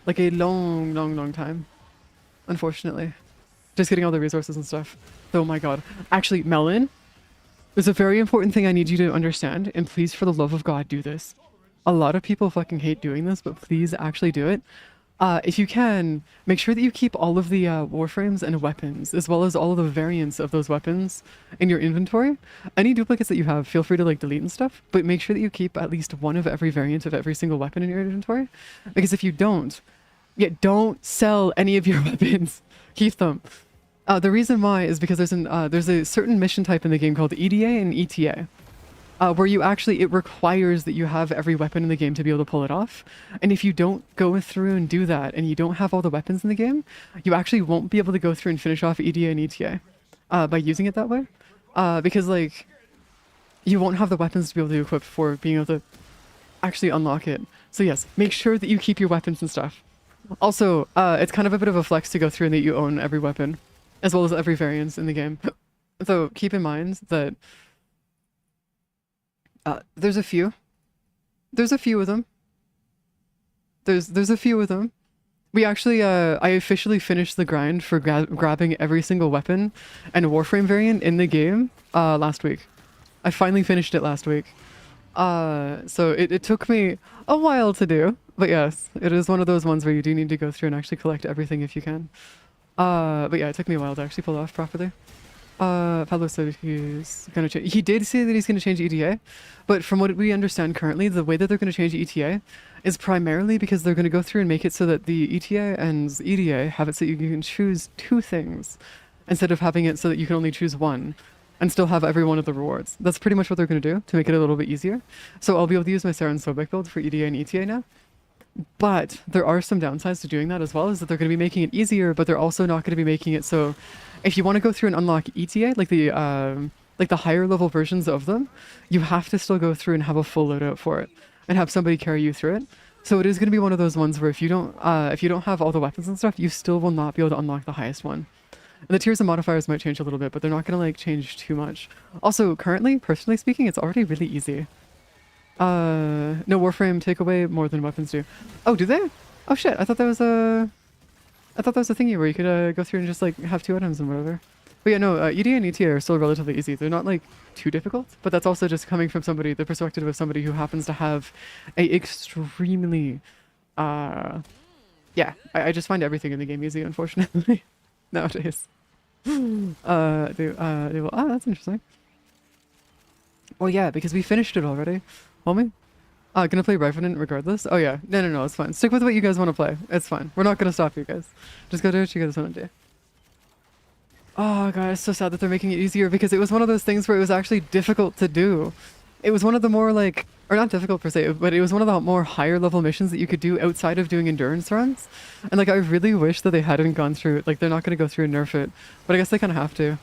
Like a long time. Unfortunately. Just getting all the resources and stuff. Oh my god. Actually, Melon, there's a very important thing I need you to understand, and please, for the love of God, do this. A lot of people fucking hate doing this, but please actually do it. If you can, make sure that you keep all of the warframes and weapons, as well as all of the variants of those weapons in your inventory. Any duplicates that you have, feel free to like delete and stuff, but make sure that you keep at least one of every variant of every single weapon in your inventory. Because if you don't, don't sell any of your weapons. Keep them. The reason why is because there's a certain mission type in the game called EDA and ETA. Where you actually, it requires that you have every weapon in the game to be able to pull it off. And if you don't go through and do that, and you don't have all the weapons in the game, you actually won't be able to go through and finish off EDA and ETA by using it that way. Because, like, you won't have the weapons to be able to equip for being able to actually unlock it. So yes, make sure that you keep your weapons and stuff. Also, it's kind of a bit of a flex to go through and that you own every weapon, as well as every variant in the game. So keep in mind that there's a few. There's a few of them. There's a few of them. We actually, I officially finished the grind for grabbing every single weapon and Warframe variant in the game last week. I finally finished it last week. So it took me a while to do, but yes, it is one of those ones where you do need to go through and actually collect everything if you can. But yeah, it took me a while to actually pull it off properly. Pablo said he's gonna change. He did say that he's gonna change ETA, but from what we understand currently, the way that they're gonna change ETA is primarily because they're gonna go through and make it so that the ETA and EDA have it so you can choose 2 things instead of having it so that you can only choose 1 and still have every one of the rewards. That's pretty much what they're gonna do to make it a little bit easier. So I'll be able to use my Saren Sobek build for EDA and ETA now. But there are some downsides to doing that as well, is that they're going to be making it easier, but they're also not going to be making it so if you want to go through and unlock ETA, like the higher level versions of them, you have to still go through and have a full loadout for it and have somebody carry you through it. So it is going to be one of those ones where if you don't have all the weapons and stuff, you still will not be able to unlock the highest one. And the tiers and modifiers might change a little bit, but they're not gonna like change too much. Also, currently, personally speaking, it's already really easy. No Warframe take away more than weapons do. Oh, do they? Oh shit, I thought that was a thingy where you could go through and just like have 2 items and whatever. But yeah, no, ED and ET are still relatively easy. They're not like too difficult, but that's also just coming from somebody, the perspective of somebody who happens to have a extremely, yeah, I just find everything in the game easy, unfortunately, nowadays. Oh, that's interesting. Oh yeah, because we finished it already, homie. Gonna play Revenant regardless? Oh yeah, no, it's fine. Stick with what you guys want to play. It's fine. We're not gonna stop you guys. Just go do what you guys want to do. Oh god, it's so sad that they're making it easier because it was one of those things where it was actually difficult to do. It was one of the more like, or not difficult per se, but it was one of the more higher level missions that you could do outside of doing endurance runs. And like, I really wish that they hadn't gone through it. Like, they're not gonna go through and nerf it, but I guess they kind of have to.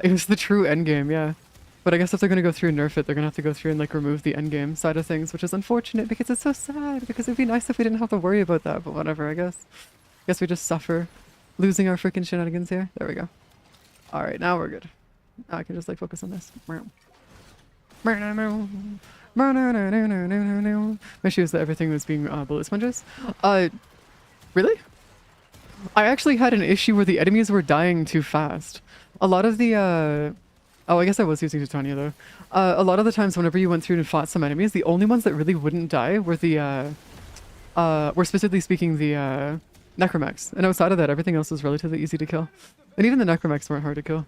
It was the true endgame, yeah. But I guess if they're gonna go through and nerf it, they're gonna have to go through and like remove the endgame side of things, which is unfortunate because it's so sad. Because it'd be nice if we didn't have to worry about that, but whatever, I guess. Guess we just suffer losing our freaking shenanigans here. There we go. All right, now we're good. Now I can just like focus on this. My issue is that everything was being bullet sponges. Really? I actually had an issue where the enemies were dying too fast. A lot of the oh, I guess I was using Titania though. A lot of the times whenever you went through and fought some enemies, the only ones that really wouldn't die were the were specifically speaking the necromechs. And outside of that, everything else was relatively easy to kill. And even the necromechs weren't hard to kill.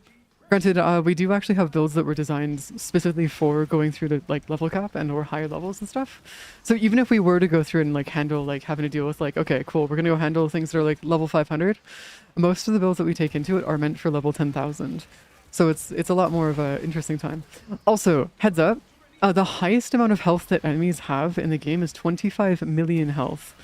Granted, we do actually have builds that were designed specifically for going through the like level cap and or higher levels and stuff. So even if we were to go through and like handle like having to deal with like, okay, cool, we're gonna go handle things that are like level 500. Most of the builds that we take into it are meant for level 10,000. So it's a lot more of an interesting time. Also, heads up, the highest amount of health that enemies have in the game is 25 million health.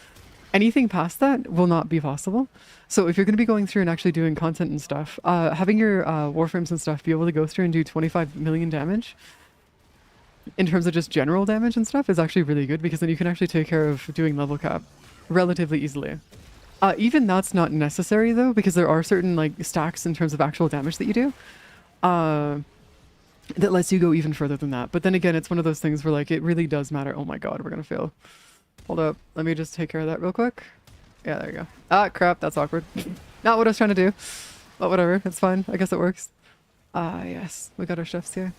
Anything past that will not be possible. So if you're going to be going through and actually doing content and stuff, having your warframes and stuff be able to go through and do 25 million damage in terms of just general damage and stuff is actually really good because then you can actually take care of doing level cap relatively easily. Even that's not necessary though, because there are certain like stacks in terms of actual damage that you do that lets you go even further than that. But then again, it's one of those things where like it really does matter. Oh my god, we're gonna fail. Hold up, let me just take care of that real quick. Yeah, there you go. Ah, crap, that's awkward. Not what I was trying to do. But whatever, it's fine. I guess it works. Yes, we got our chefs here.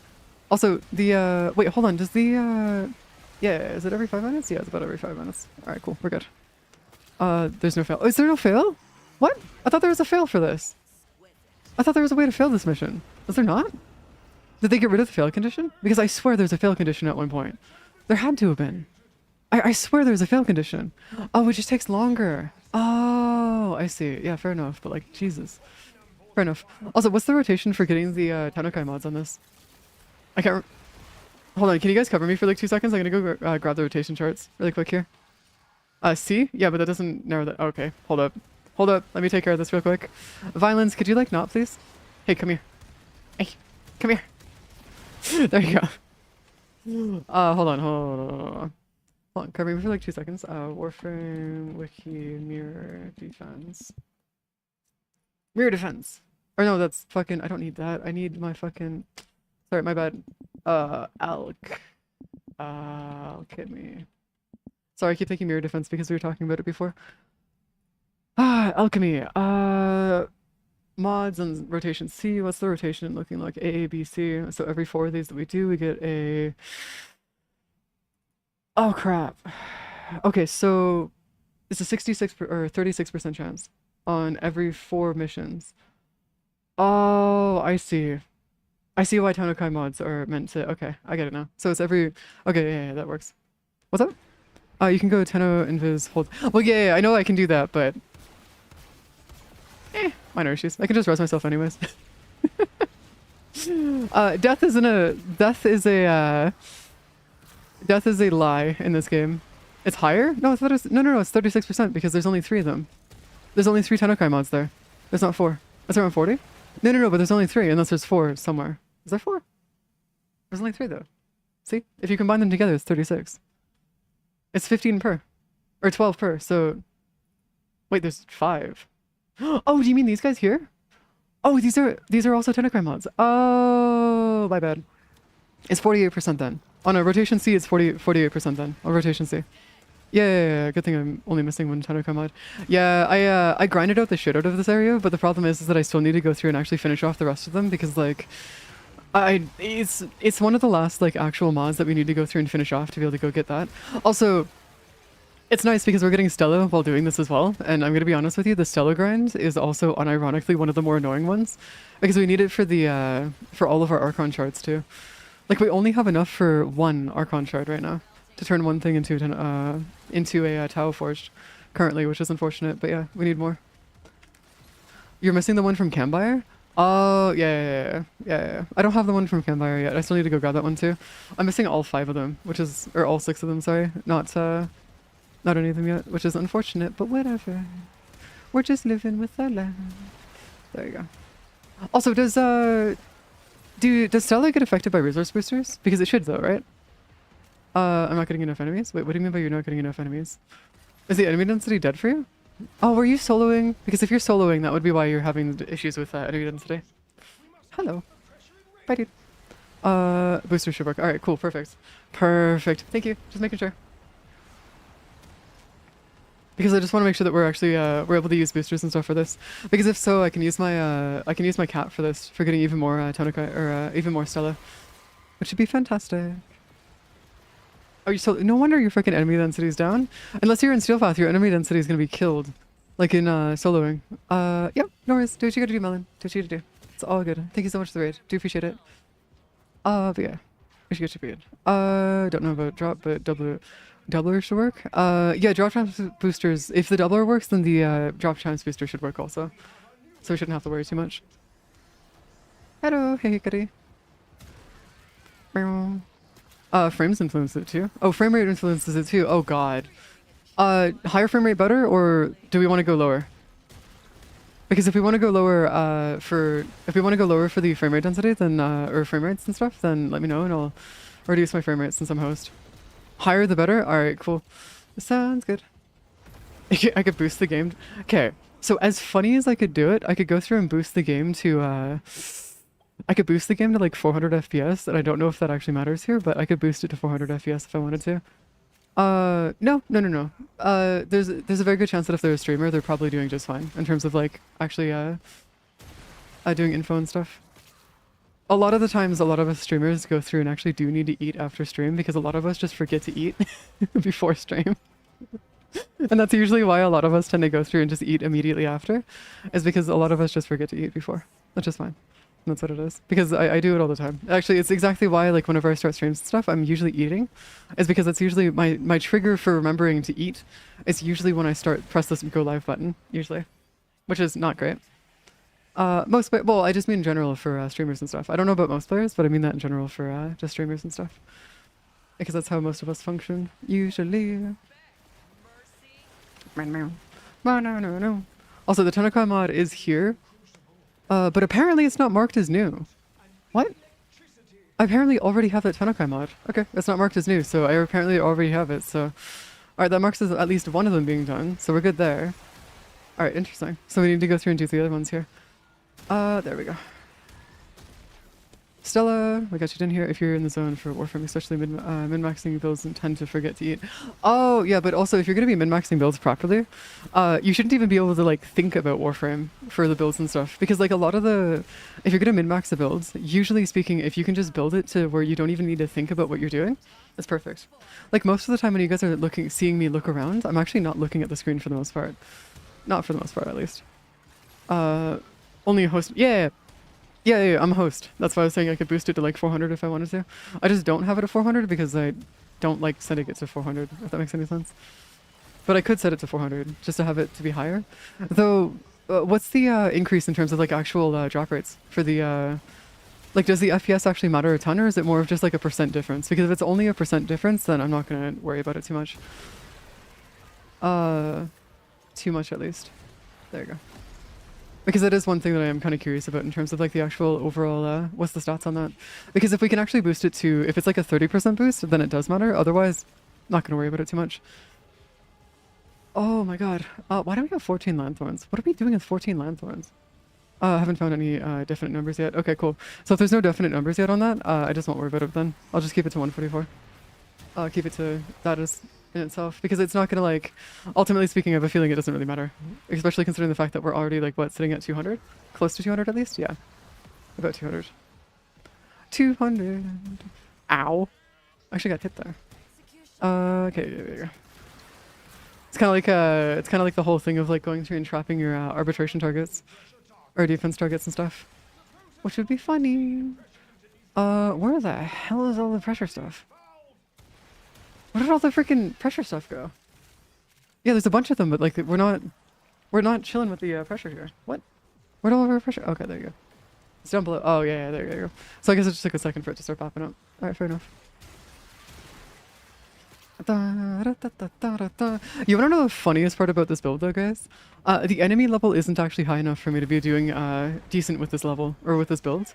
Also, the, wait, hold on, does the, yeah, is it every 5 minutes? Yeah, it's about every 5 minutes. Alright, cool, we're good. There's no fail. Oh, is there no fail? What? I thought there was a fail for this. I thought there was a way to fail this mission. Is there not? Did they get rid of the fail condition? Because I swear there's a fail condition at one point. There had to have been. I swear there's a fail condition. Oh, it just takes longer. Oh, I see. Yeah, fair enough. But like, Jesus. Fair enough. Also, what's the rotation for getting the Tanokai mods on this? I can't... Hold on, can you guys cover me for like 2 seconds? I'm gonna go grab the rotation charts really quick here. C? Yeah, but that doesn't narrow that. Okay, hold up. Hold up. Let me take care of this real quick. Violence, could you like not, please? Hey, come here. Hey, come here. There you go. Hold on. Hold on, cover me for like 2 seconds. Warframe, wiki, mirror, defense. Mirror defense. Or no, that's fucking, I don't need that. I need my fucking, sorry, my bad. Alchemy. Sorry, I keep thinking mirror defense because we were talking about it before. Alchemy. Mods and rotation C. What's the rotation looking like? A, B, C. So every 4 of these that we do, we get a... Oh crap. Okay, so it's a 66 or 36% chance on every 4 missions. Oh, I see. I see why Tanokai mods are meant to... Okay, I get it now. So it's every... Okay, yeah, that works. What's up? You can go Tenno, Invis, hold... Well, yeah, I know I can do that, but... minor issues. I can just res myself anyways. Death is a lie in this game. It's higher? No, it's no, it's 36% because there's only 3 of them. There's only 3 Tanokai mods there. There's not 4. Is there around 40? No, but there's only 3 unless there's 4 somewhere. Is there 4? There's only 3 though. See? If you combine them together, it's 36. It's 15 per. Or 12 per, so... Wait, there's 5. Oh, do you mean these guys here? Oh, these are also Tenacry mods. Oh, my bad. It's 48% then. On a rotation C, it's 48% then. On rotation C. Yeah. Good thing I'm only missing one Tenacry mod. Yeah, I grinded out the shit out of this area, but the problem is that I still need to go through and actually finish off the rest of them because like it's one of the last like actual mods that we need to go through and finish off to be able to go get that. Also, it's nice because we're getting Stella while doing this as well, and I'm gonna be honest with you, the Stella grind is also unironically one of the more annoying ones because we need it for the for all of our Archon shards too. Like we only have enough for one Archon shard right now to turn one thing into a Tau Forged currently, which is unfortunate. But yeah, we need more. You're missing the one from Campfire? Oh yeah. I don't have the one from Campfire yet. I still need to go grab that one too. I'm missing all 5 of them, which is or all 6 of them. Sorry, not any of them yet, which is unfortunate. But whatever. We're just living with the land. There you go. Also, does Stella get affected by resource boosters? Because it should though, right? I'm not getting enough enemies? Wait, what do you mean by you're not getting enough enemies? Is the enemy density dead for you? Oh, were you soloing? Because if you're soloing, that would be why you're having issues with enemy density. Hello. Bye, dude. Booster should work. Alright, cool, perfect. Perfect. Thank you. Just making sure. Because I just want to make sure that we're actually we're able to use boosters and stuff for this. Because if so, I can use my cat for this, for getting even more Tonica or even more Stella, which would be fantastic. Oh, you so no wonder your freaking enemy density is down. Unless you're in Steelpath, your enemy density is gonna be killed, like in soloing. Yep, no worries. Do what you gotta do, Melon. Do what you gotta do. It's all good. Thank you so much for the raid. Do appreciate it. But yeah, it should be good. Don't know about drop, but doubler should work. Yeah, drop chance boosters. If the doubler works, then the drop chance booster should work also. So we shouldn't have to worry too much. Hello, hey, goody. Frames influence it too. Oh, frame rate influences it too. Oh god. Higher frame rate better, or do we want to go lower? Because if we want to go lower, for the frame rate density, then or frame rates and stuff, then let me know and I'll reduce my frame rate since I'm host. Higher the better. All right, cool. Sounds good. I could boost the game. Okay, so as funny as I could do it, I could go through and boost the game to I could boost the game to like 400 FPS, and I don't know if that actually matters here, but I could boost it to 400 FPS if I wanted to. No. There's a very good chance that if they're a streamer, they're probably doing just fine in terms of like actually doing info and stuff. A lot of the times, a lot of us streamers go through and actually do need to eat after stream because a lot of us just forget to eat before stream. And that's usually why a lot of us tend to go through and just eat immediately after, is because a lot of us just forget to eat before. That's just fine. That's what it is. Because I do it all the time. Actually, it's exactly why, like, whenever I start streams and stuff, I'm usually eating. Is because that's usually my trigger for remembering to eat. It's usually when I press this go live button, usually. Which is not great. Well, I just mean in general for streamers and stuff. I don't know about most players, but I mean that in general for just streamers and stuff. Because that's how most of us function, usually. No. Also, the Tenacry mod is here. But apparently it's not marked as new. What? I apparently already have that Tenacry mod. Okay, it's not marked as new, so I apparently already have it, so... Alright, that marks as at least one of them being done, so we're good there. Alright, interesting. So we need to go through and do the other ones here. There we go. Stella, we got you in here. If you're in the zone for Warframe, especially min-maxing builds and tend to forget to eat. Oh, yeah, but also if you're going to be min-maxing builds properly, you shouldn't even be able to, like, think about Warframe for the builds and stuff. Because, like, a lot of the... If you're going to min-max the builds, usually speaking, if you can just build it to where you don't even need to think about what you're doing, it's perfect. Like, most of the time when you guys are seeing me look around, I'm actually not looking at the screen for the most part. Not for the most part, at least. Only a host... Yeah, I'm a host. That's why I was saying I could boost it to like 400 if I wanted to. I just don't have it at 400 because I don't like setting it to 400, if that makes any sense. But I could set it to 400 just to have it to be higher. Though, what's the increase in terms of like actual drop rates for the... Like, does the FPS actually matter a ton, or is it more of just like a % difference? Because if it's only a % difference, then I'm not going to worry about it too much. Too much at least. There you go. Because that is one thing that I am kind of curious about in terms of like the actual overall, what's the stats on that? Because if we can actually boost it to, if it's like a 30% boost, then it does matter. Otherwise, not going to worry about it too much. Oh my god. Why do we have 14 Lanthorns? What are we doing with 14 Lanthorns? I haven't found any definite numbers yet. Okay, cool. So if there's no definite numbers yet on that, I just won't worry about it then. I'll just keep it to 144. Keep it to that as in itself, because it's not gonna like, ultimately speaking, I have a feeling it doesn't really matter, especially considering the fact that we're already like what, sitting at 200, close to 200 at least. Yeah, about 200. 200. Ow! I actually got hit there. Okay, there we go. It's kind of like the whole thing of like going through and trapping your arbitration targets or defense targets and stuff, which would be funny. Where the hell is all the pressure stuff? Where did all the freaking pressure stuff go? Yeah, there's a bunch of them, but like we're not chilling with the pressure here. What? Where'd all of our pressure? Okay, there you go. It's down below. Oh yeah, there you go. So I guess it just took a second for it to start popping up. All right, fair enough. You wanna know the funniest part about this build though, guys? The enemy level isn't actually high enough for me to be doing decent with this level, or with this build.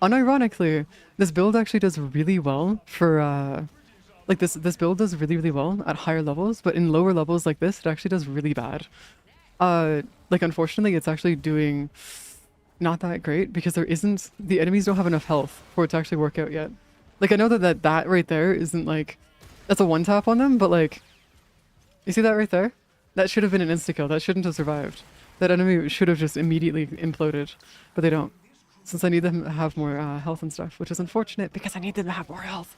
Unironically, this build actually does really well for like this build does really well at higher levels, but in lower levels like this, it actually does really bad. Like unfortunately, it's actually doing not that great because the enemies don't have enough health for it to actually work out yet. Like I know that right there isn't like, that's a one tap on them, but like, you see that right there? That should have been an insta-kill. That shouldn't have survived. That enemy should have just immediately imploded, but they don't. Since I need them to have more health and stuff, which is unfortunate because I need them to have more health.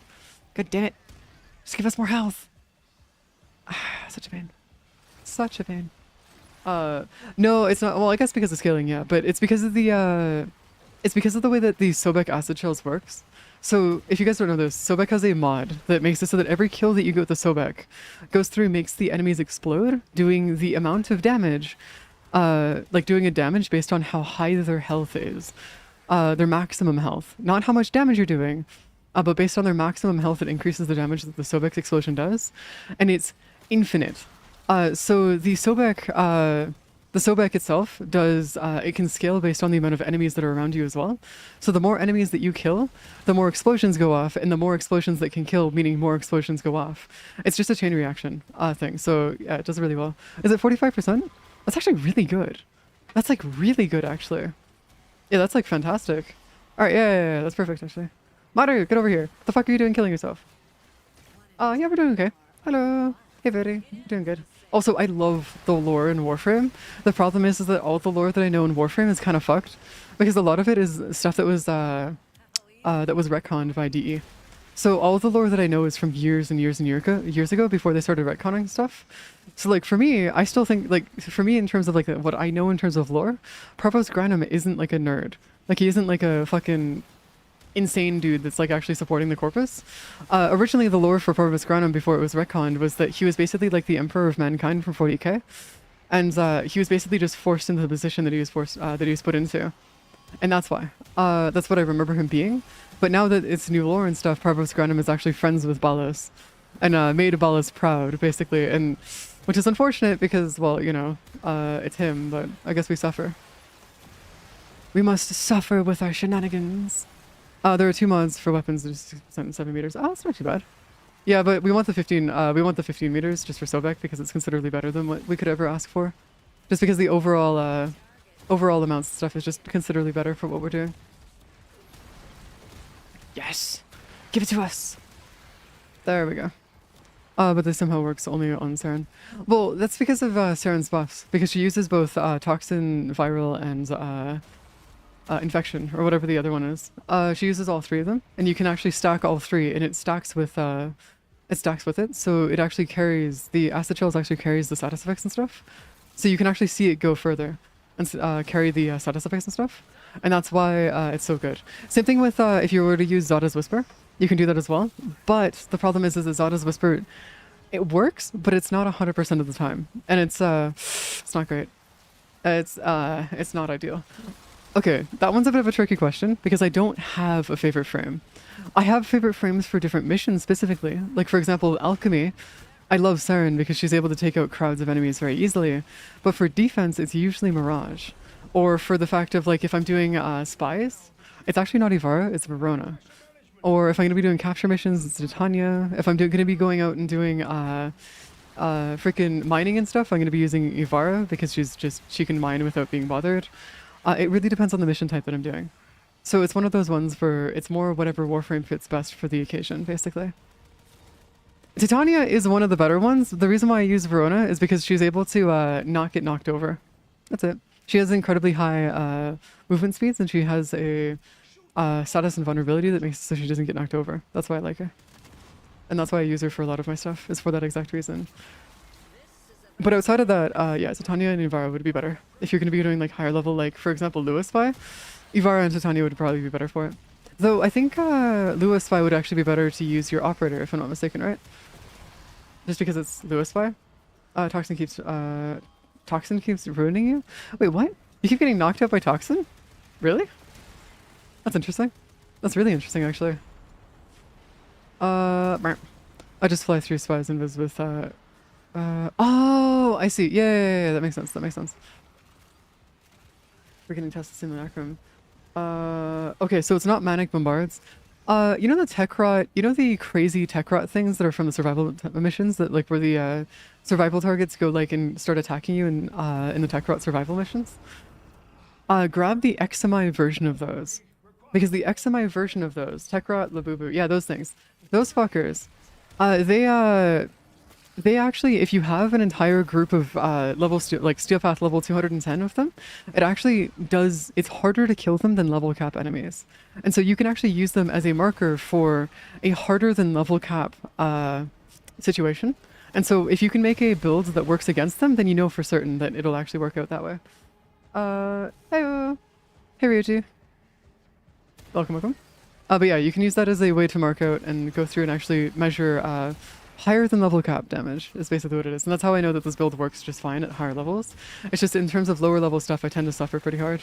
God damn it. Just give us more health. Such a pain. Such a pain. No, it's not. Well, I guess because of scaling, yeah, but it's because of the way that the Sobek acid shells works. So if you guys don't know this, Sobek has a mod that makes it so that every kill that you get with the Sobek goes through and makes the enemies explode, doing the amount of damage, like doing a damage based on how high their health is, their maximum health, not how much damage you're doing, but based on their maximum health, it increases the damage that the Sobek explosion does, and it's infinite. So the Sobek itself does, it can scale based on the amount of enemies that are around you as well. So the more enemies that you kill, the more explosions go off, and the more explosions that can kill, meaning more explosions go off. It's just a chain reaction thing. So yeah, it does really well. Is it 45%? That's actually really good. That's like really good actually. Yeah, that's like fantastic. All right, yeah, that's perfect actually. Maru, get over here. What the fuck are you doing killing yourself? Yeah, we're doing okay. Hello. Hey, Betty. Doing good. Also, I love the lore in Warframe. The problem is that all the lore that I know in Warframe is kind of fucked, because a lot of it is stuff that was retconned by DE. So all the lore that I know is from years and years and years ago before they started retconning stuff. So like for me, I still think like for me in terms of like what I know in terms of lore, Provost Granum isn't like a nerd. Like he isn't like a fucking insane dude that's like actually supporting the corpus. Originally the lore for Provost Granum before it was retconned was that he was basically like the Emperor of Mankind from 40k, and he was basically just forced into the position that he was put into, and that's why. That's what I remember him being. But now that it's new lore and stuff, Provost Granum is actually friends with Balas, and made Balas proud basically, and which is unfortunate because, well, you know, it's him, but I guess we suffer. We must suffer with our shenanigans. There are 2 mods for weapons, just 7 meters. Oh, that's not too bad. Yeah, but we want the 15. We want the 15 meters just for Sobek because it's considerably better than what we could ever ask for. Just because the overall amounts of stuff is just considerably better for what we're doing. Yes, give it to us. There we go. But this somehow works only on Saren. Well, that's because of Saren's buffs, because she uses both toxin, viral, and infection, or whatever the other one is. She uses all 3 of them, and you can actually stack all 3, and it stacks with it, so it actually carries, the acid shells actually carries the status effects and stuff, so you can actually see it go further and carry the status effects and stuff, and that's why it's so good. Same thing with if you were to use Zada's Whisper, you can do that as well, but the problem is that Zada's Whisper, it works, but it's not 100% of the time, and it's not great. It's not ideal. Okay, that one's a bit of a tricky question because I don't have a favorite frame. I have favorite frames for different missions specifically. Like for example, Alchemy, I love Saren because she's able to take out crowds of enemies very easily. But for defense, it's usually Mirage. Or for the fact of like if I'm doing spies, it's actually not Ivara, it's Verona. Or if I'm going to be doing capture missions, it's Titania. If I'm going to be going out and doing freaking mining and stuff, I'm going to be using Ivara because she can mine without being bothered. It really depends on the mission type that I'm doing. So it's one of those ones where it's more whatever Warframe fits best for the occasion, basically. Titania is one of the better ones. The reason why I use Verona is because she's able to not get knocked over. That's it. She has incredibly high movement speeds, and she has a status and vulnerability that makes it so she doesn't get knocked over. That's why I like her. And that's why I use her for a lot of my stuff, is for that exact reason. But outside of that, yeah, Titania and Ivara would be better. If you're going to be doing like higher level, like for example, Lewis Spy, Ivara and Titania would probably be better for it. Though I think Lewis Spy would actually be better to use your operator, if I'm not mistaken, right? Just because it's Lewis Spy. Toxin keeps ruining you? Wait, what? You keep getting knocked out by Toxin? Really? That's interesting. That's really interesting, actually. I just fly through Spy's invis with, oh, I see. Yeah, that makes sense. That makes sense. We're getting tested in the macro. Okay, so it's not manic bombards. You know the tech rot, you know the crazy tech rot things that are from the survival missions that like where the survival targets go like and start attacking you in the tech rot survival missions? Grab the XMI version of those. Because the XMI version of those, tech rot, labubu, yeah, those things. Those fuckers, they actually, if you have an entire group of like Steel Path level 210 of them, it actually does, it's harder to kill them than level cap enemies. And so you can actually use them as a marker for a harder than level cap situation. And so if you can make a build that works against them, then you know for certain that it'll actually work out that way. Hey, hey Ryuji. Welcome, welcome. But yeah, you can use that as a way to mark out and go through and actually measure higher than level cap damage is basically what it is. And that's how I know that this build works just fine at higher levels. It's just in terms of lower level stuff, I tend to suffer pretty hard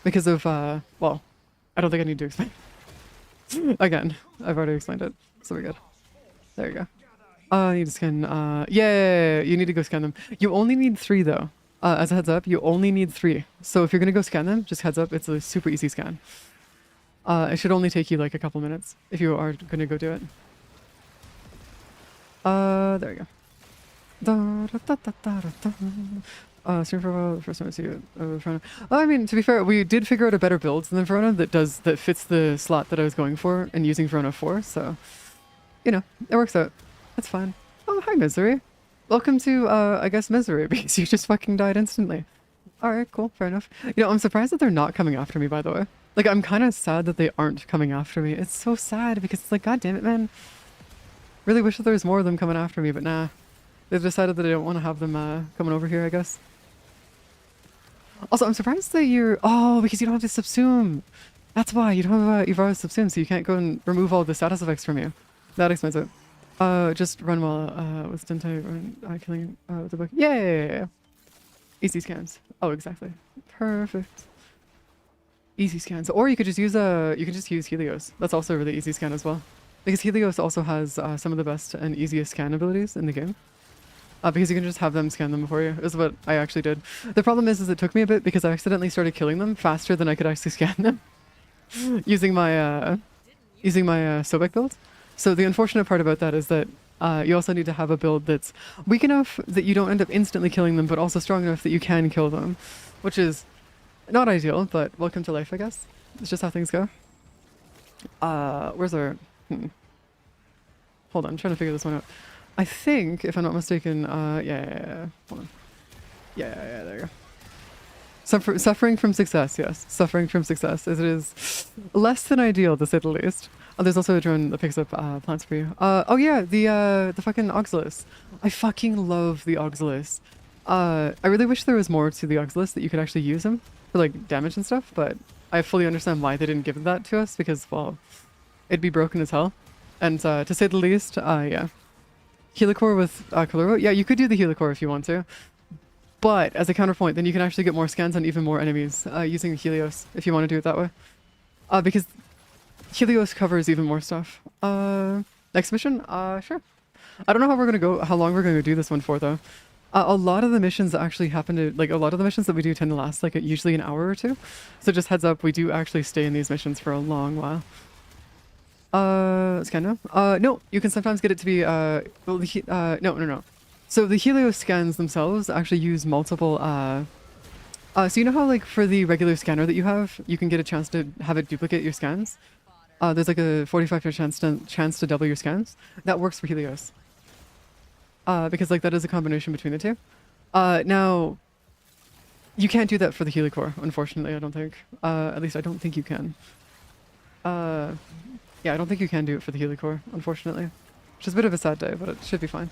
because of, well, I don't think I need to explain. Again, I've already explained it, so we're good. There you go. I need to scan, yeah, you need to go scan them. You only need 3 though. As a heads up, you only need 3. So if you're gonna go scan them, just heads up, it's a super easy scan. It should only take you like a couple minutes if you are gonna go do it. There you go. Stream for a while, the first time I see it. I mean, to be fair, we did figure out a better build than Verona that fits the slot that I was going for and using Verona for, so, you know, it works out. That's fine. Oh, hi, Misery. Welcome to, I guess, Misery, because you just fucking died instantly. Alright, cool, fair enough. You know, I'm surprised that they're not coming after me, by the way. Like, I'm kind of sad that they aren't coming after me. It's so sad, because it's like, god damn it, man. Really wish that there was more of them coming after me, but nah. They've decided that I don't want to have them coming over here, I guess. Also, I'm surprised that you're... Oh, because you don't have to subsume. That's why. You don't have Ivara's subsume, so you can't go and remove all the status effects from you. That explains it. Just run while with Dente killing with the book. Yeah. Easy scans. Oh, exactly. Perfect. Easy scans. Or you could just use Helios. That's also a really easy scan as well. Because Helios also has some of the best and easiest scan abilities in the game. Because you can just have them scan them for you, is what I actually did. The problem is it took me a bit because I accidentally started killing them faster than I could actually scan them. using my Sobek build. So the unfortunate part about that is that you also need to have a build that's weak enough that you don't end up instantly killing them, but also strong enough that you can kill them. Which is not ideal, but welcome to life, I guess. It's just how things go. Where's our... Hold on, I'm trying to figure this one out. I think, if I'm not mistaken, yeah. Hold on. Yeah, there you go. Suffering from success, yes. Suffering from success, as it is less than ideal, to say the least. Oh, there's also a drone that picks up plants for you. Oh yeah, the fucking Auxilius. I fucking love the Auxilius. I really wish there was more to the Auxilius that you could actually use him for like damage and stuff, but I fully understand why they didn't give that to us because, well, it'd be broken as hell. And to say the least, yeah. Helicore with Kaluro? Yeah, you could do the Helicore if you want to. But as a counterpoint, then you can actually get more scans on even more enemies using Helios if you want to do it that way. Because Helios covers even more stuff. Next mission? Sure. I don't know how long we're gonna do this one for though. A lot of the missions actually happen to, like, a lot of the missions that we do tend to last like usually an hour or 2. So just heads up, we do actually stay in these missions for a long while. Scan now? No, you can sometimes get it to be, no. So the Helios scans themselves actually use multiple, So you know how like for the regular scanner that you have, you can get a chance to have it duplicate your scans? There's like a 45% chance to double your scans. That works for Helios. Because like that is a combination between the two. Now, you can't do that for the Helicore, unfortunately, I don't think. At least I don't think you can. Yeah, I don't think you can do it for the Helicore, unfortunately. Which is a bit of a sad day, but it should be fine.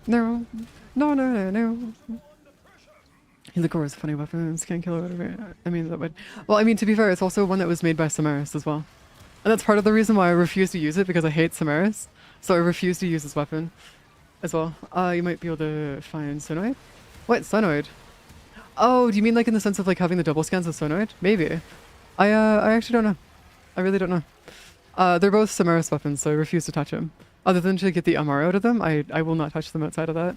No. No, no, no, no. Helicore is a funny weapon. Scan killer, whatever. I mean, that would... Well, I mean, to be fair, it's also one that was made by Samaris as well. And that's part of the reason why I refuse to use it, because I hate Samaris. So I refuse to use this weapon as well. You might be able to find Sonoid? What? Sonoid? Oh, do you mean like in the sense of like having the double scans with Sonoid? Maybe. I actually don't know. I really don't know. They're both Samaris weapons, so I refuse to touch them. Other than to get the MR out of them, I will not touch them outside of that.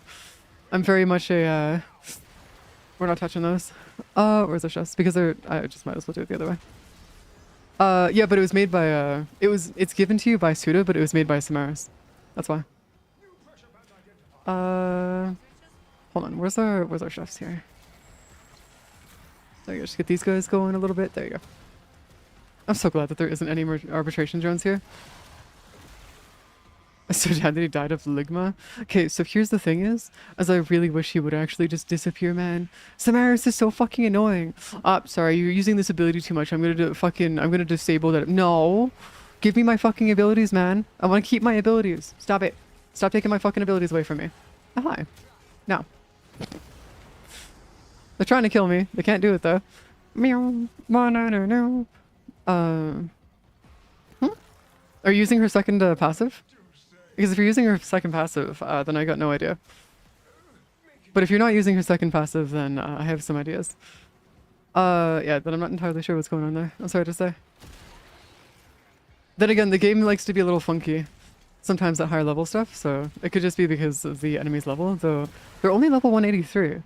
I'm very much a, we're not touching those. Where's the chest? Because they're, I just might as well do it the other way. Yeah, but it was made by, it's given to you by Suda, but it was made by Samaris. That's why. Hold on, where's our chefs here? There you go, just get these guys going a little bit. There you go. I'm so glad that there isn't any more arbitration drones here. So sad that he died of ligma. Okay, so here's the thing is I really wish he would actually just disappear, man. Samaris is so fucking annoying. Sorry, you're using this ability too much. I'm gonna disable that. No. Give me my fucking abilities, man. I want to keep my abilities. Stop it. Stop taking my fucking abilities away from me. Oh, hi. No. They're trying to kill me. They can't do it though. Meow. No. Are you using her second passive? Because if you're using her second passive, then I got no idea. But if you're not using her second passive, then I have some ideas. Yeah, then I'm not entirely sure what's going on there. I'm sorry to say. Then again, the game likes to be a little funky. Sometimes at higher level stuff, so it could just be because of the enemy's level, though they're only level 183.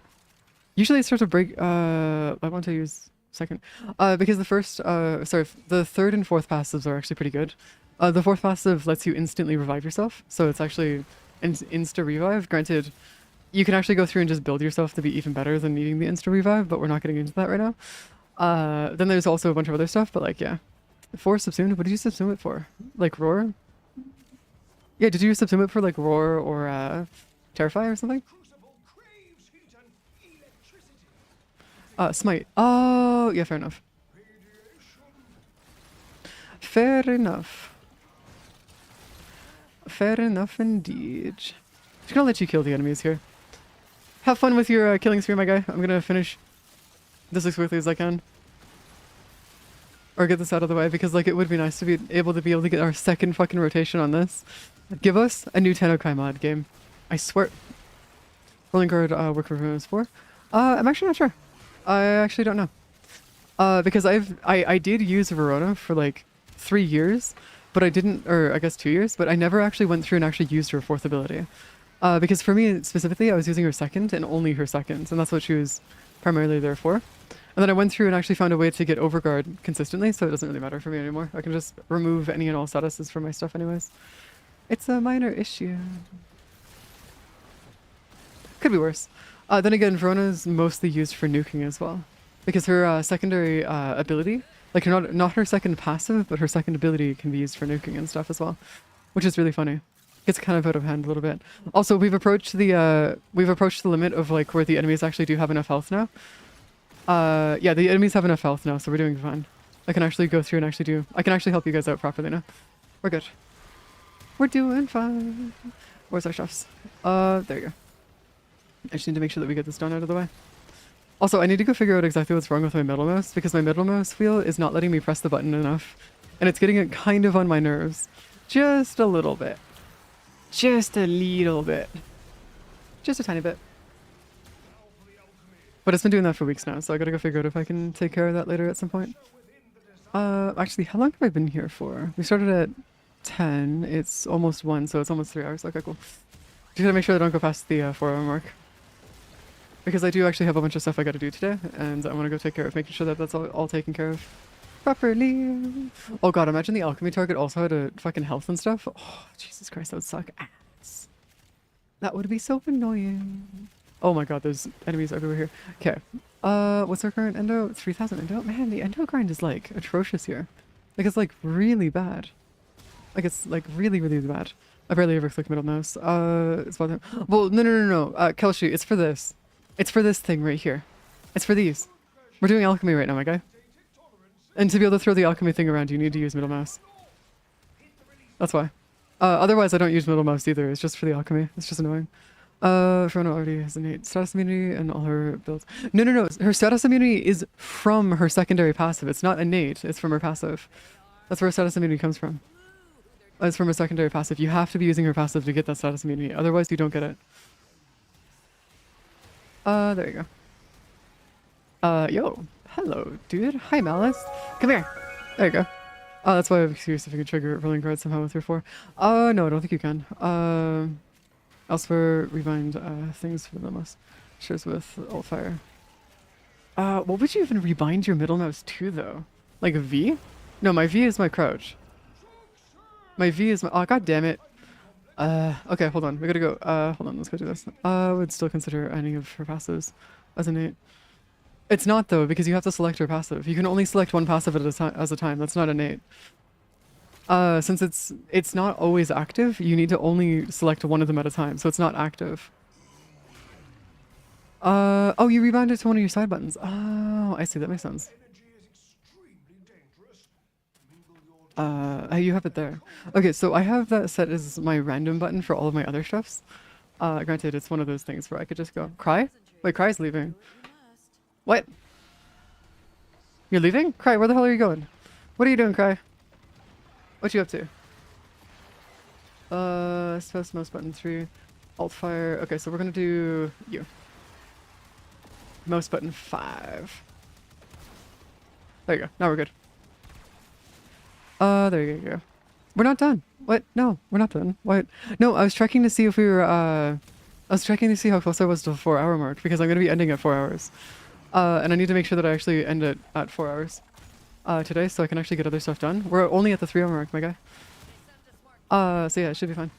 Usually it starts to break, I want to use second. Because the first, the third and fourth passives are actually pretty good. The fourth passive lets you instantly revive yourself, so it's actually an insta-revive. Granted, you can actually go through and just build yourself to be even better than needing the insta-revive, but we're not getting into that right now. Then there's also a bunch of other stuff, but like, yeah. For subsumed, what did you subsume it for? Like roar? Yeah, did you subsume it for like roar or terrify or something? Smite. Oh, yeah, fair enough. Fair enough. Fair enough indeed. Just gonna let you kill the enemies here. Have fun with your killing spree, my guy. I'm gonna finish this as quickly as I can. Or get this out of the way, because like it would be nice to be able to get our second fucking rotation on this. Give us a new Tennokai mod game. I swear. Rolling guard work for 4. I'm actually not sure. I actually don't know. Because I did use Verona for like 3 years, but I didn't, or I guess 2 years, but I never actually went through and actually used her fourth ability. Because for me specifically, I was using her second and only her second, and that's what she was primarily there for. And then I went through and actually found a way to get overguard consistently, so it doesn't really matter for me anymore. I can just remove any and all statuses from my stuff anyways. It's a minor issue. Could be worse. Then again, Verona's mostly used for nuking as well. Because her secondary ability, like not her second passive, but her second ability can be used for nuking and stuff as well. Which is really funny. Gets kind of out of hand a little bit. Also, we've approached the limit of like where the enemies actually do have enough health now. Yeah, the enemies have enough health now, so we're doing fine. I can actually go through and I can actually help you guys out properly now. We're good. We're doing fine. Where's our chefs? There you go. I just need to make sure that we get this done out of the way. Also, I need to go figure out exactly what's wrong with my middle mouse, because my middle mouse wheel is not letting me press the button enough. And it's getting it kind of on my nerves. Just a little bit. Just a little bit. Just a tiny bit. But it's been doing that for weeks now, so I gotta go figure out if I can take care of that later at some point. Actually, how long have I been here for? We started at 10. It's almost 1, so it's almost 3 hours. Okay, cool. Just gotta make sure I don't go past the 4-hour mark. Because I do actually have a bunch of stuff I gotta do today, and I want to go take care of making sure that that's all taken care of properly. Oh god, imagine the alchemy target also had a fucking health and stuff. Oh, Jesus Christ, that would suck ass. That would be so annoying. Oh my god, there's enemies everywhere here. Okay. What's our current endo? 3000 endo? Man, the endo grind is like atrocious here. Like it's like really bad. Like it's like really, really bad. I barely ever click middle mouse. It's about them. Well, no. Kelshi, it's for this. It's for this thing right here. It's for these. We're doing alchemy right now, my guy. And to be able to throw the alchemy thing around, you need to use middle mouse. That's why. Otherwise, I don't use middle mouse either. It's just for the alchemy. It's just annoying. Fiona already has innate status immunity and all her builds. No. Her status immunity is from her secondary passive. It's not innate. It's from her passive. That's where her status immunity comes from. It's from her secondary passive. You have to be using her passive to get that status immunity. Otherwise, you don't get it. There you go. Yo. Hello, dude. Hi, Malice. Come here. There you go. That's why I was curious if you can trigger rolling guard somehow with your 4. No, I don't think you can. Elsewhere, rebind things for the most. Shares with alt fire. What would you even rebind your middle mouse to, though? Like a V? No, my V is my crouch. My V is my... Oh, god damn it. Okay, hold on. We gotta go. Hold on, let's go do this. I would still consider any of her passives as innate. It's not, though, because you have to select her passive. You can only select one passive at a time. That's not innate. Since it's not always active, you need to only select one of them at a time, so it's not active. Oh, you rebound it to one of your side buttons. Oh, I see. That makes sense. You have it there. Okay, so I have that set as my random button for all of my other stuffs. Granted, it's one of those things where I could just go, Cry? Wait, Cry's leaving. What? You're leaving? Cry, where the hell are you going? What are you doing, Cry? What you up to? Space mouse button 3. Alt fire. Okay, so we're gonna do you. Mouse button 5. There you go. Now we're good. There you go. We're not done. What? No, we're not done. What? No, I was checking to see if we were, I was checking to see how close I was to the 4-hour mark, because I'm gonna be ending at 4 hours. And I need to make sure that I actually end it at 4 hours. Today, so I can actually get other stuff done. We're only at the 3-hour mark, my guy. So yeah, it should be fine.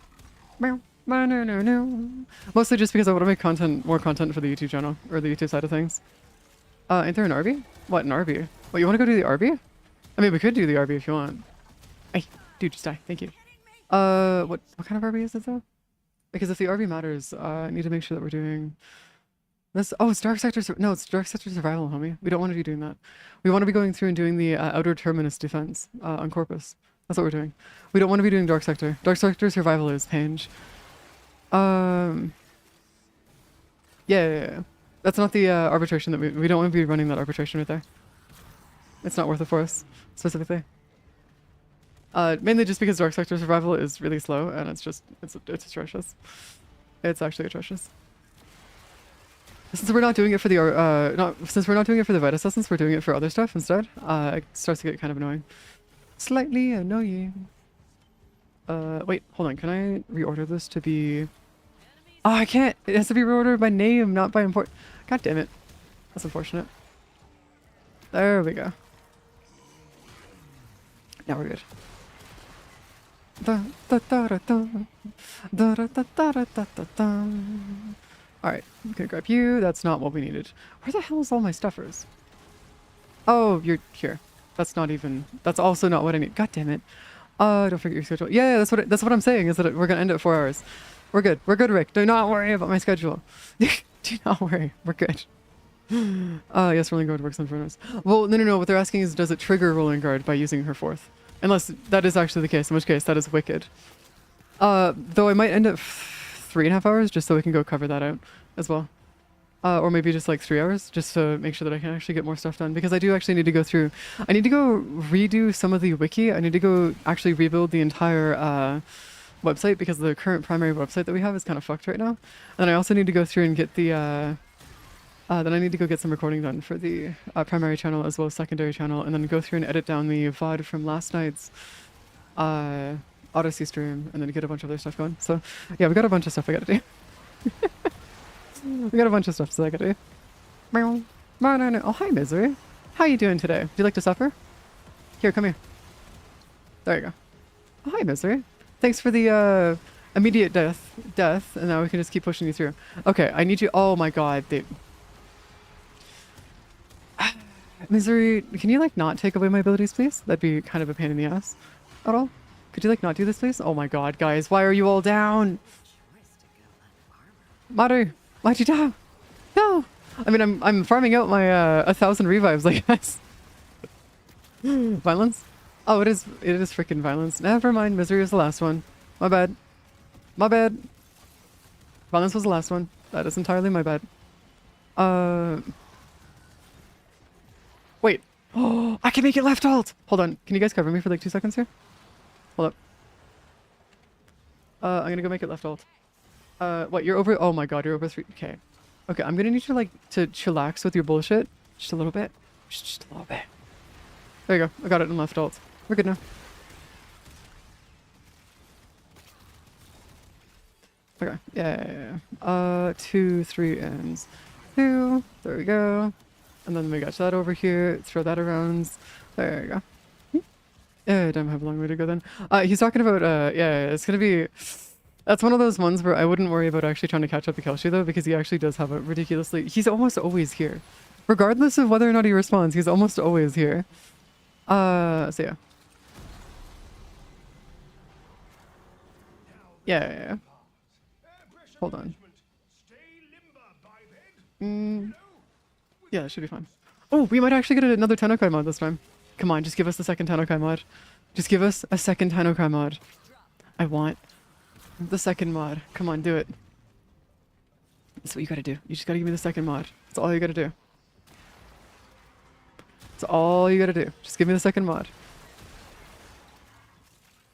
Mostly just because I want to make more content for the YouTube channel, or the YouTube side of things. Ain't there an Arby? What, an Arby? What, you want to go do the Arby? I mean, we could do the Arby if you want. Hey, dude, just die. Thank you. What kind of Arby is it, though? Because if the Arby matters, I need to make sure that we're doing... This, oh, it's Dark Sector. No, it's Dark Sector Survival, homie. We don't want to be doing that. We want to be going through and doing the Outer Terminus defense on Corpus. That's what we're doing. We don't want to be doing Dark Sector. Dark Sector Survival is Pange. Yeah. That's not the arbitration that we don't want to be running that arbitration right there. It's not worth it for us, specifically. Mainly just because Dark Sector Survival is really slow and it's atrocious. It's actually atrocious. Since we're not doing it for the since we're not doing it for the Vitus Essence, we're doing it for other stuff instead. It starts to get kind of annoying. Slightly annoying. Wait, hold on. Can I reorder this to be... Oh, I can't. It has to be reordered by name, not by import. God damn it. That's unfortunate. There we go. Now we're good. Alright, I'm gonna grab you. That's not what we needed. Where the hell is all my stuffers? Oh, you're here. That's not even... That's also not what I need. God damn it. Don't forget your schedule. Yeah, that's what I'm saying, is that we're gonna end at 4 hours. We're good. We're good, Rick. Do not worry about my schedule. Do not worry. We're good. Yes, rolling guard works on Furnace. Well, no. What they're asking is, does it trigger rolling guard by using her 4th? Unless that is actually the case, in which case that is wicked. Though I might end at 3.5 hours, just so we can go cover that out as well. Or maybe just like 3 hours, just to make sure that I can actually get more stuff done. Because I do actually need to go through... I need to go redo some of the wiki. I need to go actually rebuild the entire website, because the current primary website that we have is kind of fucked right now. And I also need to go through and get the... then I need to go get some recording done for the primary channel as well as secondary channel, and then go through and edit down the VOD from last night's Odyssey stream, and then get a bunch of other stuff going. So yeah, we got a bunch of stuff I gotta do. We got a bunch of stuff that I gotta do. No. Oh, hi, Misery. How you doing today? Do you like to suffer? Here, come here. There you go. Oh, hi, Misery. Thanks for the Immediate death, and now we can just keep pushing you through. Okay, I need you. Oh my god, dude. Misery, can you like not take away my abilities, please? That'd be kind of a pain in the ass. At all? Could you like not do this, please? Oh my god, guys, why are you all down? Maru, why'd you down? No. I mean, I'm farming out my 1,000 revives, I guess. Violence? Oh, it is freaking violence. Never mind, misery is the last one. My bad. My bad. Violence was the last one. That is entirely my bad. Wait. Oh, I can make it left alt. Hold on. Can you guys cover me for like 2 seconds here? Hold up. I'm gonna go make it left alt. What? You're over? Oh my god, you're over 3. Okay. Okay, I'm gonna need you like to chillax with your bullshit. Just a little bit. Just a little bit. There you go. I got it in left alt. We're good now. Okay. Yeah. 2, 3 ends. 2. There we go. And then we got that over here. Throw that around. There you go. Yeah, damn, I have a long way to go then. He's talking about, yeah, it's gonna be... That's one of those ones where I wouldn't worry about actually trying to catch up to Kelshi though, because he actually does have a ridiculously... He's almost always here. Regardless of whether or not he responds, he's almost always here. So yeah. Yeah. Hold on. Yeah, that should be fine. Oh, we might actually get another Tenokai mod this time. Come on, just give us the second Tenokai mod. Just give us a second Tenokai mod. I want the second mod. Come on, do it. That's what you gotta do. You just gotta give me the second mod. That's all you gotta do. That's all you gotta do. Just give me the second mod.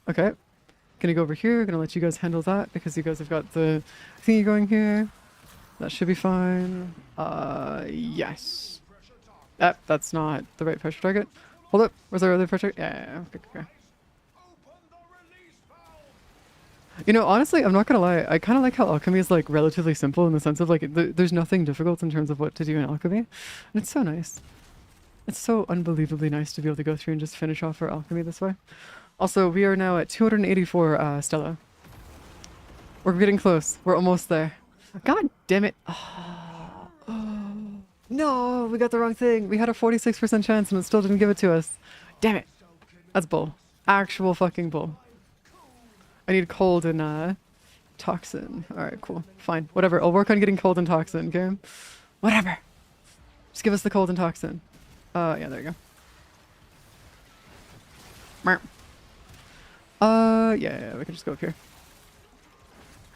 Okay. Gonna go over here. Gonna let you guys handle that because you guys have got the thingy going here. That should be fine. Yes. That's not the right pressure target. Hold up. Where's our other pressure? Yeah. Okay. You know, honestly, I'm not gonna lie. I kind of like how alchemy is like relatively simple in the sense of like there's nothing difficult in terms of what to do in alchemy, and it's so nice. It's so unbelievably nice to be able to go through and just finish off our alchemy this way. Also, we are now at 284 Stella. We're getting close. We're almost there. God damn it. No, we got the wrong thing. We had a 46% chance and it still didn't give it to us. Damn it. That's bull. Actual fucking bull. I need cold and toxin. Alright, cool. Fine. Whatever. I'll work on getting cold and toxin, okay? Whatever. Just give us the cold and toxin. Yeah, there you go. Yeah, we can just go up here.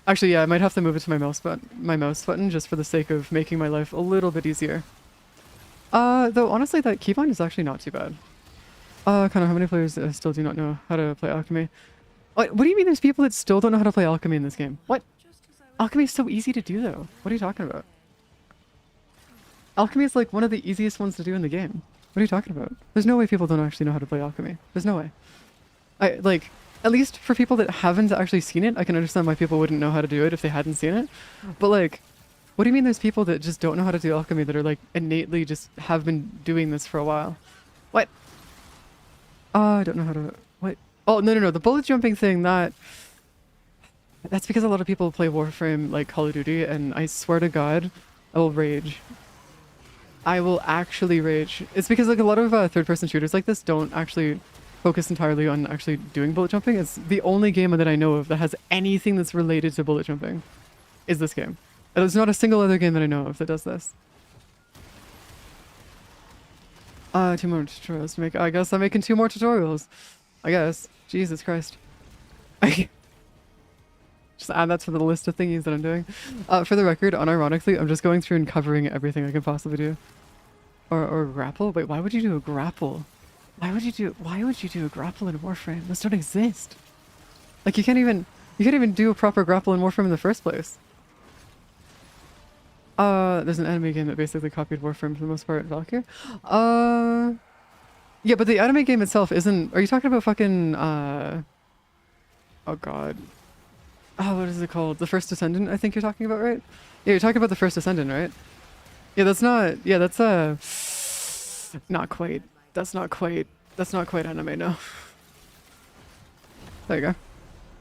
Actually, yeah, I might have to move it to my mouse button just for the sake of making my life a little bit easier. Though honestly, that keybind is actually not too bad. Kanno, how many players still do not know how to play alchemy? What do you mean there's people that still don't know how to play alchemy in this game? What? Alchemy is so easy to do though. What are you talking about? Alchemy is like one of the easiest ones to do in the game. What are you talking about? There's no way people don't actually know how to play alchemy. There's no way. At least for people that haven't actually seen it, I can understand why people wouldn't know how to do it if they hadn't seen it. But like, what do you mean there's people that just don't know how to do alchemy that are like innately just have been doing this for a while? What? I don't know how to... What? Oh, no. The bullet jumping thing, that's because a lot of people play Warframe like Call of Duty, and I swear to God, I will rage. I will actually rage. It's because like a lot of third-person shooters like this don't actually focus entirely on actually doing bullet jumping. It's the only game that I know of that has anything that's related to bullet jumping is this game. There's not a single other game that I know of that does this. 2 more tutorials to make. I guess I'm making 2 more tutorials. I guess. Jesus Christ. Just add that to the list of thingies that I'm doing. For the record, unironically, I'm just going through and covering everything I can possibly do. Or grapple? Wait, why would you do a grapple? Why would you do a grapple in Warframe? Those don't exist. Like you can't even do a proper grapple in Warframe in the first place. There's an anime game that basically copied Warframe for the most part, Valkyr. Yeah, but the anime game itself isn't... Are you talking about fucking, oh god. Oh, what is it called? The First Descendant, I think you're talking about, right? Yeah, you're talking about the First Descendant, right? Yeah, that's not... Yeah, that's, not quite. That's not quite anime, no. There you go.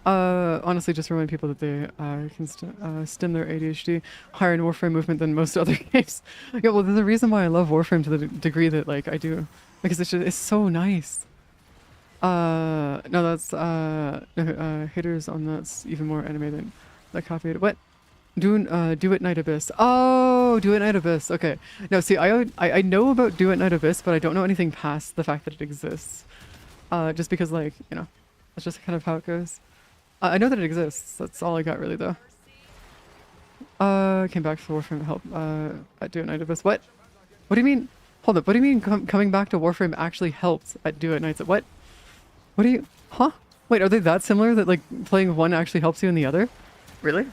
Honestly, just remind people that they can stem their ADHD higher in Warframe movement than most other games. Yeah, well, there's a reason why I love Warframe to the degree that like I do, because it's so nice. No, that's haters on that's even more anime than that copied. What? Do it Night Abyss. Oh, do it Night Abyss. Okay. No, see, I know about do it Night Abyss, but I don't know anything past the fact that it exists. Just because like that's just kind of how it goes. I know that it exists. That's all I got really though. Came back for Warframe to help at Do It Night Abyss. What? What do you mean? Hold up. What do you mean coming back to Warframe actually helped at Do It Nights? What? What do you? Huh? Wait, are they that similar that like playing one actually helps you in the other? Really?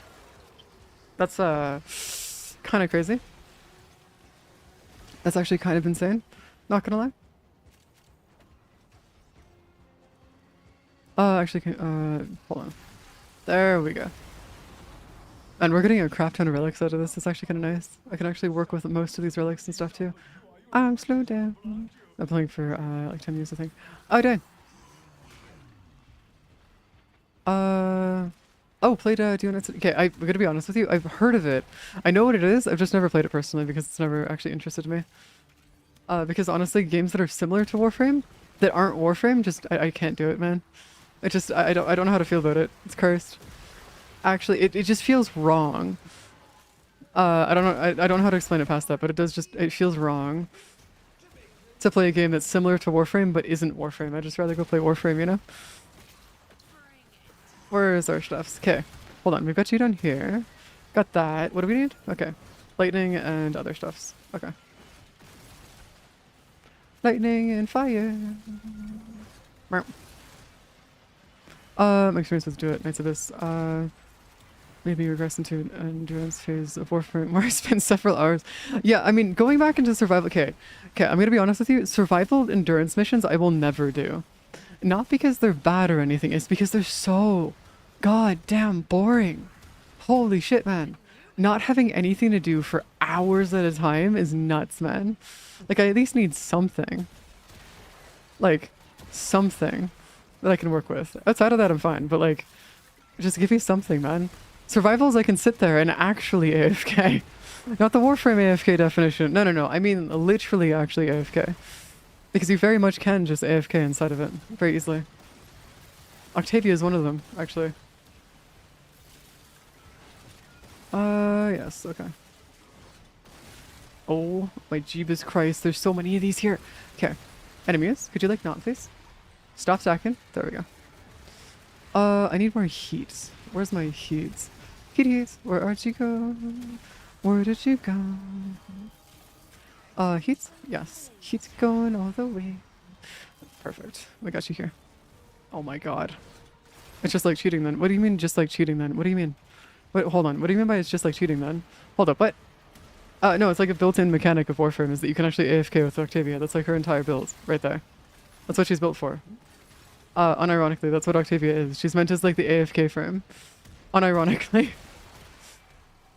That's kind of crazy. That's actually kind of insane. Not gonna lie. Actually, hold on. There we go. And we're getting a crap ton of relics out of this. It's actually kind of nice. I can actually work with most of these relics and stuff too. I'm slow down. I'm playing for like 10 years, I think. Oh, dang. Oh, played Do It. Okay, I'm gonna be honest with you. I've heard of it. I know what it is. I've just never played it personally because it's never actually interested me. Because honestly, games that are similar to Warframe, that aren't Warframe, just I can't do it, man. It just I don't know how to feel about it. It's cursed. Actually, it just feels wrong. I don't know I don't know how to explain it past that, but it feels wrong to play a game that's similar to Warframe but isn't Warframe. I'd just rather go play Warframe, you know? Where's our stuffs? Okay, hold on. We've got you down here. Got that. What do we need? Okay, lightning and other stuffs. Okay. Lightning and fire. My experience with Do It Nights Abyss. Maybe regress into an endurance phase of Warframe where I spent several hours. Yeah, I mean, going back into survival. Okay, I'm gonna be honest with you. Survival endurance missions I will never do. Not because they're bad or anything. It's because they're so goddamn boring. Holy shit, man. Not having anything to do for hours at a time is nuts, man. Like, I at least need something. Like, something that I can work with. Outside of that, I'm fine. But, like, just give me something, man. Survivals, I can sit there and actually AFK. Not the Warframe AFK definition. No. I mean, literally actually AFK. Because you very much can just AFK inside of it. Very easily. Octavia is one of them, actually. Yes, okay. Oh, my Jeebus Christ, there's so many of these here. Okay. Enemies, could you like not, please? Stop stacking. There we go. I need more heat. Where's my heat? Heat, where are you go? Where did you go? Heat? Yes. Heat going all the way. Perfect. We got you here. Oh my god. It's just like cheating then. What do you mean just like cheating then? What do you mean? Wait, hold on. What do you mean by it's just like cheating then? Hold up, what? No, it's like a built-in mechanic of Warframe is that you can actually AFK with Octavia. That's like her entire build, right there. That's what she's built for. Unironically, that's what Octavia is. She's meant as like the AFK frame. Unironically.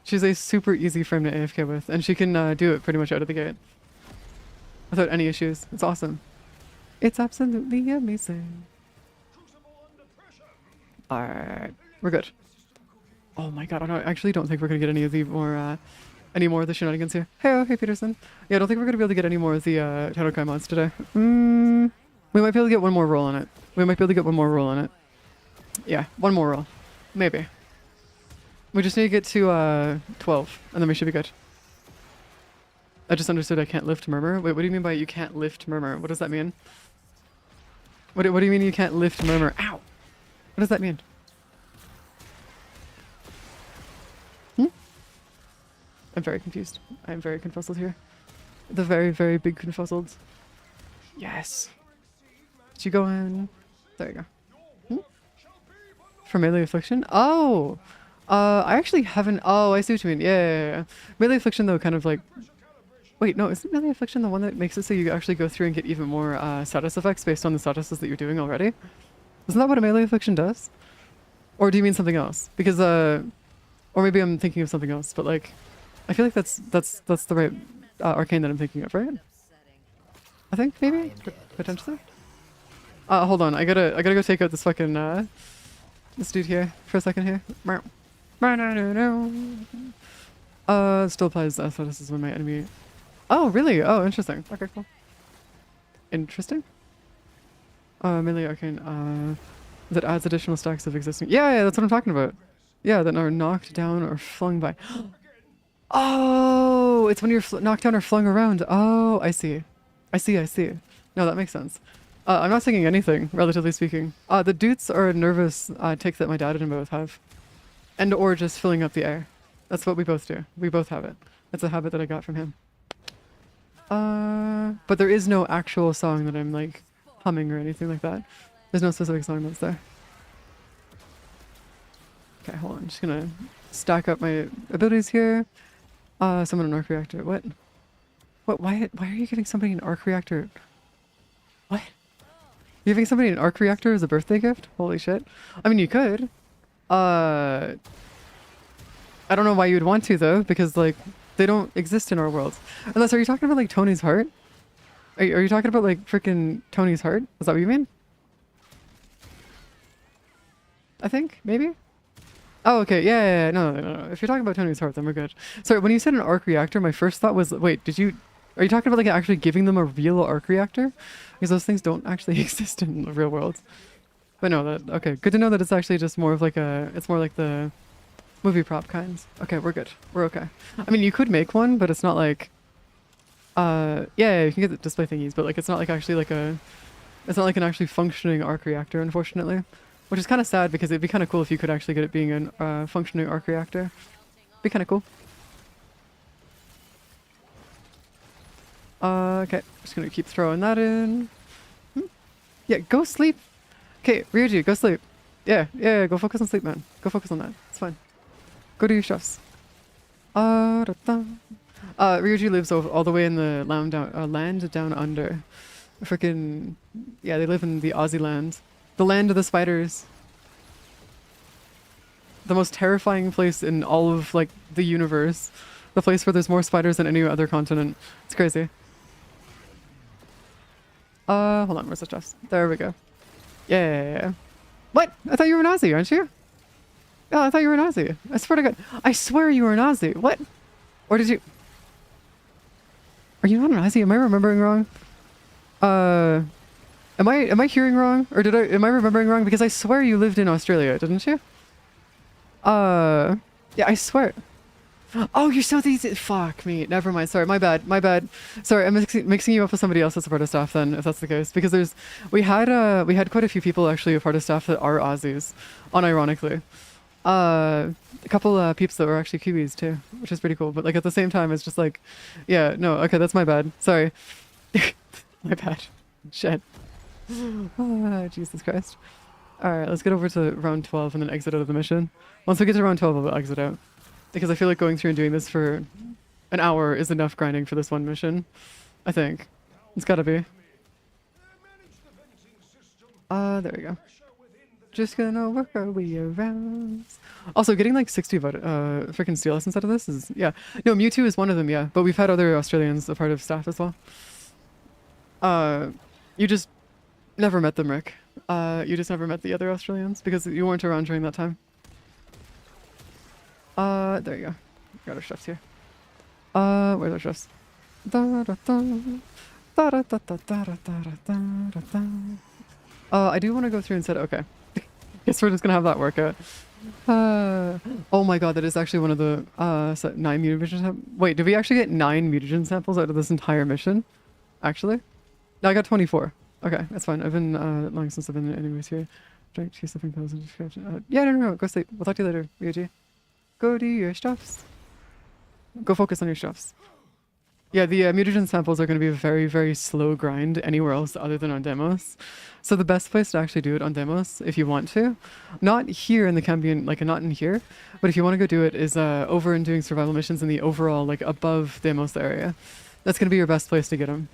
She's a super easy frame to AFK with, and she can do it pretty much out of the gate. Without any issues. It's awesome. It's absolutely amazing. Alright, we're good. Oh my god, I actually don't think we're gonna get any of the more of the shenanigans here. Hey Peterson. Yeah, I don't think we're gonna be able to get any more of the Tennokai mods today. We might be able to get one more roll on it. Yeah, one more roll. Maybe. We just need to get to 12, and then we should be good. I just understood I can't lift Murmur. Wait, what do you mean by you can't lift Murmur? What does that mean? What do you mean you can't lift Murmur? Ow! What does that mean? I'm very confused. I'm very confuzzled here. The very, very big confuzzled. Yes. Did you go in? There you go. For Melee Affliction? Oh! I actually haven't... Oh, I see what you mean. Yeah. Melee Affliction, though, kind of like... Wait, no, isn't Melee Affliction the one that makes it so you actually go through and get even more status effects based on the statuses that you're doing already? Isn't that what a Melee Affliction does? Or do you mean something else? Because, or maybe I'm thinking of something else, but like... I feel like that's the right arcane that I'm thinking of, right? I think, maybe? Potentially? Hold on, I gotta go take out this fucking, this dude here for a second here. Still applies athleticism when my enemy. Oh, really? Oh, interesting. Okay, cool. Interesting. Melee arcane. That adds additional stacks of existing. Yeah, that's what I'm talking about. Yeah, that are knocked down or flung by. Oh, it's when you're knocked down or flung around. Oh, I see. I see. No, that makes sense. I'm not singing anything, relatively speaking. The dudes are a nervous tick that my dad and both have. And or just filling up the air. That's what we both do. We both have it. That's a habit that I got from him. But there is no actual song that I'm like humming or anything like that. There's no specific song that's there. Okay, hold on. I'm just gonna stack up my abilities here. Summon an arc reactor. What? What? Why are you giving somebody an arc reactor? What? You're giving somebody an arc reactor as a birthday gift? Holy shit. I mean, you could. I don't know why you would want to though, because like they don't exist in our world. Unless, are you talking about like Tony's heart? Are you talking about like freaking Tony's heart? Is that what you mean? I think, maybe? Oh, okay, yeah. No. If you're talking about Tony's heart, then we're good. Sorry, when you said an arc reactor, my first thought was, wait, are you talking about like actually giving them a real arc reactor? Because those things don't actually exist in the real world. But no, okay, good to know that it's actually just more of like it's more like the movie prop kinds. Okay, we're good. We're okay. I mean, you could make one, but it's not like, yeah, you can get the display thingies, but like it's not like actually like it's not like an actually functioning arc reactor, unfortunately. Which is kind of sad because it'd be kind of cool if you could actually get it being a functioning arc reactor. Be kind of cool. Okay, just gonna keep throwing that in. Yeah, go sleep. Okay, Ryuji, go sleep. Yeah, go focus on sleep, man. Go focus on that. It's fine. Go do your stuffs. Ryuji lives all the way in the land down under. Freaking, yeah, they live in the Aussie land. The land of the spiders. The most terrifying place in all of like the universe. The place where there's more spiders than any other continent. It's crazy. Hold on, where's the stuffs? There we go. Yeah. What? I thought you were an Aussie, aren't you? Oh, I thought you were an Aussie. I swear to God. I swear you were an Aussie. What? Or did you... Are you not an Aussie? Am I remembering wrong? Am I hearing wrong? Or am I remembering wrong? Because I swear you lived in Australia, didn't you? Yeah, I swear. Oh, you're so easy. Fuck me. Never mind. Sorry, my bad. Sorry, I'm mixing you up with somebody else that's a part of staff then, if that's the case. Because we had quite a few people actually a part of staff that are Aussies, unironically. A couple peeps that were actually Kiwis too, which is pretty cool. But like at the same time, it's just like, yeah, no, okay, that's my bad. Sorry. My bad. Shit. Jesus Christ. Alright, let's get over to round 12 and then exit out of the mission. Once we get to round 12, I'll exit out. Because I feel like going through and doing this for an hour is enough grinding for this one mission. I think. It's gotta be. There we go. Just gonna work our way around. Also, getting like 60 freaking steel essence out of this is, yeah. No, Mewtwo is one of them, yeah. But we've had other Australians a part of staff as well. You just never met them, Rick. You just never met the other Australians because you weren't around during that time. There you go. Got our chefs here. Where's our chefs? I do want to go through and set. Okay. Guess we're just gonna have that work out. Oh my God, that is actually one of the 9 mutagen samples. Wait, did we actually get 9 mutagen samples out of this entire mission? Actually, no, I got 24. Okay, that's fine. I've been long since I've been anyways here. Drink 2 sleeping pills and yeah, no. Go sleep. We'll talk to you later, Ryuji. Go do your stuffs. Go focus on your stuffs. Yeah, the mutagen samples are going to be a very, very slow grind anywhere else other than on demos. So the best place to actually do it on demos, if you want to, not here in the Cambion, like not in here, but if you want to go do it, is over and doing survival missions in the overall, like above Demos area. That's going to be your best place to get them.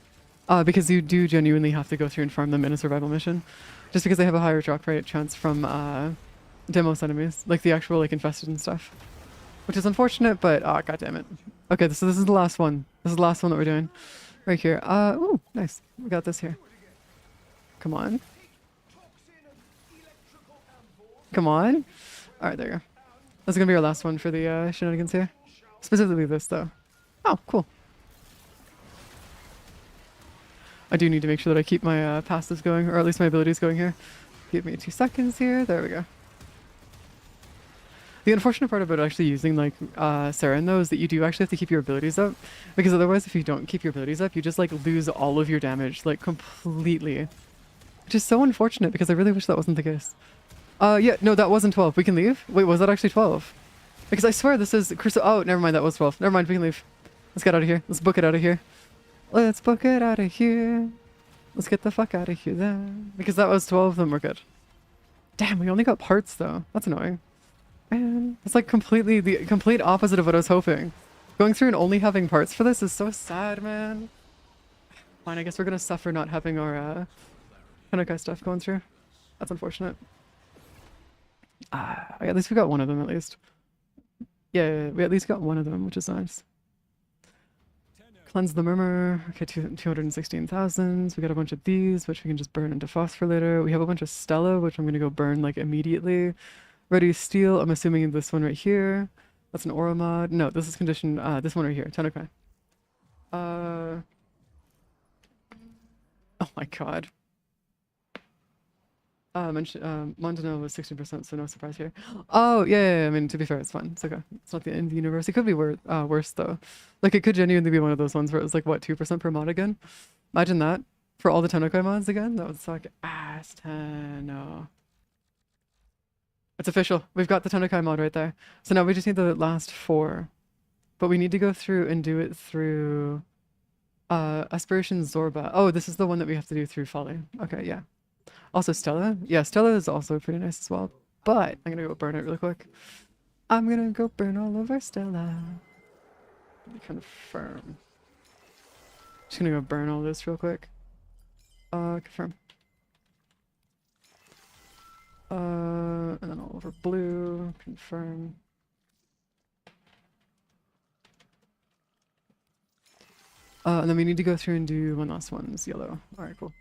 Because you do genuinely have to go through and farm them in a survival mission. Just because they have a higher drop rate chance from Demos enemies, like the actual like infested and stuff. Which is unfortunate, but god damn it. Okay, so this is the last one. This is the last one that we're doing. Right here. Ooh, nice. We got this here. Come on. Come on. All right, there you go. That's gonna be our last one for the shenanigans here. Specifically this though. Oh, cool. I do need to make sure that I keep my passives going, or at least my abilities going here. Give me 2 seconds here. There we go. The unfortunate part about actually using like Saren though is that you do actually have to keep your abilities up, because otherwise if you don't keep your abilities up, you just like lose all of your damage like completely, which is so unfortunate because I really wish that wasn't the case. Yeah, no, that wasn't 12. We can leave. Wait, was that actually 12? Because I swear this is oh, never mind, that was 12. Never mind, we can leave. Let's get out of here. Let's book it out of here. Let's book it out of here. Let's get the fuck out of here then. Because that was 12, then we're good. Damn, we only got parts though. That's annoying. Man, it's like completely the complete opposite of what I was hoping. Going through and only having parts for this is so sad, man. Fine, I guess we're gonna suffer not having our Kanno stuff going through. That's unfortunate. At least we got one of them at least. Yeah, we at least got one of them, which is nice. Cleanse the murmur. Okay, 216,000. We got a bunch of these, which we can just burn into phosphor later. We have a bunch of Stella, which I'm gonna go burn like immediately. Ready steel. I'm assuming this one right here. That's an aura mod. No, this is condition. This one right here. Tenokai. Oh my god. Mondano was 16%, so no surprise here. Oh, yeah, I mean, to be fair, it's fine. It's okay. It's not the end of the universe. It could be worse, though. Like, it could genuinely be one of those ones where it was like, what, 2% per mod again? Imagine that. For all the Tenokai mods again? That would suck ass. No. It's official. We've got the Tenokai mod right there. So now we just need the last 4. But we need to go through and do it through Aspiration Zorba. Oh, this is the one that we have to do through Folly. Okay, yeah. Also Stella. Yeah, Stella is also pretty nice as well. But I'm gonna go burn it really quick. I'm gonna go burn all over Stella. Let me confirm. Just gonna go burn all this real quick. Confirm. And then all over blue. Confirm. And then we need to go through and do one last one. It's yellow. Alright, cool.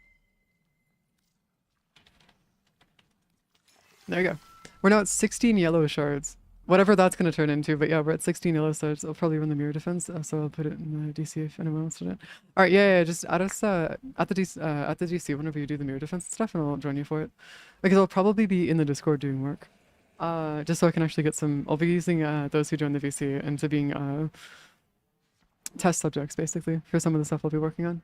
There you go. We're now at 16 yellow shards. Whatever that's going to turn into, but yeah, we're at 16 yellow shards. I'll probably run the mirror defense, so I'll put it in the DC if anyone wants to do it. Alright, yeah, just add us at the DC whenever you do the mirror defense and stuff, and I'll join you for it. Because I'll probably be in the Discord doing work. Just so I can actually get some... I'll be using those who join the VC into being test subjects, basically, for some of the stuff I'll be working on.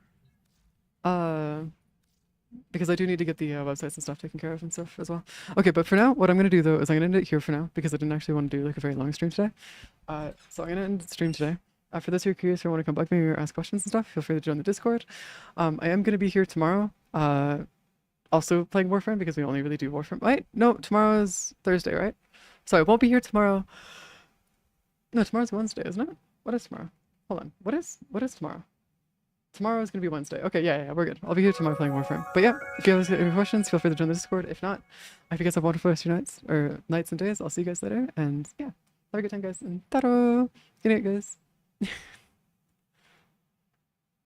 Because I do need to get the websites and stuff taken care of and stuff as well. Okay, but for now, what I'm going to do though is I'm going to end it here for now because I didn't actually want to do like a very long stream today. So I'm going to end the stream today. For those who are curious or want to come back to me or ask questions and stuff, feel free to join the Discord. I am going to be here tomorrow, also playing Warframe because we only really do Warframe. Wait, no, tomorrow is Thursday, right? So I won't be here tomorrow. No, tomorrow's Wednesday, isn't it? What is tomorrow? Hold on. What is tomorrow? Tomorrow is going to be Wednesday. Okay, yeah, we're good. I'll be here tomorrow playing Warframe. But yeah, if you have any questions, feel free to join the Discord. If not, I hope you guys have wonderful rest of your nights and days. I'll see you guys later. And yeah, have a good time, guys. And ta-da! Good night, guys.